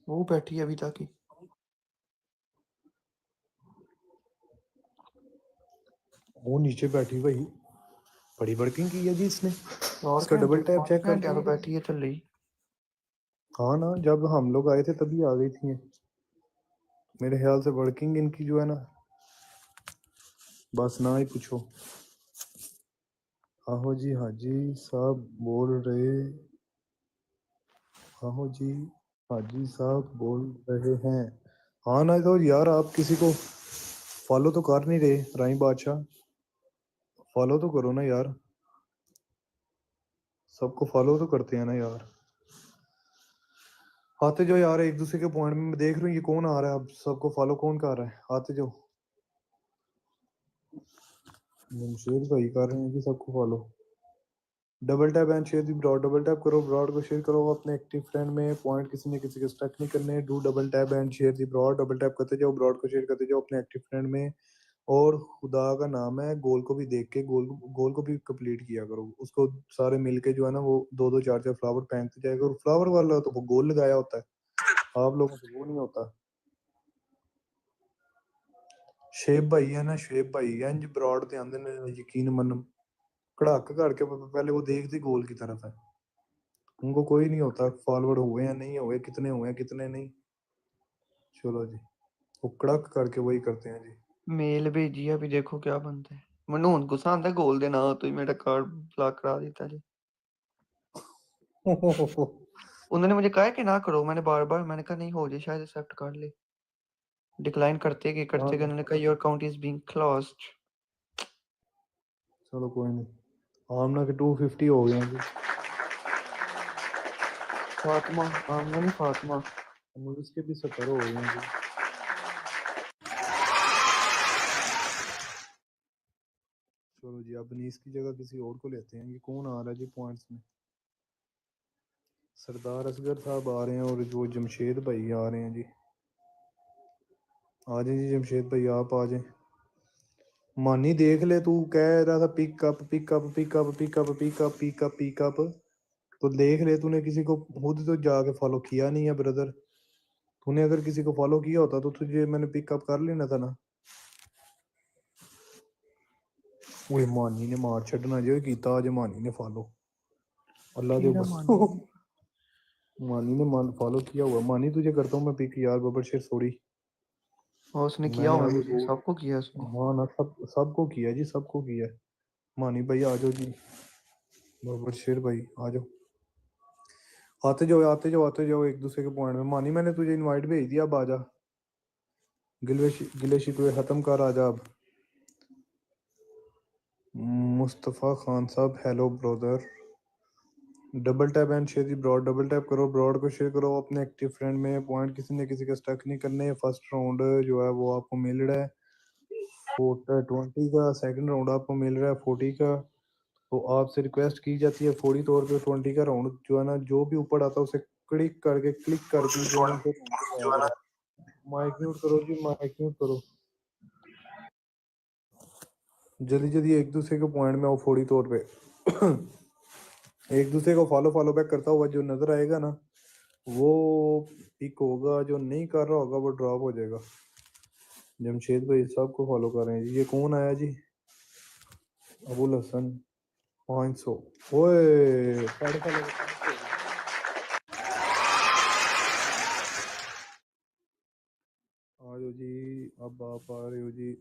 वो बैठी है अभी तक ही। वो नीचे बैठी भाई, बड़ी वर्किंग की है जी इसने। और इसका डबल टैप चेक कर घंटे तो बैठी है चल रही। हाँ ना, जब हम लोग आए थे तभी आ गई थी। मेरे ख्याल से वर्किंग इनकी जो है ना, बस ना ही पूछो। आहो जी हाजी साहब बोल रहे, आहो जी हाजी साहब बोल रहे हैं। हाँ ना, तो यार आप किसी को फॉलो तो कर नहीं रहे। राई बादशाह फॉलो तो करो ना यार, सबको फॉलो तो करते हैं ना यार। आते जो यार एक दूसरे के पॉइंट में, मैं देख रहा हूँ ये कौन आ रहा है, अब सबको फॉलो कौन कर रहा है। आते जो शेयर भाई कर रहे हैं कि सबको follow. Double tap and share the broad, double tap करो ब्रॉड को, शेयर करो अपने एक्टिव फ्रेंड में। पॉइंट किसी ने किसी के स्टक नहीं करने। Do double tap and share the broad, double tap करते जाओ, ब्रॉड को शेयर करते जाओ अपने एक्टिव फ्रेंड में। और खुदा का नाम है, गोल को भी देख के गोल को भी कंप्लीट किया करो। उसको सारे मिलके जो है ना, वो 2-2 4-4 फ्लावर फेंकते जाएगा। और फ्लावर वाला तो वो गोल लगाया होता है, आप लोगों से वो नहीं होता। शेब भाई है ना, शेब भाई इंज ब्रॉड ध्यान देने यकीन मन कड़ाक करके पहले वो देखते गोल की तरफ है। उनको कोई नहीं होता फॉरवर्ड हुए हैं नहीं हुए, कितने हुए हैं कितने नहीं। चलो जी, वो कड़क करके वही करते हैं जी। मेल भेजी है, अभी देखो क्या बनता है। ਮੈਨੂੰ ਹੁਣ ਗੁੱਸਾ ਆਂਦਾ ਗੋਲ ਦੇ ਨਾਂ ਤੋਂ ਹੀ मेरा कार्ड ब्लॉक करा देता जी। उन्होंने मुझे कहा कि ना करो, मैंने बार बार मैंने कहा नहीं हो जाए, शायद एक्सेप्ट कर ले। डिक्लाइन करते गए उन्होंने कहा your account is being closed. चलो कोई नहीं, आमना के 250 हो गए हैं जी। फातिमा, आमना नहीं फातिमा, इसके भी 70 हो गए हैं जी। चलो जी, अब नीस की जगह किसी और को लेते हैं। ये कौन आ रहा है जी पॉइंट्स में? सरदार असगर साहब आ रहे हैं और जो जमशेद भाई आ रहे हैं जी। आ जाए जी जमशेद भाई, आप आ जाए। मानी देख ले, तू कह रहा था pickup pickup pickup pickup pickup pickup pickup, तो देख ले तूने किसी को खुद तो जाके फॉलो किया नहीं है ब्रदर। तूने अगर किसी को फॉलो किया होता तो तुझे मैंने पिकअप कर लेना था ना। वो मानी ने मार छड़ना जो कीता आज, मानी ने फॉलो अल्लाह दे मानी ने मान फॉलो किया हुआ। मानी तुझे करता हूँ मैं पिक यार, बबर शेर सॉरी। उसने किया हुआ मुझे, सबको किया उसने। हाँ ना, सबको किया जी, सबको किया। मानी भाई आ जाओ जी, बबर शेर भाई आ जाओ। आते जाओ आते जाओ आते जाओ एक दूसरे के पॉइंट में। मानी मैंने तुझे इनवाइट भेज दिया, अब आ जा। गिले शिकवे खत्म कर, आ जा अब। मुस्तफ़ा खान साहब hello brother. Double tap and share the broad, double tap करो ब्रॉड को, शेयर करो अपने एक्टिव फ्रेंड में। पॉइंट किसी ने किसी का स्टक नहीं करने। फर्स्ट राउंड जो है वो आपको मिल रहा है 20 का, सेकंड राउंड आपको मिल रहा है 40 का। तो आपसे रिक्वेस्ट की जाती है फौरी तौर पे 20 का राउंड जो है ना, जो भी ऊपर आता है उसे क्लिक करके जो है माइक म्यूट करो जी, माइक म्यूट करो। जल्दी जल्दी एक दूसरे के पॉइंट में आओ फौरी तौर पे। एक दूसरे को फॉलो बैक करता हुआ जो नजर आएगा ना, वो पिक होगा। जो नहीं कर रहा होगा वो ड्रॉप हो जाएगा। जमशेद भाई साहब को फॉलो कर रहे हैं जी। ये कौन आया जी? अबुल हसन 500। ओए आ जाओ जी, अब आप आ रहे हो जी।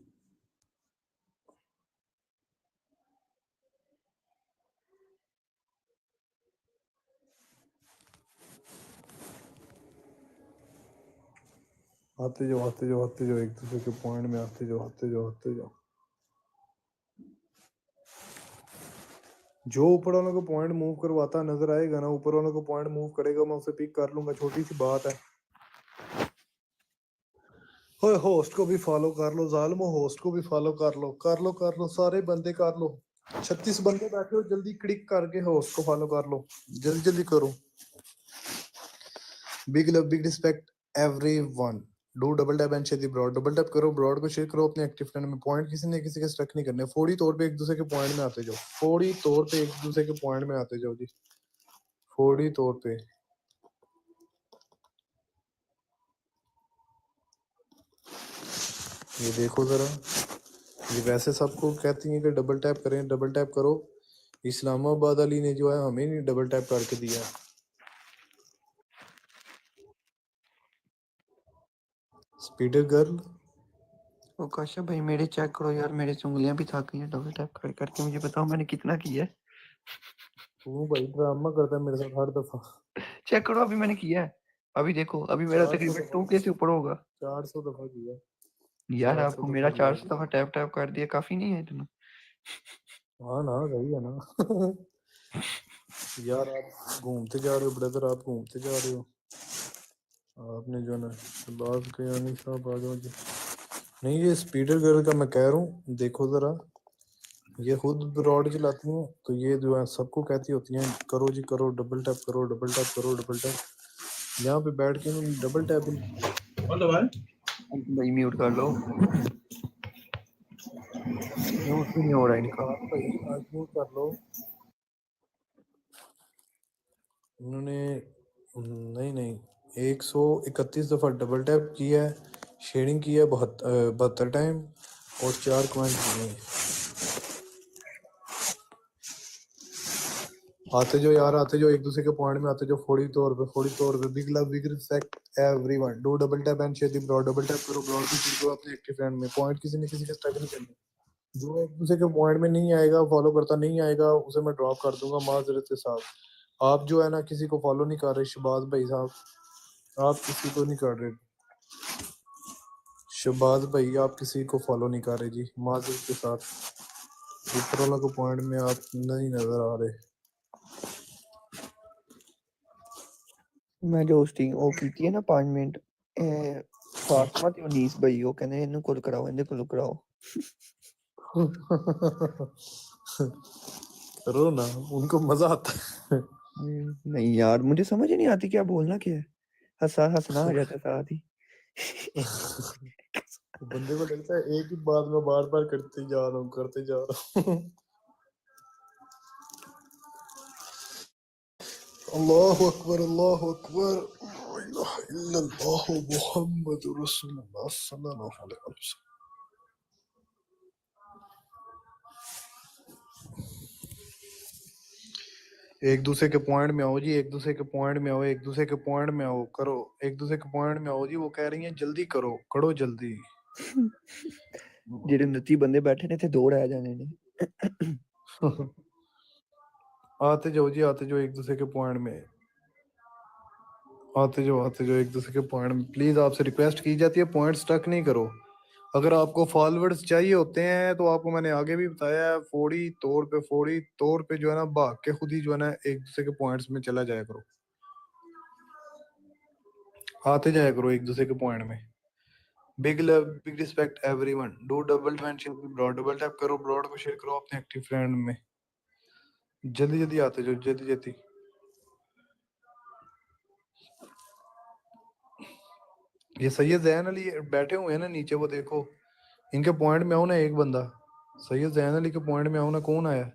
आते जाओ आते जाओ आते जाओ एक दूसरे के पॉइंट में आते जाओ आते जाओ आते जाओ। जो ऊपर वालों को पॉइंट मूव करवाता नजर आएगा ना, ऊपर वालों को पॉइंट मूव करेगा, मैं उसे पिक कर लूंगा। छोटी सी बात है। होस्ट को भी फॉलो कर लो जालिमो, होस्ट को भी फॉलो कर लो सारे बंदे कर लो। 36 बंदे बैठे हो, जल्दी क्लिक करके होस्ट को फॉलो कर लो, जल्दी जल्दी करो। Big love big respect everyone. Do double tap and share the broad. Double tap करो, broad को share करो अपने active friend में. Point किसी ने किसी के stuck नहीं करने. फौरी तौर पे एक दूसरे के point में आते जाओ. फौरी तौर पे एक दूसरे के point में आते जाओ जी. फौरी तौर पे. ये देखो जरा. ये वैसे सबको कहती हैं कि डबल टैप करें, डबल टैप करो. इस्लामाबाद वाली ने जो है हमें नहीं डबल टैप करके दिया. स्पीडर गर्ल. ओ काशा भाई मेरे चेक करो यार, मेरे से उंगलियां भी थक गई हैं डबल टैप कर करके. मुझे बताओ मैंने कितना किया है. तू भाई ड्रामा करता है मेरे साथ हर दफा. चेक करो अभी मैंने किया है. अभी देखो अभी मेरा 400 तकरीबन दफा 2K से ऊपर होगा. 400 दफा किया. यार 400 आपको दफा मेरा किया. 400 दफा टैप टैप कर दिया, काफी नहीं है इतना? हाँ ना, सही है ना. यार आप घूमते जा रहे हो ब्रदर, आप घूमते जा रहे हो. आपने जो है ना बात कयानी साहब आ जाओ जी. नहीं ये स्पीडर गर्ल का मैं कह रहा हूँ, देखो जरा. ये खुद रॉड चलाती हैं तो ये जो है सबको कहती होती हैं करो जी करो, डबल टैप करो, डबल टैप करो, डबल टैप. यहाँ पे बैठ के उन्होंने डबल टैप भाई म्यूट कर लो. म्यूट भी नहीं हो रहा इनका. आज म्यूट कर लो. उन्होंने नहीं 131 दफा डबल टैप किया है, शेडिंग की है 72 टाइम और 4 कमेंट किए हैं. आते जो यार, आते जो एक दूसरे के पॉइंट में आते जो. फोड़ी तौर पे big love big respect everyone. Do double tap and share the broad. Double tap करो, ब्रॉड को शेयर करो अपने एक्टिव फ्रेंड में. पॉइंट किसी ने किसी के स्टक नहीं करने. जो एक दूसरे के पॉइंट में नहीं आएगा, फॉलो करता नहीं आएगा, उसे मैं ड्रॉप कर दूंगा माजरत के साथ. आप जो है ना किसी को फॉलो नहीं कर रहे शहबाज भाई साहब, आप किसी को नहीं कर रहे. शहबाज भाई आप किसी को फॉलो नहीं कर रहे जी, माजरत के साथ. ऊपर वाला को पॉइंट में आप नहीं नजर आ रहे. मैं जो होस्टिंग वो की है ना 5 मिनट फातिमा ते उनीस भाई वो कहने इन्हें कॉल कराओ, इन्हें कॉल कराओ. करो ना, उनको मजा आता है. नहीं यार मुझे समझ ही नहीं आती क्या बोलना क्या है. हंसना आ जाता है साथ ही. बंदे को लगता है एक ही बात में बार बार करते जा रहा हूँ. अल्लाहु अकबर, अल्लाहु अकबर, ला इलाहा इल्लल्लाह मुहम्मदुर रसूलुल्लाह सल्लल्लाहु अलैहि वसल्लम. एक दूसरे के पॉइंट में आओ जी, एक दूसरे के पॉइंट में आओ, एक दूसरे के पॉइंट में आओ. करो, एक दूसरे के पॉइंट में आओ जी. वो कह रही हैं जल्दी करो, करो जल्दी. ਜਿਹੜੇ 29 ਬੰਦੇ ਬੈਠੇ ਨੇ ਤੇ ਦੋ ਰਹਿ ਜਾਣੇ ਨੇ. आते जाओ जी, आते जाओ एक दूसरे के पॉइंट में. आते जाओ एक दूसरे के पॉइंट में. प्लीज आपसे रिक्वेस्ट की जाती है पॉइंट स्टक नहीं करो. अगर आपको फॉलोअर्स चाहिए होते हैं तो आपको मैंने आगे भी बताया है, फौरी तौर पे जो है ना भाग के खुद ही जो है ना एक दूसरे के पॉइंट्स में चला जाया करो. आते जाया करो एक दूसरे के पॉइंट में. Big love big respect everyone. Do double mention broad. Double tap करो, ब्रॉड को शेयर करो अपने एक्टिव फ्रेंड में. जल्दी जल्दी आते जाओ, जल्दी जल्दी. ये सैयद जैन अली बैठे हुए हैं ना नीचे, वो देखो इनके पॉइंट में आओ ना. एक बंदा सैयद जैन अली के पॉइंट में आओ ना. कौन आया?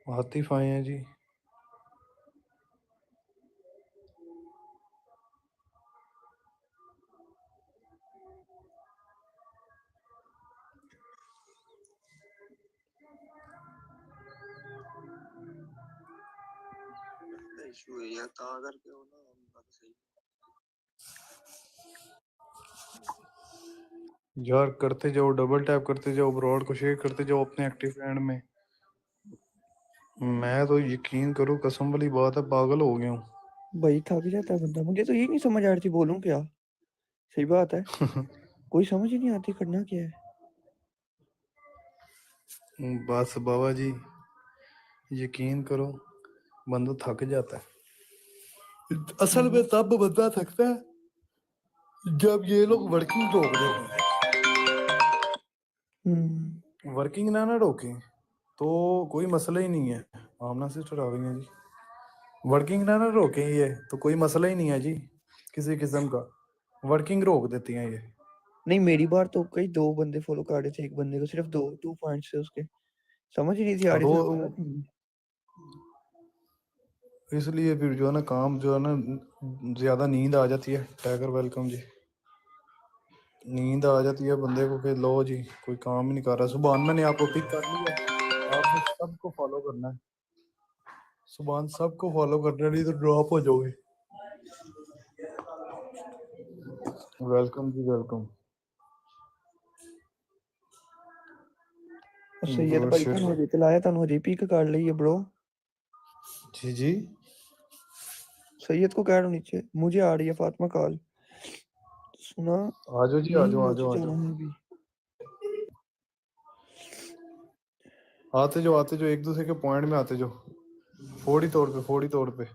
आतिफ आए हैं जी. यार करते जाओ, डबल टैप करते जाओ, ब्रॉड को शेयर करते जाओ अपने एक्टिव फ्रेंड में. मैं तो यकीन करो कसम वाली बात है, पागल हो गया हूँ. भाई थक जाता है बंदा. मुझे तो ये नहीं समझ आ रही थी बोलूं क्या. सही बात है. कोई समझ ही नहीं आती करना क्या है. बस बाबा जी यकीन करो बंदा थक जाता है. असल में तब बंदा थकता है जब ये लोग वर्किंग रोक देते हैं. वर्किंग ना रोकें तो कोई मसला ही नहीं है। आमना सिस्टर आ गई हैं जी। वर्किंग ना रोकें ये तो कोई मसला ही नहीं है जी किसी किस्म का। वर्किंग रोक देती हैं ये। नहीं मेरी बार तो कई 2 बंदे फॉलो कर रहे थे, एक बंदे को सिर्फ 2 पॉइंट्स थे उसके, समझ ही नहीं थी आ रही तो थी। इसलिए फिर जो है ना काम जो है ना ज्यादा नींद आ जाती है। टाइगर वेलकम जी। नींद आ जाती है बंदे को कि लो जी कोई काम ही नहीं कर रहा। सुबह मैंने आपको पिक कर लिया, आपने सबको फॉलो करना है। सुबह सबको फॉलो करना, नहीं तो ड्रॉप हो जाओगे। वेलकम जी वेलकम। सैयद भाई ਤੁਹਾਨੂੰ ਹਜੇ ਤੇ ਲਾਇਆ, ਤੁਹਾਨੂੰ ਹਜੇ ਪਿਕ ਕਰ ਲਈ है ब्रो। जी जी सैयद को कह रहा नीचे, मुझे आ रही है फातिमा कॉल। सुना आ जाओ जी, आ जाओ आ जाओ आ जाना है जाओ। अभी आते जो एक दूसरे के पॉइंट में आते जो। फोड़ी तोड़ पे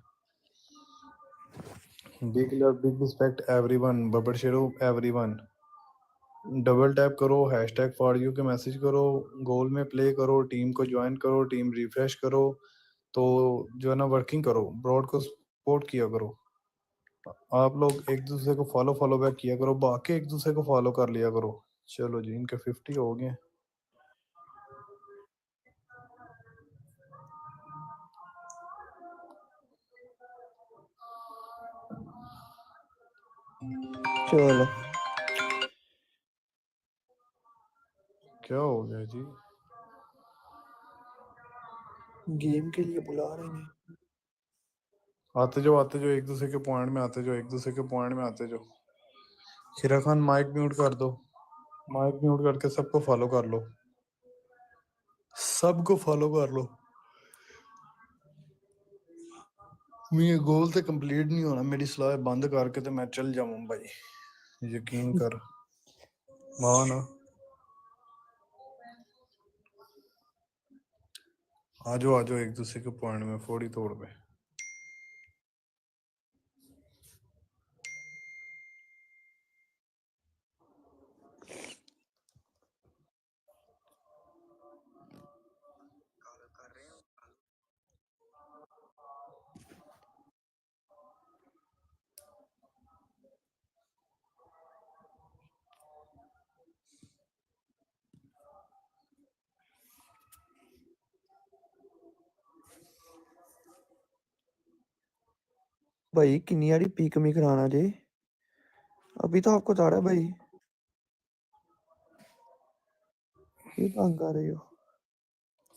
big love big respect everyone. बबड़ शेरो एवरीवन। डबल टैप करो, हैशटैग फॉर यू के मैसेज करो, गोल में प्ले करो, टीम को ज्वाइन करो, टीम रिफ्रेश करो। तो जो है ना वर्किंग करो, ब्रॉड को सपोर्ट किया करो। आप लोग एक दूसरे को फॉलो बैक किया करो, बाकी एक दूसरे को फॉलो कर लिया करो। चलो जी इनके 50 हो गए। चलो क्या हो गया जी? गेम के लिए बुला रहे हैं। आते जो एक दूसरे के पॉइंट में आते जो, एक दूसरे के पॉइंट में आते जो। खीरा खान माइक म्यूट कर दो, माइक म्यूट करके सबको फॉलो कर लो, सबको फॉलो कर लो। मेरे गोल तो कंप्लीट नहीं होना, मेरी सलाह बंद करके तो मैं चल जाऊं भाई, यकीन कर। हाँ ना, आ जाओ एक दूसरे के पॉइंट में फोड़ी तोड़ पे। भाई किन्नी यारी पीक में कराना जे, अभी तो आपको बता रहा है भाई, क्यों तंग कर रहे हो?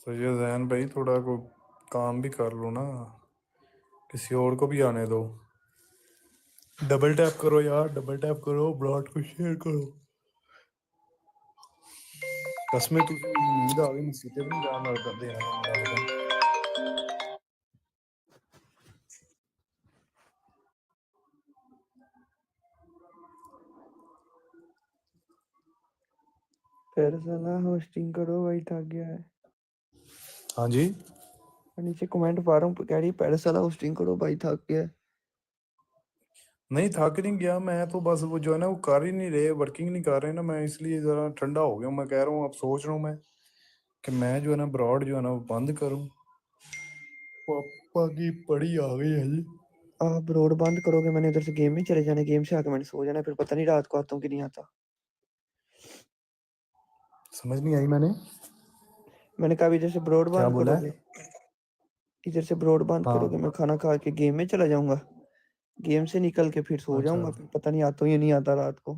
सही है जैन भाई, थोड़ा को काम भी कर लो ना, किसी और को भी आने दो। डबल टैप करो यार, डबल टैप करो, ब्रॉड को शेयर करो। कसमें तू नींद आ गई, सीधे भी जान लग कर दे। फिर साला होस्टिंग करो भाई, थक गया है। हाँ जी, नीचे कमेंट पा रहा हूँ, कह रही पैर साला होस्टिंग करो भाई, थक गया है। नहीं थक नहीं गया मैं, तो बस वो जो है ना वो कर ही नहीं रहे, वर्किंग नहीं कर रहे ना, मैं इसलिए जरा ठंडा हो गया। मैं कह रहा हूँ, अब सोच रहा हूँ मैं कि मैं जो है ना ब्रॉड जो है ना वो बंद करूँ। पापा की पड़ी आ गई है जी। आप रोड बंद करोगे, मैंने उधर से गेम में चले जाना, गेम से आके मैंने सो जाना, फिर पता नहीं रात को आता हूँ कि नहीं आता। समझ नहीं आई मैंने कहा इधर से ब्रॉड क्या बंद बोला है? करोगे, इधर से ब्रॉड बंद करोगे, मैं खाना खा के गेम में चला जाऊंगा, गेम से निकल के फिर सो जाऊंगा, फिर पता नहीं आता हूँ या नहीं आता रात को।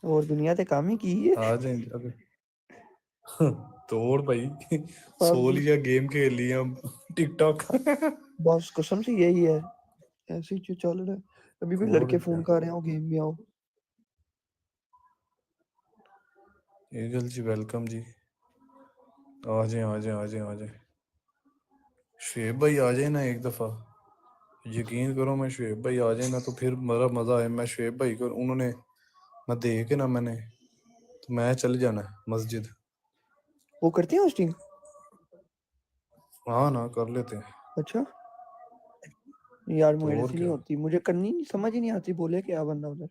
और दुनिया ते काम ही की है। आ जाएंगे तोड़ भाई, सो लिया, गेम खेल लिया, टिकटॉक। बस कसम से यही है, ऐसे ही चल रहा है। अभी भी लड़के फोन कर रहे हो, गेम में आओ। ईगल जी वेलकम जी, आ जाए शुएब भाई आ जाए ना एक दफा, यकीन करो मैं शुएब भाई आ जाए ना तो फिर मेरा मजा आए। मैं शुएब भाई को उन्होंने मैं देख के ना मैंने तो मैं चल जाना मस्जिद। वो करते हैं होस्टिंग? हाँ ना कर लेते हैं। अच्छा यार, तो मेरे और से नहीं क्या, होती, मुझे करनी नहीं, समझ ही नहीं आती, बोले क्या बंदा उधर।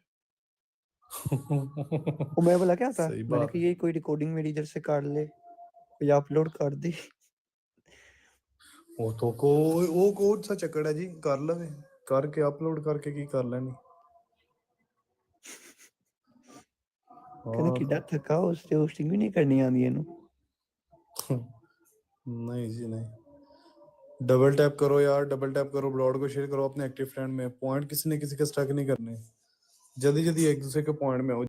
वो मैं बोला क्या था, सही मैंने बात कहा है। ये कोई रिकॉर्डिंग मेरी इधर से काट ले, कोई अपलोड कर दे। ਉਹ ਤੋਂ ਕੋਈ ਉਹ ਕੌਣ ਸਾ ਚੱਕਰ ਹੈ ਜੀ, ਕਰ ਲਵੇ ਕਰਕੇ ਅਪਲੋਡ ਕਰਕੇ ਕੀ ਕਰ ਲੈਣੀ। ਕਹਿੰਦਾ ਕਿੱਡਾ ਥੱਕਾ, ਉਸ ਤੇ ਹੋਸਟਿੰਗ ਵੀ ਨਹੀਂ ਕਰਨੀ ਆਉਂਦੀ ਇਹਨੂੰ। नहीं जी नहीं, डबल टैप करो यार, डबल टैप करो, ब्लॉग को शेयर करो अपने एक्टिव फ्रेंड में। पॉइंट किसी ने किसी का स्टक नहीं करने, जल्दी जल्दी एक दूसरे के पॉइंट में हो।